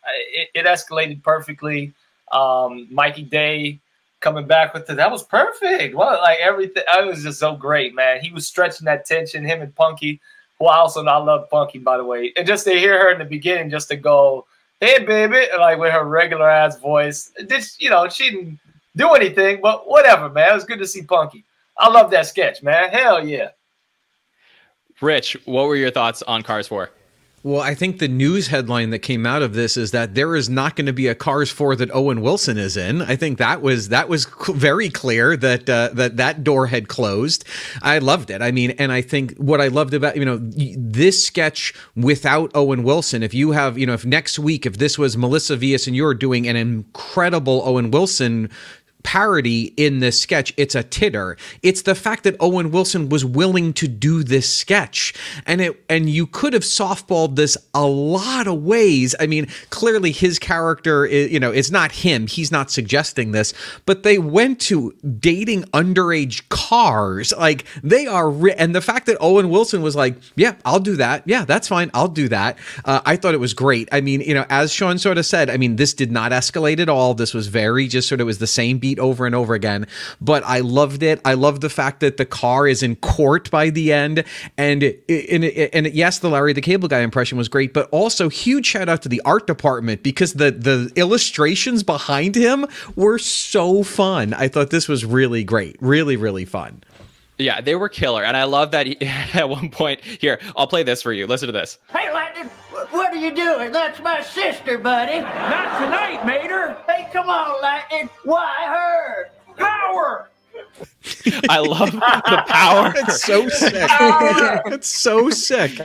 it escalated perfectly. Mikey Day coming back with it, that was perfect. Well, like everything, it was just so great, man. He was stretching that tension, him and Punky, who I love Punky, by the way. And just to hear her in the beginning, just to go, hey, baby, like with her regular ass voice. You know, she didn't do anything, but whatever, man. It was good to see Punky. I love that sketch, man. Hell yeah. Rich, what were your thoughts on Cars 4? Well, I think the news headline that came out of this is that there is not going to be a Cars 4 that Owen Wilson is in. I think that was very clear that that door had closed. I loved it. I mean, and I think what I loved about, you know, this sketch without Owen Wilson, if you have, you know, if next week, if this was Melissa Vias and you're doing an incredible Owen Wilson parody in this sketch, it's a titter. It's the fact that Owen Wilson was willing to do this sketch, and you could have softballed this a lot of ways. I mean, clearly his character is, you know, it's not him. He's not suggesting this, but they went to dating underage cars. Like they are, and the fact that Owen Wilson was like, yeah, I'll do that. Yeah, that's fine. I'll do that. I thought it was great. I mean, you know, as Sean sort of said, I mean, this did not escalate at all. This was very just sort of was the same beat over and over again, but I loved it. I love the fact that the car is in court by the end, and yes, the Larry the Cable Guy impression was great, but also huge shout out to the art department because the illustrations behind him were so fun. I thought this was really great, really fun. Yeah, they were killer, and I love that at one point here. I'll play this for you. Listen to this. Hey, Lightning, what are you doing? That's my sister, buddy. Not tonight, Mater. Hey, come on, Lightning. Why her? Power. I love the power. It's so sick. It's so sick.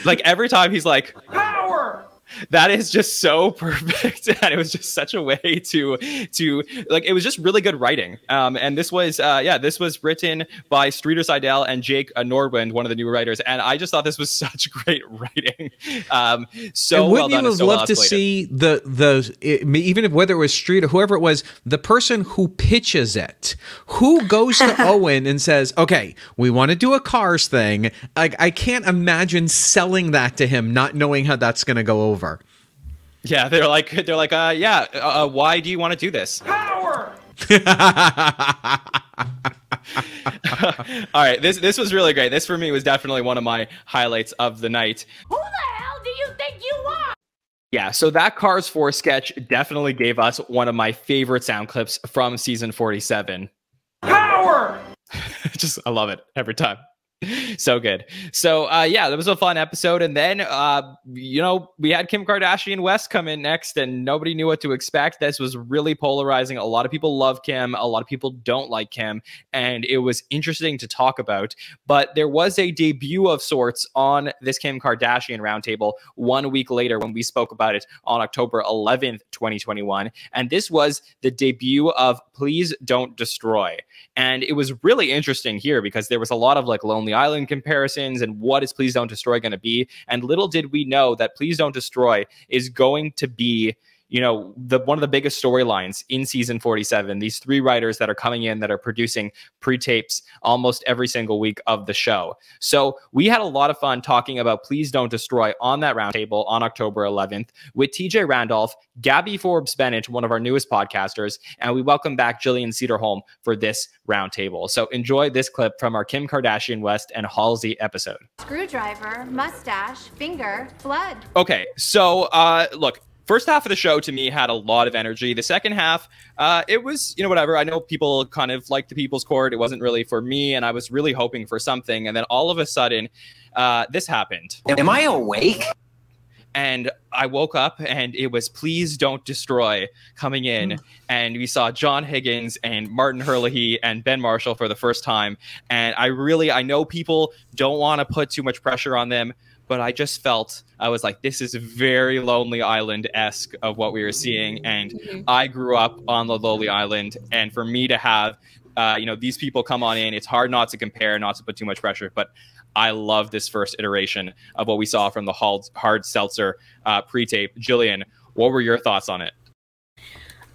Like every time he's like, power. That is just so perfect, and it was just such a way to like, it was just really good writing. And this was this was written by Streeter Seidel and Jake Norwind, one of the new writers, and I just thought this was such great writing. So and well done. Wouldn't you have loved to see even if whether it was Streeter, whoever it was, the person who pitches it, who goes to Owen and says, "Okay, we want to do a Cars thing." Like I can't imagine selling that to him, not knowing how that's going to go over. Yeah, they're like, why do you want to do this? Power. All right, this was really great. This for me was definitely one of my highlights of the night. Who the hell do you think you are? Yeah, so that Cars 4 sketch definitely gave us one of my favorite sound clips from season 47. Power! I love it every time. So good. So yeah, that was a fun episode. And then we had Kim Kardashian West come in next, and nobody knew what to expect. This was really polarizing. A lot of people love Kim, a lot of people don't like Kim, and it was interesting to talk about. But there was a debut of sorts on this Kim Kardashian Roundtable 1 week later when we spoke about it on October 11th, 2021. And this was the debut of Please Don't Destroy. And it was really interesting here because there was a lot of like Lonely Island comparisons and what is Please Don't Destroy going to be. And little did we know that Please Don't Destroy is going to be, one of the biggest storylines in season 47. These three writers that are coming in that are producing pre-tapes almost every single week of the show. So we had a lot of fun talking about Please Don't Destroy on that roundtable on October 11th with TJ Randolph, Gabby Forbes-Bennett, one of our newest podcasters, and we welcome back Jillian Cederholm for this roundtable. So enjoy this clip from our Kim Kardashian West and Halsey episode. Screwdriver, mustache, finger, blood. Okay, so look, first half of the show to me had a lot of energy. The second half, it was, whatever. I know people kind of like the People's Court. It wasn't really for me, and I was really hoping for something. And then all of a sudden, this happened. Am I awake? And I woke up and it was Please Don't Destroy coming in. And we saw John Higgins and Martin Herlihy and Ben Marshall for the first time. And I know people don't want to put too much pressure on them, but I just felt, I was like, this is very Lonely Island-esque of what we were seeing. And I grew up on the Lonely Island. And for me to have, these people come on in, it's hard not to compare, not to put too much pressure. But I love this first iteration of what we saw from the Hard Seltzer pre-tape. Jillian, what were your thoughts on it?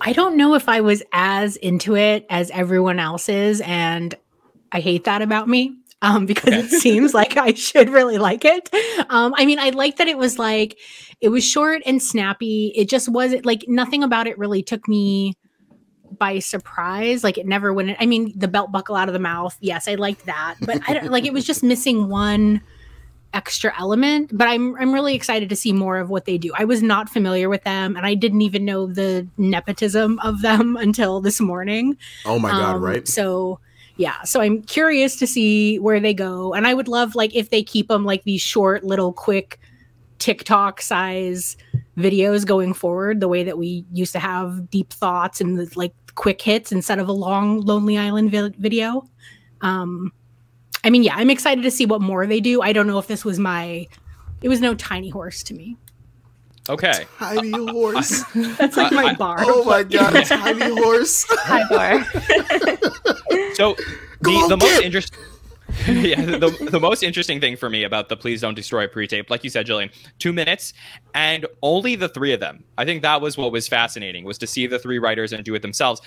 I don't know if I was as into it as everyone else is. And I hate that about me. Because it seems like I should really like it. I like that it was short and snappy. It just wasn't nothing about it really took me by surprise. It never went. The belt buckle out of the mouth. Yes, I liked that, but I don't it was just missing one extra element. But I'm really excited to see more of what they do. I was not familiar with them, and I didn't even know the nepotism of them until this morning. Oh my God! Right. So. Yeah, so I'm curious to see where they go. And I would love, if they keep them these short, little, quick TikTok size videos going forward, the way that we used to have deep thoughts and quick hits instead of a long Lonely Island video. I'm excited to see what more they do. I don't know if this was it was no Tiny Horse to me. Okay. Tiny Horse. That's my bar. Oh my God, Tiny Horse. High bar. So the most interesting, the most interesting thing for me about the Please Don't Destroy pre-tape, like you said, Jillian, 2 minutes and only the three of them. I think that was what was fascinating, was to see the three writers and do it themselves.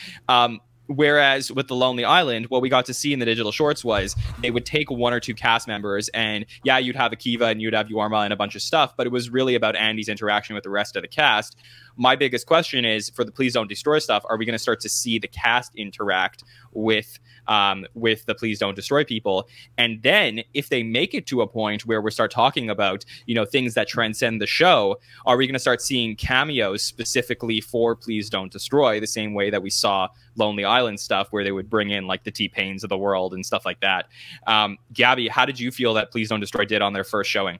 Whereas with the Lonely Island, what we got to see in the digital shorts was they would take one or two cast members and you'd have Akiva and you'd have Yorma and a bunch of stuff, but it was really about Andy's interaction with the rest of the cast. My biggest question is, for the Please Don't Destroy stuff, are we going to start to see the cast interact with the Please Don't Destroy people? And then if they make it to a point where we start talking about, things that transcend the show, are we going to start seeing cameos specifically for Please Don't Destroy, the same way that we saw Lonely Island stuff where they would bring in the T-Pains of the world and stuff like that? Gabby, how did you feel that Please Don't Destroy did on their first showing?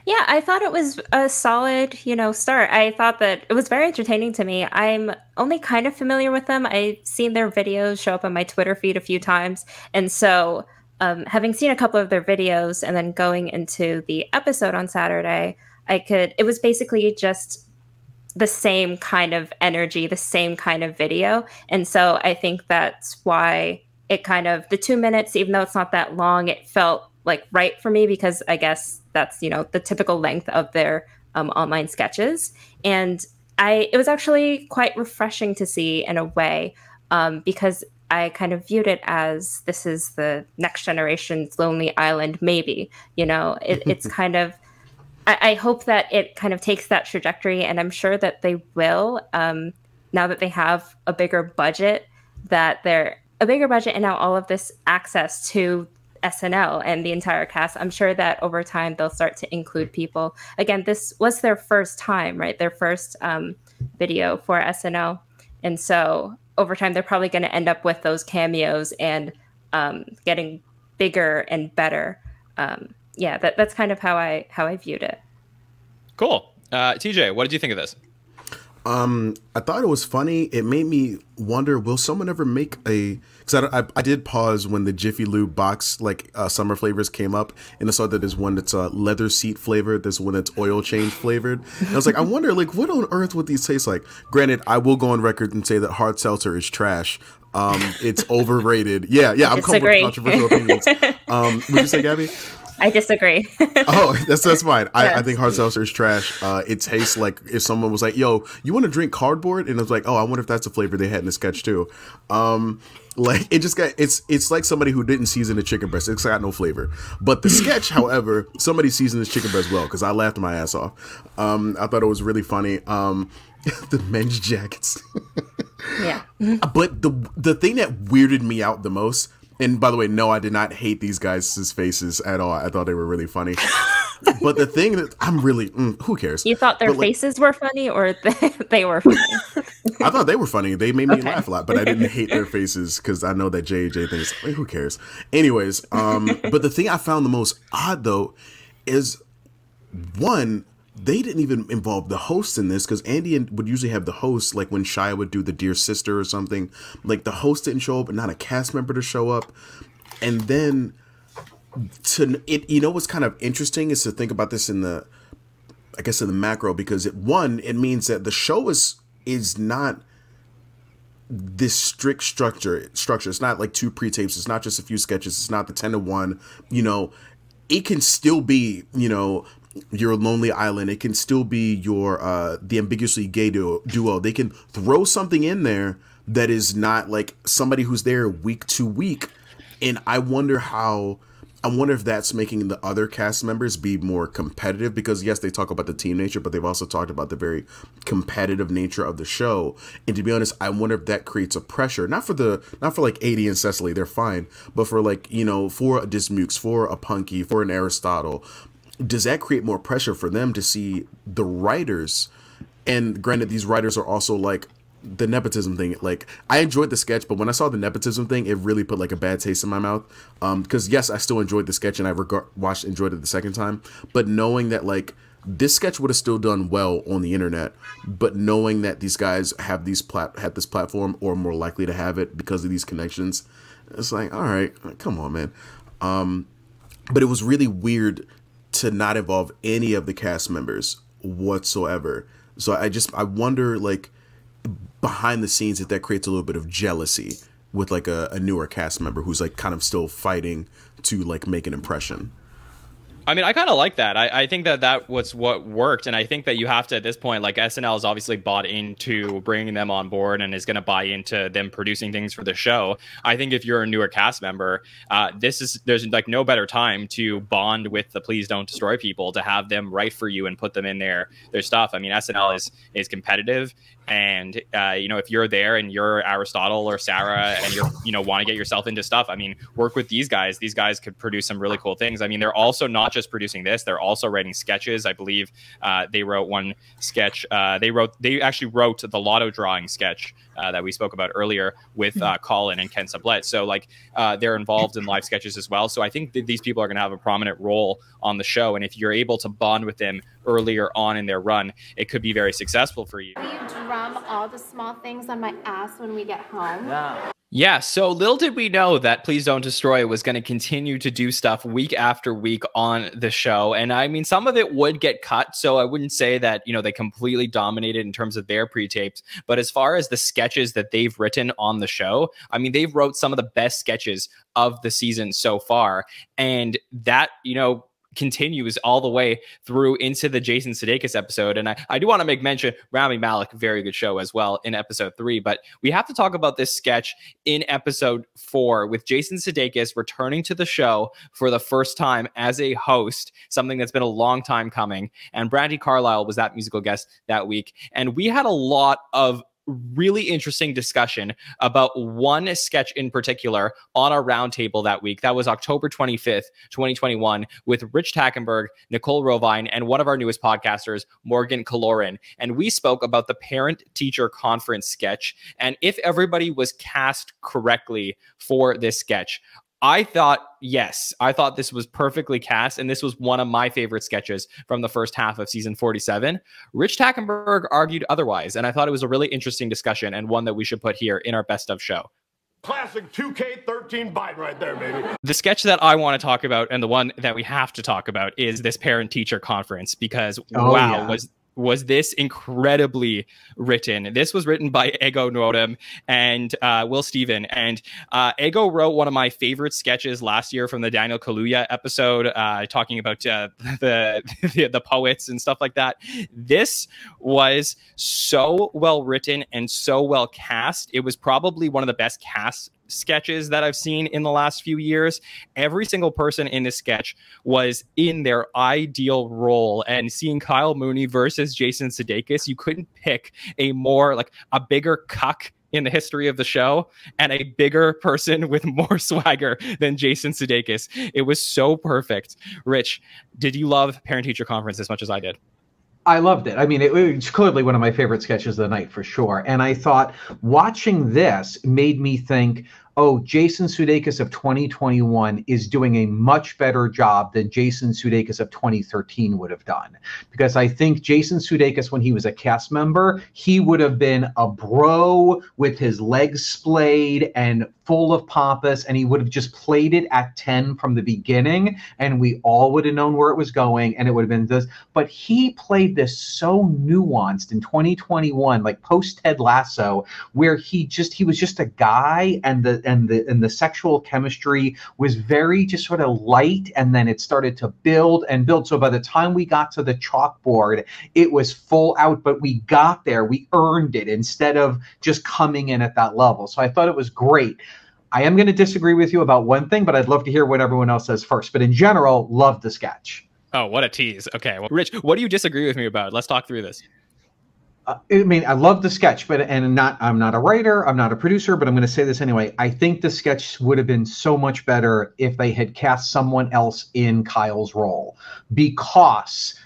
Yeah, I thought it was a solid, start. I thought that it was very entertaining to me. I'm only kind of familiar with them. I've seen their videos show up on my Twitter feed a few times. And so having seen a couple of their videos and then going into the episode on Saturday, it was basically just the same kind of energy, the same kind of video. And so I think that's why it the 2 minutes, even though it's not that long, it felt right for me, because I guess that's, the typical length of their online sketches. And it was actually quite refreshing to see in a way, because I kind of viewed it as this is the next generation's Lonely Island, maybe, it's I hope that it kind of takes that trajectory, and I'm sure that they will, now that they have a bigger budget that they're a bigger budget and now all of this access to SNL and the entire cast, I'm sure that over time they'll start to include people. Again, this was their first time, right? Their first video for SNL. And so over time, they're probably going to end up with those cameos and getting bigger and better. Yeah, that's kind of how I viewed it. Cool. TJ, what did you think of this? I thought it was funny. It made me wonder, will someone ever make a... Because I did pause when the Jiffy Lube box, like, summer flavors came up, and I saw that there's one that's leather seat flavored, there's one that's oil change flavored. And I was like, I wonder, like, what on earth would these taste like? Granted, I will go on record and say that hard seltzer is trash. It's overrated. Yeah, I'm coming with controversial opinions. Would you say, Gabby? I disagree. Oh, that's fine. I think hard seltzer is trash. It tastes like if someone was like, "Yo, you want to drink cardboard?" and I was like, "Oh, I wonder if that's a flavor they had in the sketch too." Like it just got it's like somebody who didn't season the chicken breast. It's got no flavor. But the sketch, however, somebody seasoned this chicken breast well because I laughed my ass off. I thought it was really funny. The men's jackets. Yeah. But the thing that weirded me out the most. And by the way, no, I did not hate these guys' faces at all. I thought they were really funny. But the thing that I'm really, who cares? You thought their faces were funny or they were funny? I thought they were funny. They made me laugh a lot, but I didn't hate their faces because I know that J.J. thinks, who cares? Anyways, but the thing I found the most odd, though, is one, they didn't even involve the host in this because Andy would usually have the host, like when Shia would do the Dear Sister or something. Like the host didn't show up, and not a cast member to show up. And then you know what's kind of interesting is to think about this in the macro, because it means that the show is not this strict structure. It's not like 2 pre-tapes. It's not just a few sketches. It's not the 10-to-1. You know, it can still be, you know, your Lonely Island. It can still be your the ambiguously gay duo. They can throw something in there that is not like somebody who's there week to week. And I wonder if that's making the other cast members be more competitive, because yes, they talk about the team nature, but they've also talked about the very competitive nature of the show. And to be honest, I wonder if that creates a pressure, not for like Adie and Cecily, they're fine, but for like, you know, for a Dismukes, for a Punky, for an Aristotle. Does that create more pressure for them to see the writers? And granted, these writers are also like the nepotism thing. Like, I enjoyed the sketch, but when I saw the nepotism thing, it really put like a bad taste in my mouth. Because yes, I still enjoyed the sketch and I enjoyed it the second time. But knowing that like this sketch would have still done well on the internet, but knowing that these guys have this platform, or more likely to have it because of these connections, it's like, all right, come on, man. But it was really weird to not involve any of the cast members whatsoever. So I wonder, like, behind the scenes, if that creates a little bit of jealousy with like a newer cast member who's like kind of still fighting to like make an impression. I mean, I kind of like that. I think that was what worked. And I think that you have to, at this point, like SNL is obviously bought into bringing them on board and is going to buy into them producing things for the show. I think if you're a newer cast member, there's like no better time to bond with the Please Don't Destroy people, to have them write for you and put them in their stuff. I mean, SNL is competitive. And, you know, if you're there and you're Aristotle or Sarah and you want to get yourself into stuff, I mean, work with these guys. These guys could produce some really cool things. I mean, they're also not just producing this, they're also writing sketches. I believe they wrote one sketch. They actually wrote the lotto drawing sketch that we spoke about earlier with Colin and Ken Sublette. So like they're involved in live sketches as well. So I think that these people are going to have a prominent role on the show. And if you're able to bond with them earlier on in their run, it could be very successful for you. Will you drum all the small things on my ass when we get home? Yeah, so little did we know that Please Don't Destroy was going to continue to do stuff week after week on the show. And I mean, some of it would get cut, so I wouldn't say that, you know, they completely dominated in terms of their pre-tapes. But as far as the sketches that they've written on the show, I mean, they've wrote some of the best sketches of the season so far. And that, you know, continues all the way through into the Jason Sudeikis episode. And I do want to make mention, Rami Malek, very good show as well in episode 3, but we have to talk about this sketch in episode 4 with Jason Sudeikis returning to the show for the first time as a host, something that's been a long time coming. And Brandi Carlile was that musical guest that week. And we had a lot of really interesting discussion about one sketch in particular on our roundtable that week. That was October 25th, 2021, with Rich Tackenberg, Nicole Rovine, and one of our newest podcasters, Morgan Kaloran. And we spoke about the parent-teacher conference sketch and if everybody was cast correctly for this sketch. I thought, yes, I thought this was perfectly cast, and this was one of my favorite sketches from the first half of season 47. Rich Tackenberg argued otherwise, and I thought it was a really interesting discussion and one that we should put here in our best of show. Classic 2K13 bite right there, baby. The sketch that I want to talk about, and the one that we have to talk about, is this parent-teacher conference, because was this incredibly written. This was written by Ego Nrodum and Will Steven. And Ego wrote one of my favorite sketches last year from the Daniel Kaluuya episode, talking about the poets and stuff like that. This was so well written and so well cast. It was probably one of the best cast sketches that I've seen in the last few years. Every single person in this sketch was in their ideal role, and seeing Kyle Mooney versus Jason Sudeikis, you couldn't pick a more, like, a bigger cuck in the history of the show and a bigger person with more swagger than Jason Sudeikis. It was so perfect. Rich, did you love Parent Teacher Conference as much as I did? I loved it. I mean, it was clearly one of my favorite sketches of the night for sure. And I thought watching this made me think, oh, Jason Sudeikis of 2021 is doing a much better job than Jason Sudeikis of 2013 would have done. Because I think Jason Sudeikis, when he was a cast member, he would have been a bro with his legs splayed and full of pompous, and he would have just played it at 10 from the beginning, and we all would have known where it was going, and it would have been this. But he played this so nuanced in 2021, like post Ted Lasso, where he was just a guy, and the sexual chemistry was very just sort of light, and then it started to build and build. So by the time we got to the chalkboard, it was full out, but we got there, we earned it instead of just coming in at that level. So I thought it was great. I am going to disagree with you about one thing, but I'd love to hear what everyone else says first. But in general, love the sketch. Oh, what a tease. Okay, well, Rich, what do you disagree with me about? Let's talk through this. I mean, I love the sketch, but I'm not a writer, I'm not a producer, but I'm going to say this anyway. I think the sketch would have been so much better if they had cast someone else in Kyle's role, because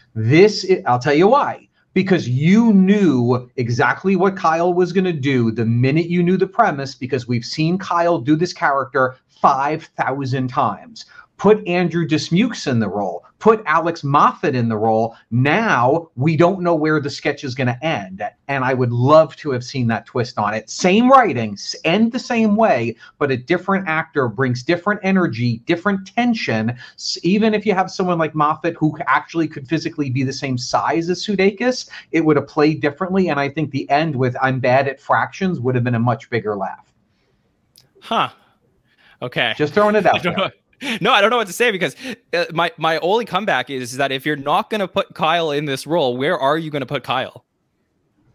I'll tell you why. Because you knew exactly what Kyle was going to do the minute you knew the premise, because we've seen Kyle do this character 5,000 times. Put Andrew Dismukes in the role. Put Alex Moffat in the role. Now we don't know where the sketch is going to end. And I would love to have seen that twist on it. Same writing, end the same way, but a different actor brings different energy, different tension. Even if you have someone like Moffat who actually could physically be the same size as Sudeikis, it would have played differently. And I think the end with I'm bad at fractions would have been a much bigger laugh. Huh. Okay. Just throwing it out there. No, I don't know what to say, because my only comeback is that if you're not going to put Kyle in this role, where are you going to put Kyle?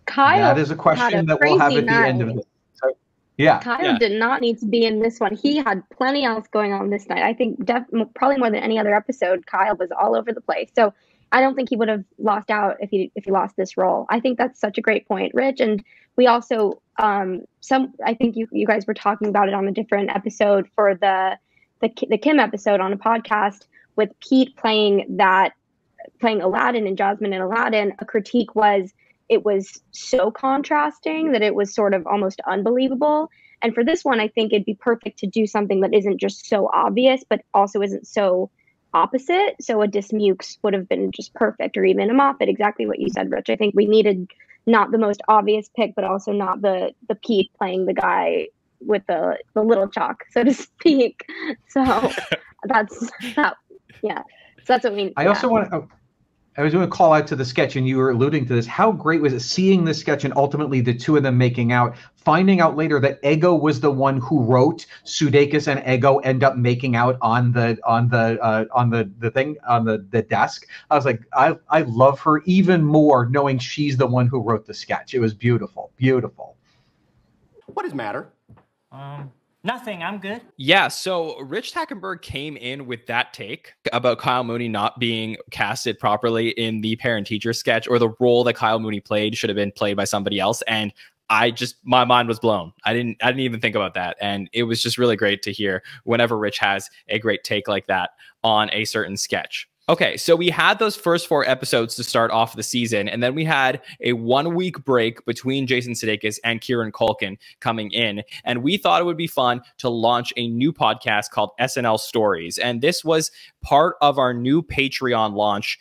Kyle, that is a question that we'll have at the end of it. So, yeah. Kyle did not need to be in this one. He had plenty else going on this night. I think probably more than any other episode, Kyle was all over the place. So I don't think he would have lost out if he lost this role. I think that's such a great point, Rich. And we also I think you guys were talking about it on a different episode for the Kim episode on a podcast with Pete playing Aladdin and Jasmine in Aladdin. A critique was it was so contrasting that it was sort of almost unbelievable. And for this one, I think it'd be perfect to do something that isn't just so obvious, but also isn't so opposite. So a Dismukes would have been just perfect, or even a Moffat, exactly what you said, Rich. I think we needed not the most obvious pick, but also not the Pete playing the guy with the little chalk, so to speak. So that's what we. I also want to. I was doing a call out to the sketch, and you were alluding to this. How great was it seeing this sketch and ultimately the two of them making out, finding out later that Ego was the one who wrote Sudeikis and Ego end up making out on the desk. I was like, I love her even more knowing she's the one who wrote the sketch. It was beautiful, beautiful. What does matter? Nothing. I'm good. Yeah, so Rich Tackenberg came in with that take about Kyle Mooney not being casted properly in the parent-teacher sketch, or the role that Kyle Mooney played should have been played by somebody else. And my mind was blown. I didn't even think about that. And it was just really great to hear whenever Rich has a great take like that on a certain sketch. Okay, so we had those first 4 episodes to start off the season, and then we had a 1-week break between Jason Sudeikis and Kieran Culkin coming in, and we thought it would be fun to launch a new podcast called SNL Stories, and this was part of our new Patreon launch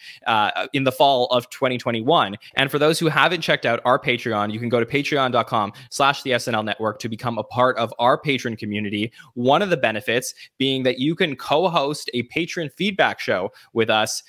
in the fall of 2021. And for those who haven't checked out our Patreon, you can go to patreon.com/the SNL Network to become a part of our patron community. One of the benefits being that you can co-host a patron feedback show with us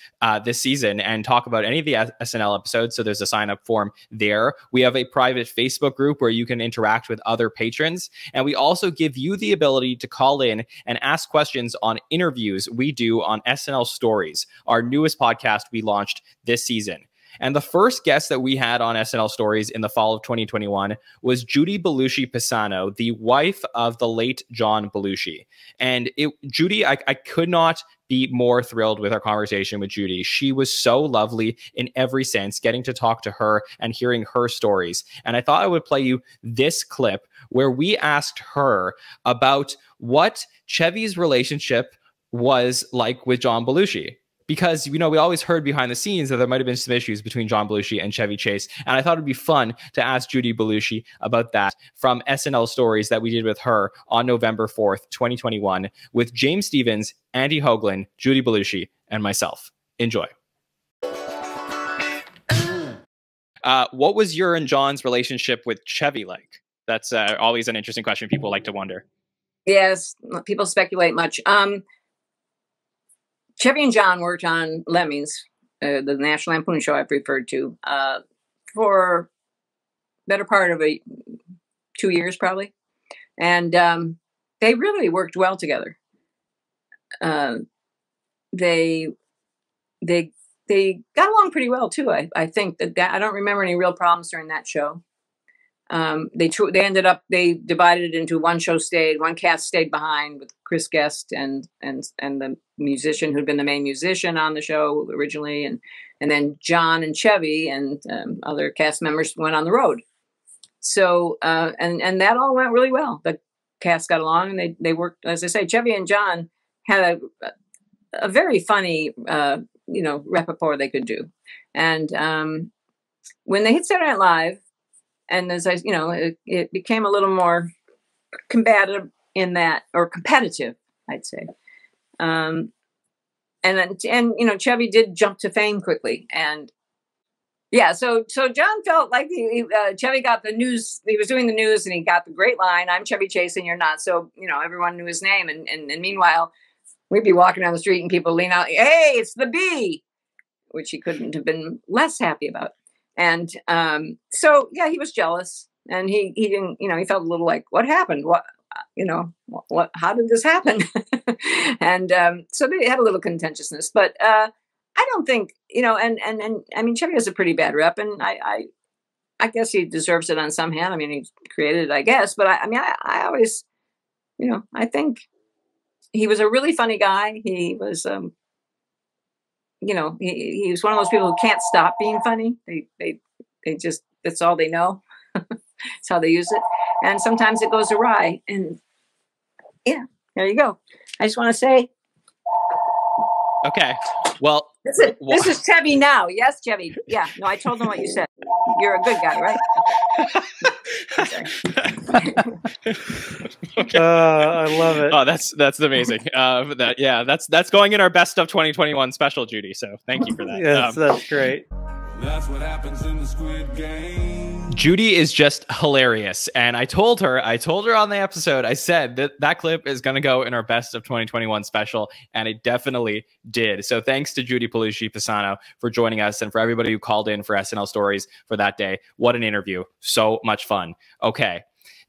this season and talk about any of the SNL episodes. So there's a sign up form there. We have a private Facebook group where you can interact with other patrons. And we also give you the ability to call in and ask questions on interviews we do on SNL Stories, our newest podcast we launched this season. And the first guest that we had on SNL Stories in the fall of 2021 was Judy Belushi Pisano, the wife of the late John Belushi. And Judy, I could not be more thrilled with our conversation with Judy. She was so lovely in every sense, getting to talk to her and hearing her stories. And I thought I would play you this clip where we asked her about what Chevy's relationship was like with John Belushi. Because, you know, we always heard behind the scenes that there might have been some issues between John Belushi and Chevy Chase. And I thought it'd be fun to ask Judy Belushi about that from SNL Stories that we did with her on November 4th, 2021, with James Stevens, Andy Hoagland, Judy Belushi, and myself. Enjoy. What was your and John's relationship with Chevy like? That's always an interesting question people like to wonder. Yes, people speculate much. Chevy and John worked on Lemmings, the National Lampoon show I've referred to, for better part of 2 years probably. And they really worked well together. They got along pretty well too. I think that I don't remember any real problems during that show. They divided it into one cast stayed behind with Chris Guest and the musician who'd been the main musician on the show originally, and then John and Chevy and other cast members went on the road. So and that all went really well. The cast got along and they worked, as I say. Chevy and John had a very funny repertoire they could do, and when they hit Saturday Night Live. And as I, it became a little more combative in that, or competitive, I'd say. And Chevy did jump to fame quickly, and yeah, so John felt like Chevy got the news. He was doing the news, and he got the great line, "I'm Chevy Chase, and you're not." So everyone knew his name, and meanwhile, we'd be walking down the street, and people lean out, "Hey, it's the B," which he couldn't have been less happy about. And so, yeah, he was jealous, and he didn't, he felt a little like, what happened? What, how did this happen? And so they had a little contentiousness, but I don't think, and I mean, Chevy has a pretty bad rep, and I guess he deserves it on some hand. I mean, he created it, I guess, but I always, I think he was a really funny guy. He was, he was one of those people who can't stop being funny. They just, that's all they know. That's how they use it. And sometimes it goes awry. And yeah, there you go. I just want to say. Okay. Well, this is Chevy now. Yes, Chevy. Yeah. No, I told him what you said. You're a good guy, right? I love it. Oh, that's amazing. That's going in our best of 2021 special, Judy. So thank you for that. Yes, that's great. That's what happens in the Squid Game. Judy is just hilarious. And I told her on the episode, I said that clip is going to go in our best of 2021 special. And it definitely did. So thanks to Judy Belushi Pisano for joining us, and for everybody who called in for SNL Stories for that day. What an interview. So much fun. Okay.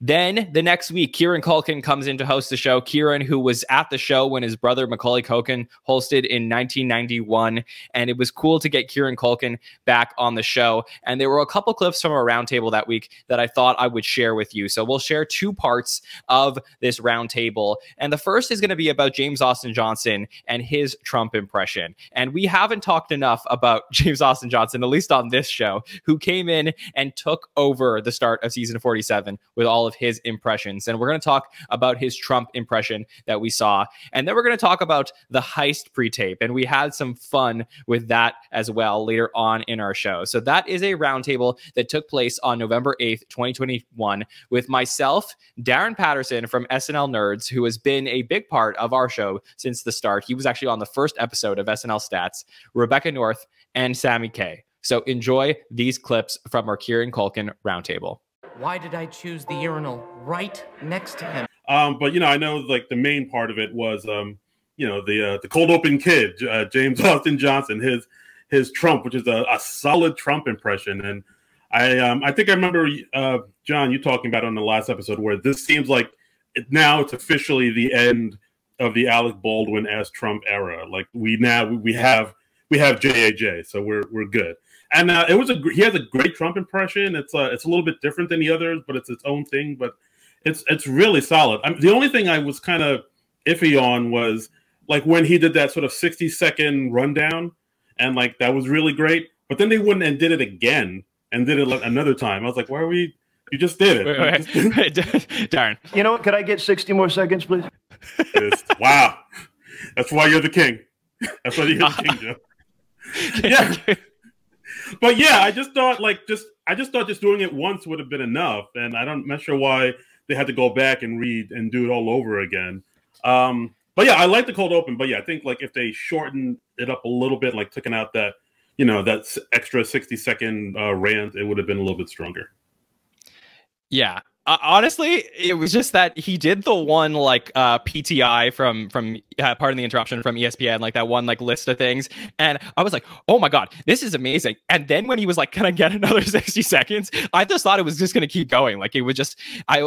Then the next week, Kieran Culkin comes in to host the show. Kieran, who was at the show when his brother Macaulay Culkin hosted in 1991. And it was cool to get Kieran Culkin back on the show. And there were a couple clips from our roundtable that week that I thought I would share with you. So we'll share two parts of this roundtable. And the first is going to be about James Austin Johnson and his Trump impression. And we haven't talked enough about James Austin Johnson, at least on this show, who came in and took over the start of season 47 with all of his impressions. And we're going to talk about his Trump impression that we saw. And then we're going to talk about the heist pre-tape. And we had some fun with that as well later on in our show. So that is a roundtable that took place on November 8th, 2021 with myself, Darren Patterson from SNL Nerds, who has been a big part of our show since the start. He was actually on the first episode of SNL Stats, Rebecca North, and Sammy K. So enjoy these clips from our Kieran Culkin roundtable. Why did I choose the urinal right next to him? But you know, I know like the main part of it was you know, the cold open kid, James Austin Johnson, his Trump, which is a solid Trump impression. And I think I remember John, you talking about on the last episode where this seems like now it's officially the end of the Alec Baldwin as Trump era. Like we have JAJ, so we're good. And he has a great Trump impression. It's a little bit different than the others, but it's its own thing. But it's really solid. The only thing I was kind of iffy on was like when he did that sort of 60-second rundown, and like that was really great. But then they went and did it again and did it like another time. I was like, why are we? You just did it. Wait, Darren. You know what? Could I get 60 more seconds, please? Wow, that's why you're the king. That's why you're the king, Joe. Yeah. But yeah, I just thought just doing it once would have been enough, and I'm not sure why they had to go back and read and do it all over again. But yeah, I like the cold open. But yeah, I think like if they shortened it up a little bit, like taking out that, you know, that extra 60-second rant, it would have been a little bit stronger. Yeah. Honestly, it was just that he did the one like PTI from pardon the interruption, from ESPN, like that one like list of things, and I was like, oh my god, this is amazing. And then when he was like, can I get another 60 seconds, I just thought it was just going to keep going. Like it would just,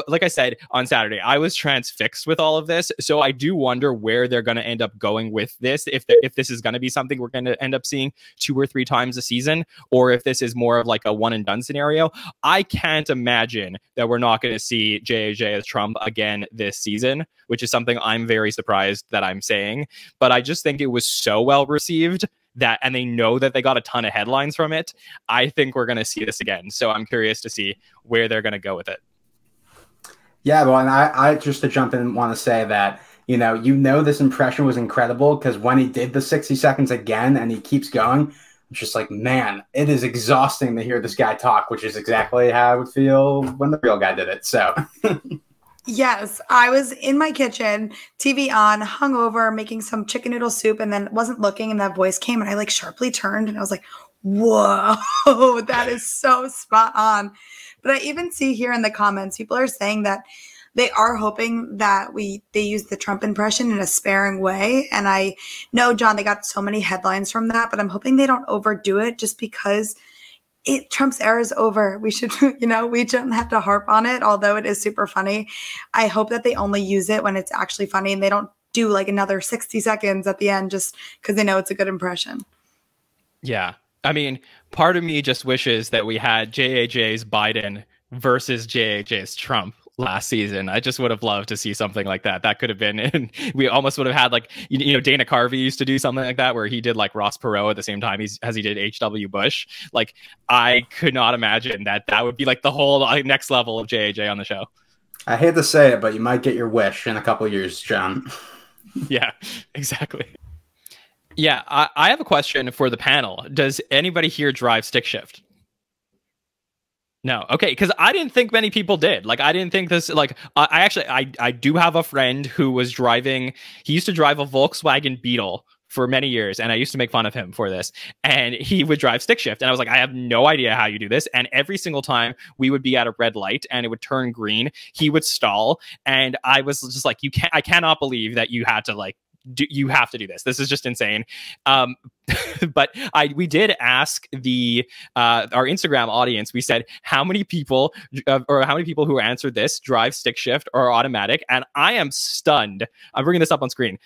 like I said on Saturday, I was transfixed with all of this. So I do wonder where they're going to end up going with this, if this is going to be something we're going to end up seeing 2 or 3 times a season, or if this is more of like a one and done scenario. I can't imagine that we're not going to see JAJ as Trump again this season, which is something I'm very surprised that I'm saying. But I just think it was so well received that, and they know that they got a ton of headlines from it. I think we're going to see this again. So I'm curious to see where they're going to go with it. Yeah, well, and I just to jump in want to say that, you know, this impression was incredible because when he did the 60 seconds again and he keeps going, it's just like, man, it is exhausting to hear this guy talk, which is exactly how I would feel when the real guy did it. So, yes, I was in my kitchen, TV on, hungover, making some chicken noodle soup, and then wasn't looking, and that voice came, and I like sharply turned, and I was like, whoa, that is so spot on. But I even see here in the comments, people are saying that they are hoping that they use the Trump impression in a sparing way. And I know, John, they got so many headlines from that, but I'm hoping they don't overdo it just because Trump's era is over. We should, you know, we shouldn't have to harp on it, although it is super funny. I hope that they only use it when it's actually funny and they don't do like another 60 seconds at the end just because they know it's a good impression. Yeah. I mean, part of me just wishes that we had JAJ's Biden versus JAJ's Trump last season. I just would have loved to see something like that. That could have been, and we almost would have had like, you know, Dana Carvey used to do something like that where he did like Ross Perot at the same time as he did H.W. Bush. Like, I could not imagine that would be like the whole next level of JAJ on the show. I hate to say it, but you might get your wish in a couple of years, John. Yeah, exactly. Yeah, I have a question for the panel. Does anybody here drive stick shift? No. Okay. Because I didn't think many people did. Like, I didn't think this, like, I do have a friend who was driving, he used to drive a Volkswagen Beetle for many years. And I used to make fun of him for this. And he would drive stick shift. And I was like, I have no idea how you do this. And every single time we would be at a red light and it would turn green, he would stall. And I was just like, I cannot believe that you had to like, you have to do this. This is just insane. But we did ask our Instagram audience. We said how many people who answered this drive stick shift or automatic, and I am stunned. I'm bringing this up on screen.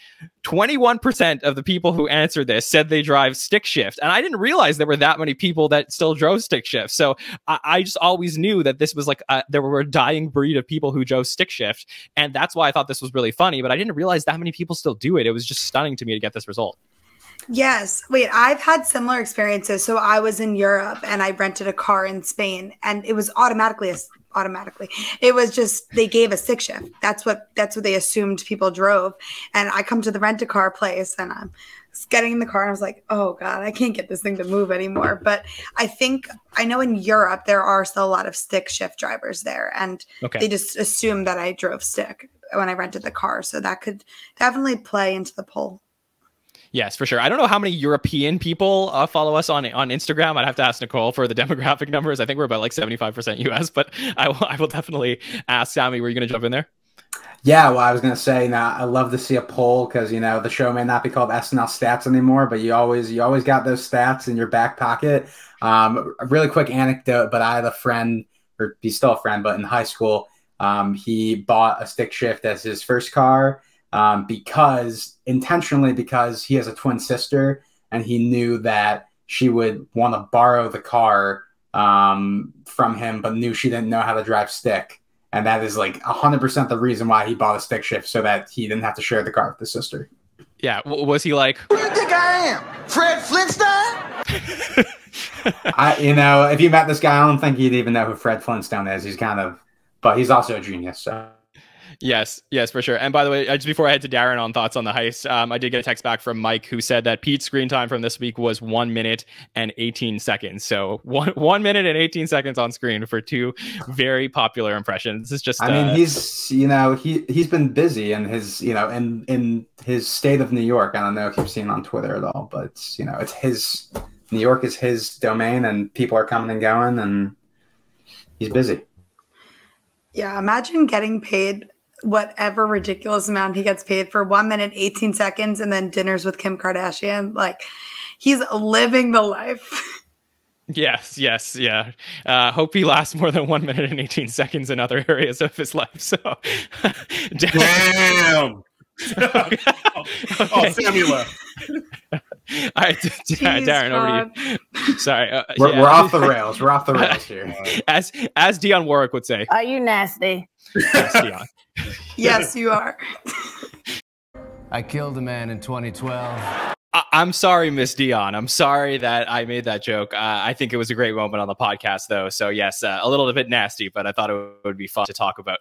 21% of the people who answered this said they drive stick shift, and I didn't realize there were that many people that still drove stick shift. So I just always knew that this was like there were a dying breed of people who drove stick shift, and that's why I thought this was really funny. But I didn't realize that many people still do it. It was just stunning to me to get this result. Yes. Wait, I've had similar experiences. So I was in Europe and I rented a car in Spain, and it was automatically. It was just they gave a stick shift. That's what they assumed people drove. And I come to the rent-a-car place and I'm getting in the car and I was like, oh God, I can't get this thing to move anymore. But I know in Europe there are still a lot of stick shift drivers there, and they just assumed that I drove stick when I rented the car. So that could definitely play into the poll. Yes, for sure. I don't know how many European people follow us on Instagram. I'd have to ask Nicole for the demographic numbers. I think we're about like 75% US, but I will definitely ask Sammy. Were you going to jump in there? Yeah, well, I was going to say, now I love to see a poll because, the show may not be called SNL Stats anymore, but you always got those stats in your back pocket. A really quick anecdote, but I had a friend, or he's still a friend, but in high school, he bought a stick shift as his first car. Because he has a twin sister and he knew that she would want to borrow the car from him, but knew she didn't know how to drive stick. And that is like 100% the reason why he bought a stick shift, so that he didn't have to share the car with his sister. Yeah. Was he like, who do you think I am? Fred Flintstone? If you met this guy, I don't think you'd even know who Fred Flintstone is. But he's also a genius. So. Yes, for sure. And by the way, just before I head to Darren on thoughts on the heist, I did get a text back from Mike who said that Pete's screen time from this week was 1 minute and 18 seconds. So one minute and 18 seconds on screen for two very popular impressions. This is just. He's been busy in his in his state of New York. I don't know if you've seen on Twitter at all, but it's his New York is his domain, and people are coming and going, and he's busy. Yeah, imagine getting paid whatever ridiculous amount he gets paid for 1 minute, 18 seconds, and then dinners with Kim Kardashian. Like, he's living the life. Yes, yeah. Hope he lasts more than 1 minute and 18 seconds in other areas of his life. So, damn. Oh, Sammy left. All right, Darren, over to you. Sorry, we're off the rails. We're off the rails here. As Dionne Warwick would say. Are you nasty? Yes, Dionne. Yes, you are. I killed a man in 2012. I'm sorry, Miss Dionne. I'm sorry that I made that joke. I think it was a great moment on the podcast, though. So yes, a little bit nasty, but I thought it would be fun to talk about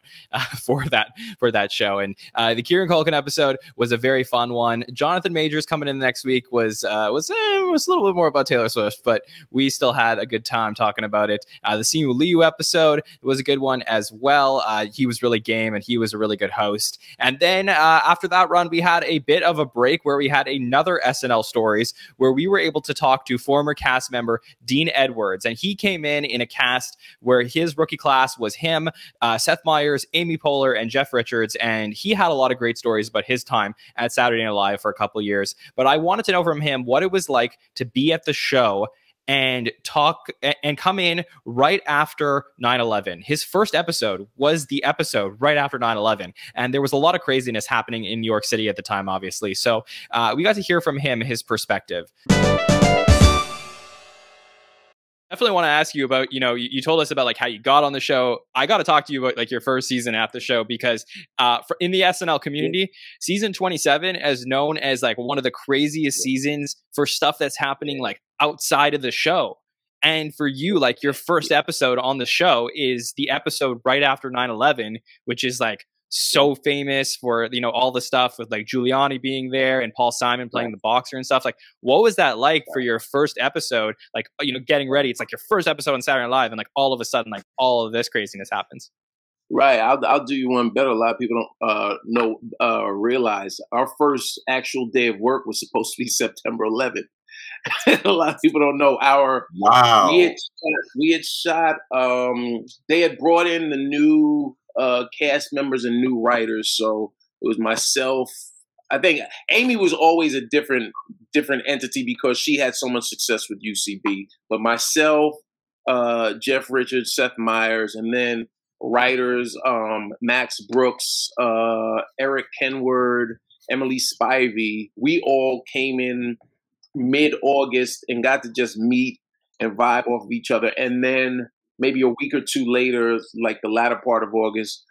for that show. And the Kieran Culkin episode was a very fun one. Jonathan Majors coming in next week was a little bit more about Taylor Swift, but we still had a good time talking about it. The Simu Liu episode was a good one as well. He was really game, and he was a really good host. And then after that run, we had a bit of a break where we had another SNL Stories, where we were able to talk to former cast member Dean Edwards, and he came in a cast where his rookie class was him, Seth Meyers, Amy Poehler, and Jeff Richards, and he had a lot of great stories about his time at Saturday Night Live for a couple years. But I wanted to know from him what it was like to be at the show and talk and come in right after 9/11. His first episode was the episode right after 9/11. And there was a lot of craziness happening in New York City at the time, obviously. So we got to hear from him, his perspective. Definitely want to ask you about, you told us about like how you got on the show. I got to talk to you about like your first season at the show, because in the SNL community, season 27 is known as like one of the craziest seasons for stuff that's happening like outside of the show. And for you, like your first episode on the show is the episode right after 9/11, which is like so famous for, all the stuff with like Giuliani being there and Paul Simon playing the boxer and stuff. Like, what was that like for your first episode? Like, getting ready, it's like your first episode on Saturday Night Live, and like all of a sudden, like all of this craziness happens. Right. I'll do you one better. A lot of people don't realize our first actual day of work was supposed to be September 11th. A lot of people don't know we had shot, they had brought in the new cast members and new writers. So it was myself, I think Amy was always a different entity because she had so much success with UCB. But myself, Jeff Richards, Seth Meyers, and then writers Max Brooks, Eric Kenward, Emily Spivey, we all came in mid-August and got to just meet and vibe off of each other. And then maybe a week or two later, like the latter part of August,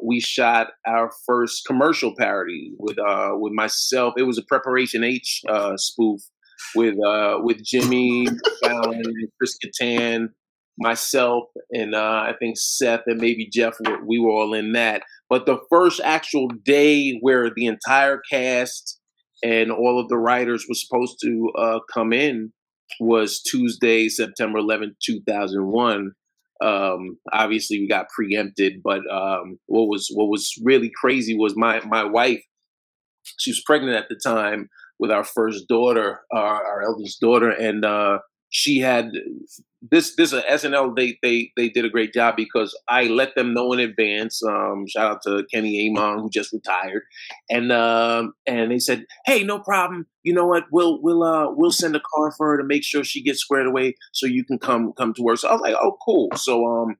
we shot our first commercial parody with myself. It was a Preparation H spoof with Jimmy Fallon, Chris Kattan, myself, and I think Seth and maybe Jeff. We were all in that. But the first actual day where the entire cast and all of the writers were supposed to come in was Tuesday, September 11th, 2001. Obviously we got preempted, but what was really crazy was my wife, she was pregnant at the time with our first daughter, our eldest daughter, and she had this SNL. They did a great job because I let them know in advance. Shout out to Kenny Amon, who just retired, and they said, "Hey, no problem. You know what? We'll send a car for her to make sure she gets squared away so you can come to work." So I was like, "Oh, cool." So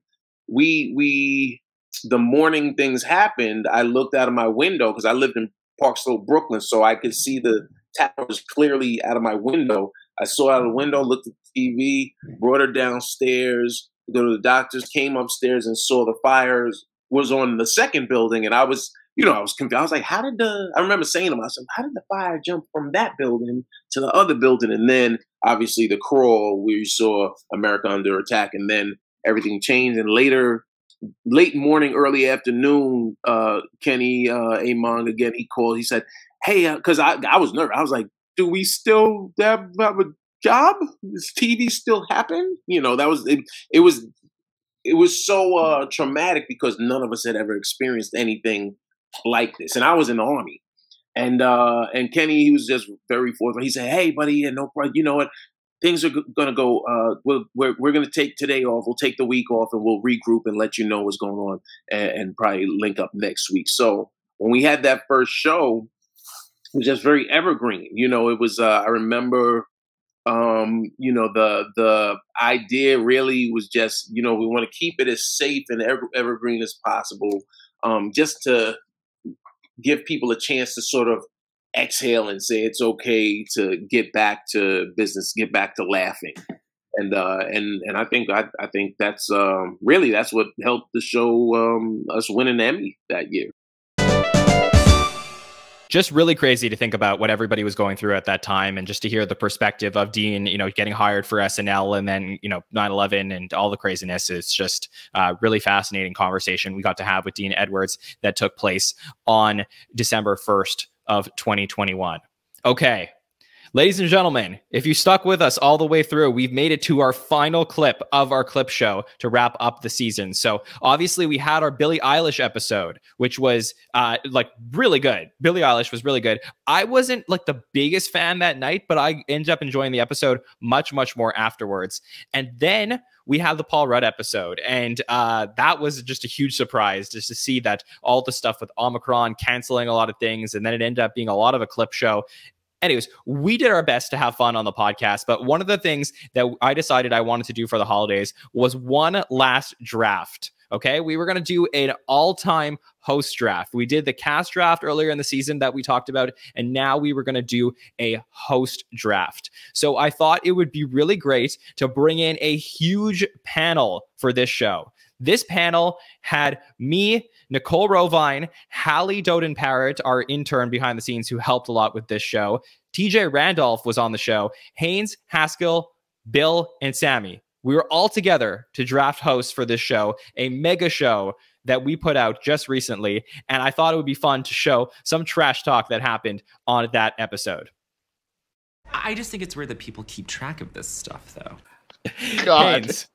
we the morning things happened. I looked out of my window because I lived in Park Slope, Brooklyn, so I could see the towers clearly out of my window. I saw out of the window, looked at the TV, brought her downstairs, go to the doctors, came upstairs and saw the fires was on the second building. And I was confused. I was like, I remember saying to myself, how did the fire jump from that building to the other building? And then obviously the crawl where you saw America Under Attack, and then everything changed. And later, late morning, early afternoon, Kenny Amon again, he called, he said, "Hey," because I was nervous. I was like, do we still have a job? Does TV still happen? That was it. It was so traumatic because none of us had ever experienced anything like this. And I was in the Army, and Kenny, he was just very forthright. He said, "Hey, buddy, no problem. You know what? Things are gonna go. We're gonna take today off. We'll take the week off, and we'll regroup and let you know what's going on, and probably link up next week." So when we had that first show, it was just very evergreen. It was, I remember, the idea really was just, we want to keep it as safe and evergreen as possible, just to give people a chance to sort of exhale and say it's okay to get back to business, get back to laughing. And I think that's really, that's what helped the show, us win an Emmy that year. Just really crazy to think about what everybody was going through at that time, and just to hear the perspective of Dean, getting hired for SNL, and then, 9/11 and all the craziness. It's just a really fascinating conversation we got to have with Dean Edwards that took place on December 1st of 2021. Okay. Ladies and gentlemen, if you stuck with us all the way through, we've made it to our final clip of our clip show to wrap up the season. So obviously we had our Billie Eilish episode, which was really good. Billie Eilish was really good. I wasn't like the biggest fan that night, but I ended up enjoying the episode much, much more afterwards. And then we had the Paul Rudd episode, and that was just a huge surprise just to see that all the stuff with Omicron canceling a lot of things, and then it ended up being a lot of a clip show. Anyways, we did our best to have fun on the podcast, but one of the things that I decided I wanted to do for the holidays was one last draft. Okay, we were going to do an all-time host draft. We did the cast draft earlier in the season that we talked about, and now we were going to do a host draft. So I thought it would be really great to bring in a huge panel for this show. This panel had me, Nicole Rovine, Hallie Doden-Parrott, our intern behind the scenes who helped a lot with this show. TJ Randolph was on the show. Haynes, Haskell, Bill, and Sammy. We were all together to draft hosts for this show, a mega show that we put out just recently. And I thought it would be fun to show some trash talk that happened on that episode. I just think it's weird that people keep track of this stuff, though. God. Haynes,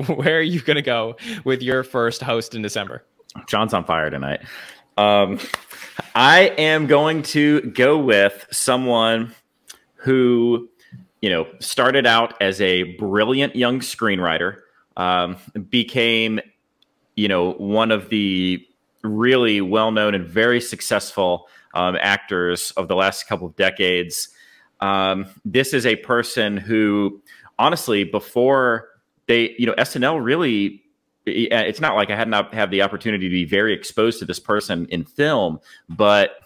where are you going to go with your first host in December? John's on fire tonight. I am going to go with someone who, started out as a brilliant young screenwriter, became, one of the really well-known and very successful actors of the last couple of decades. This is a person who, honestly, before they, SNL really, it's not like I had not have the opportunity to be very exposed to this person in film, but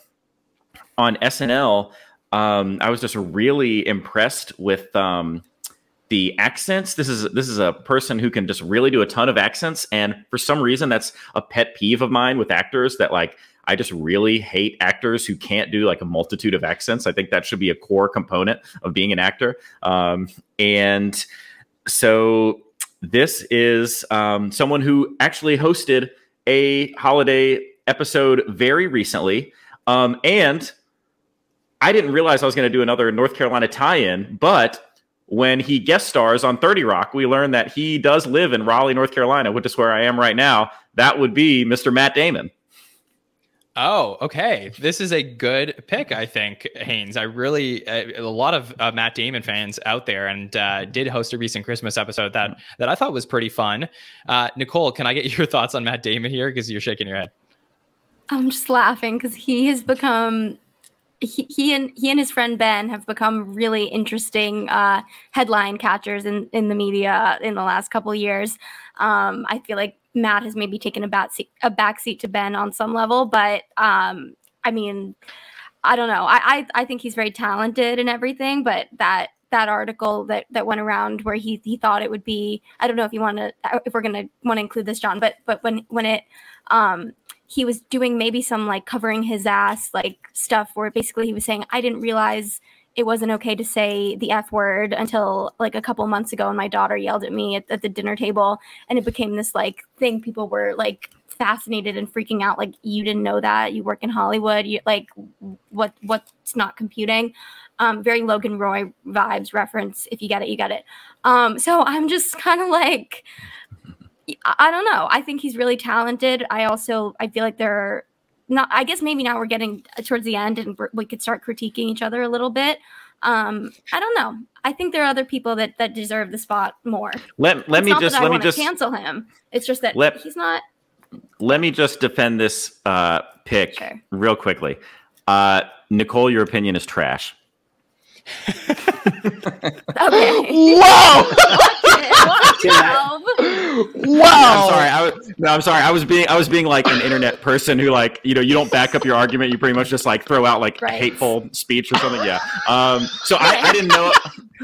on SNL, I was just really impressed with the accents. This is a person who can just really do a ton of accents, and for some reason, that's a pet peeve of mine with actors. That like I just really hate actors who can't do like a multitude of accents. I think that should be a core component of being an actor. And so this is someone who actually hosted a holiday episode very recently, and I didn't realize I was going to do another North Carolina tie-in, but when he guest stars on 30 Rock, we learned that he does live in Raleigh, North Carolina, which is where I am right now. That would be Mr. Matt Damon. Oh, okay. This is a good pick, I think, Haynes. I really, a lot of Matt Damon fans out there, and did host a recent Christmas episode that I thought was pretty fun. Nicole, can I get your thoughts on Matt Damon here? Because you're shaking your head. I'm just laughing because he has become... He and his friend Ben have become really interesting headline catchers in the media in the last couple of years. I feel like Matt has maybe taken a backseat to Ben on some level, but I mean, I don't know. I think he's very talented and everything, but that article that went around where he thought it would be, I don't know if we're gonna want to include this, John, but when it he was doing maybe some like covering his ass like stuff where basically he was saying, I didn't realize it wasn't okay to say the F word until like a couple months ago, and my daughter yelled at me at the dinner table, and it became this like thing. People were like fascinated and freaking out, like, you didn't know that, you work in Hollywood, you like what's not computing. Very Logan Roy vibes reference. If you get it, you get it. So I'm just kind of like, I don't know. I think he's really talented. I feel like they're not, I guess maybe now we're getting towards the end and we could start critiquing each other a little bit. I don't know. I think there are other people that deserve the spot more. Let me just cancel him. It's just that he's not. Let me just defend this pick real quickly. Nicole, your opinion is trash. Okay. Wow. Wow. I'm sorry. I was being like an internet person who like, you don't back up your argument. You pretty much just like throw out like hateful speech or something. Yeah. So I didn't know.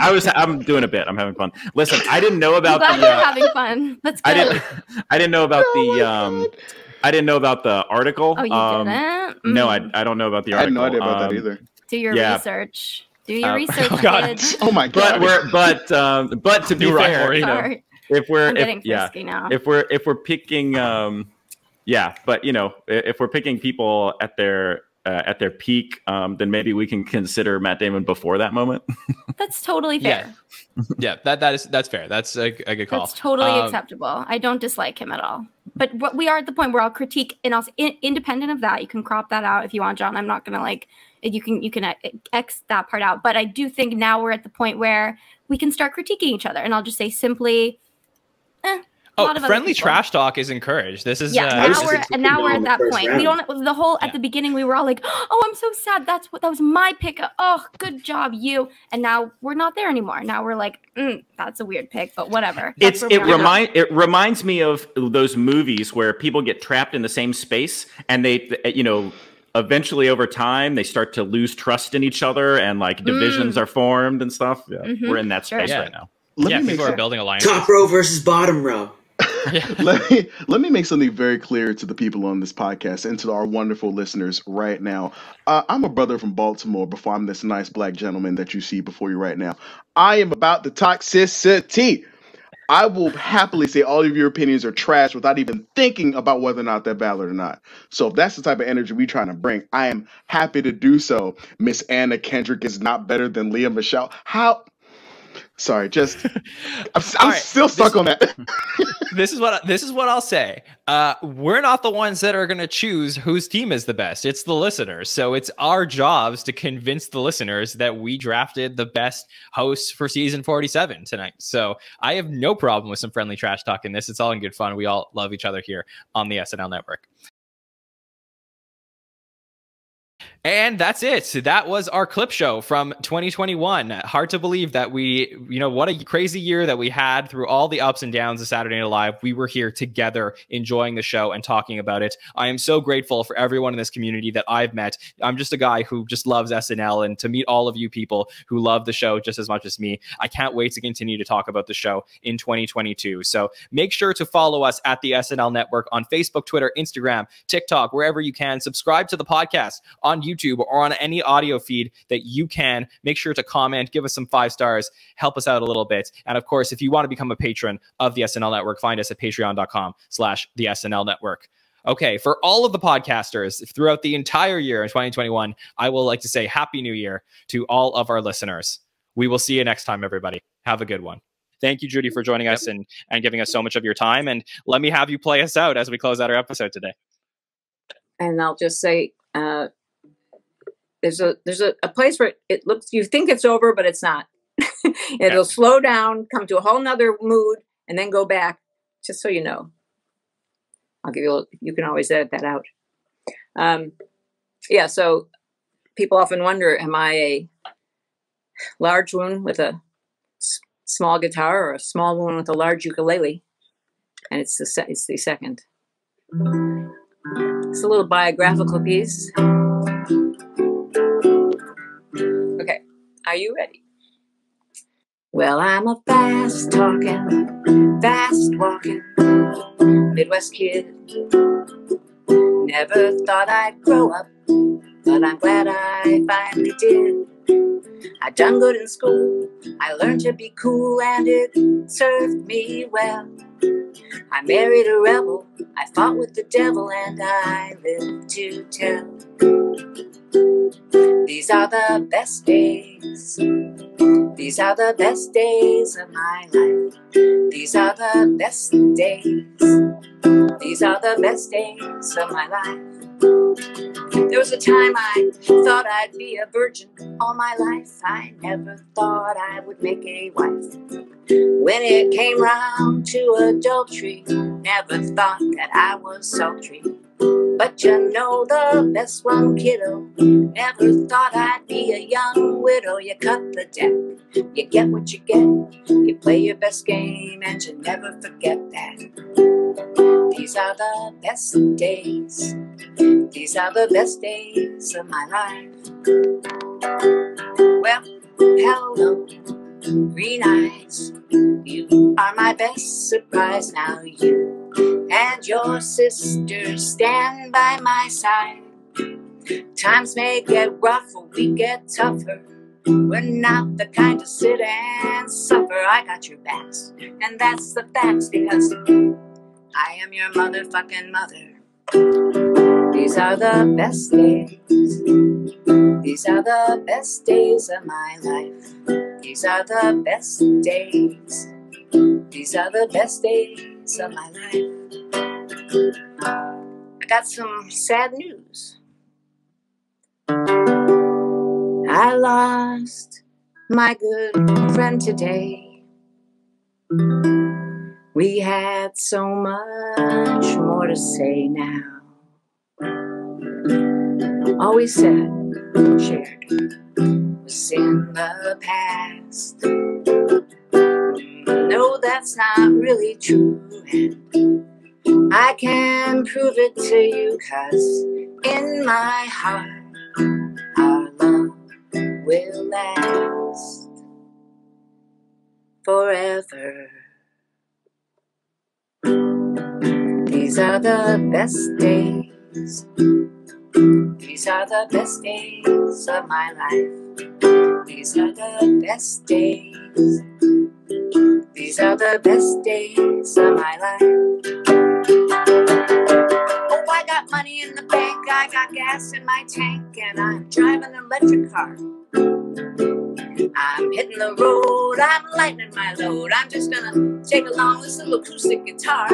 I'm doing a bit. I'm having fun. Listen, I didn't know about I'm glad you're having fun. That's good. I didn't know about I didn't know about the article. Oh, you didn't? No, I don't know about the article. I had no idea about that either. Do your research. Do your research, kids. Oh my god! But to be fair, if we're picking, but if we're picking people at their peak, then maybe we can consider Matt Damon before that moment. That's totally fair. Yeah, that's fair. That's a good call. That's totally acceptable. I don't dislike him at all. But we are at the point where I'll critique, and also independent of that, you can crop that out if you want, John. I'm not gonna like. You can X that part out. But I do think now we're at the point where we can start critiquing each other. And I'll just say simply, friendly trash talk is encouraged. This is now we're at that point. We don't at the beginning we were all like, oh, I'm so sad. That was my pick. Oh, good job, you. And now we're not there anymore. Now we're like, that's a weird pick, but whatever. It reminds me of those movies where people get trapped in the same space and they eventually over time they start to lose trust in each other and like divisions are formed and stuff. Yeah. We're in that space right now. People are building alliances. Top row versus bottom row. Let me make something very clear to the people on this podcast and to our wonderful listeners right now. I'm a brother from Baltimore before I'm this nice black gentleman that you see before you right now. I am about the toxicity. I will happily say all of your opinions are trash without even thinking about whether or not they're valid or not. So if that's the type of energy we're trying to bring, I am happy to do so. Miss Anna Kendrick is not better than Leah Michelle. How? Sorry, just I'm still stuck on that. This is what I'll say. We're not the ones that are going to choose whose team is the best. It's the listeners. So it's our jobs to convince the listeners that we drafted the best hosts for season 47 tonight. So I have no problem with some friendly trash talk in this. It's all in good fun. We all love each other here on the SNL Network. And that's it. So that was our clip show from 2021. Hard to believe that what a crazy year that we had through all the ups and downs of Saturday Night Live. We were here together enjoying the show and talking about it. I am so grateful for everyone in this community that I've met. I'm just a guy who just loves SNL, and to meet all of you people who love the show just as much as me, I can't wait to continue to talk about the show in 2022. So make sure to follow us at the SNL Network on Facebook, Twitter, Instagram, TikTok, wherever you can. Subscribe to the podcast on YouTube or on any audio feed that you can. Make sure to comment, give us some 5 stars, help us out a little bit. And of course, if you want to become a patron of the SNL Network, find us at patreon.com/the SNL Network. Okay, for all of the podcasters throughout the entire year in 2021, I will like to say Happy New Year to all of our listeners. We will see you next time, everybody. Have a good one. Thank you, Judy, for joining us and giving us so much of your time. And let me have you play us out as we close out our episode today. And I'll just say, there's a place where it looks, you think it's over, but it's not. It'll slow down, come to a whole nother mood, and then go back, just so you know. I'll give you you can always edit that out. So people often wonder, am I a large woman with a small guitar or a small woman with a large ukulele? And it's the second. It's a little biographical piece. Okay, are you ready? Well, I'm a fast talking, fast walking Midwest kid. Never thought I'd grow up, but I'm glad I finally did. I done good in school, I learned to be cool, and it served me well. I married a rebel, I fought with the devil, and I lived to tell. These are the best days. These are the best days of my life. These are the best days. These are the best days of my life. There was a time I thought I'd be a virgin all my life. I never thought I would make a wife. When it came round to adultery, never thought that I was sultry. But you know the best one, kiddo. Never thought I'd be a young widow. You cut the deck, you get what you get. You play your best game and you never forget that. These are the best days. These are the best days of my life. Well, hello, green eyes. You are my best surprise. Now you and your sisters stand by my side. Times may get rough or we get tougher. We're not the kind to sit and suffer. I got your backs, and that's the facts, because I am your motherfucking mother. These are the best days. These are the best days of my life. These are the best days. These are the best days of my life. I got some sad news. I lost my good friend today. We had so much more to say now. All we said, shared, was in the past. No, that's not really true. And I can prove it to you, 'cause in my heart, our love will last forever. These are the best days. These are the best days of my life. These are the best days. These are the best days of my life. Oh, I got money in the bank, I got gas in my tank, and I'm driving an electric car. I'm hitting the road, I'm lightening my load. I'm just gonna take along this little acoustic guitar.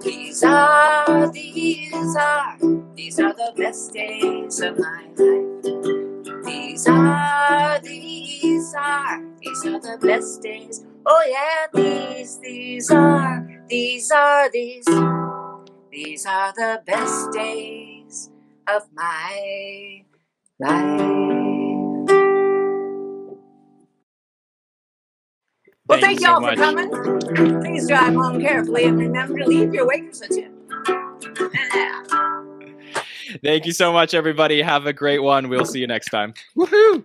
These are the best days of my life. These are the best days. Oh yeah, these are These are the best days of my life. Well, thank y'all for coming. Please drive home carefully and remember to leave your waitress a tip. Thank you so much, everybody. Have a great one. We'll see you next time. Woohoo!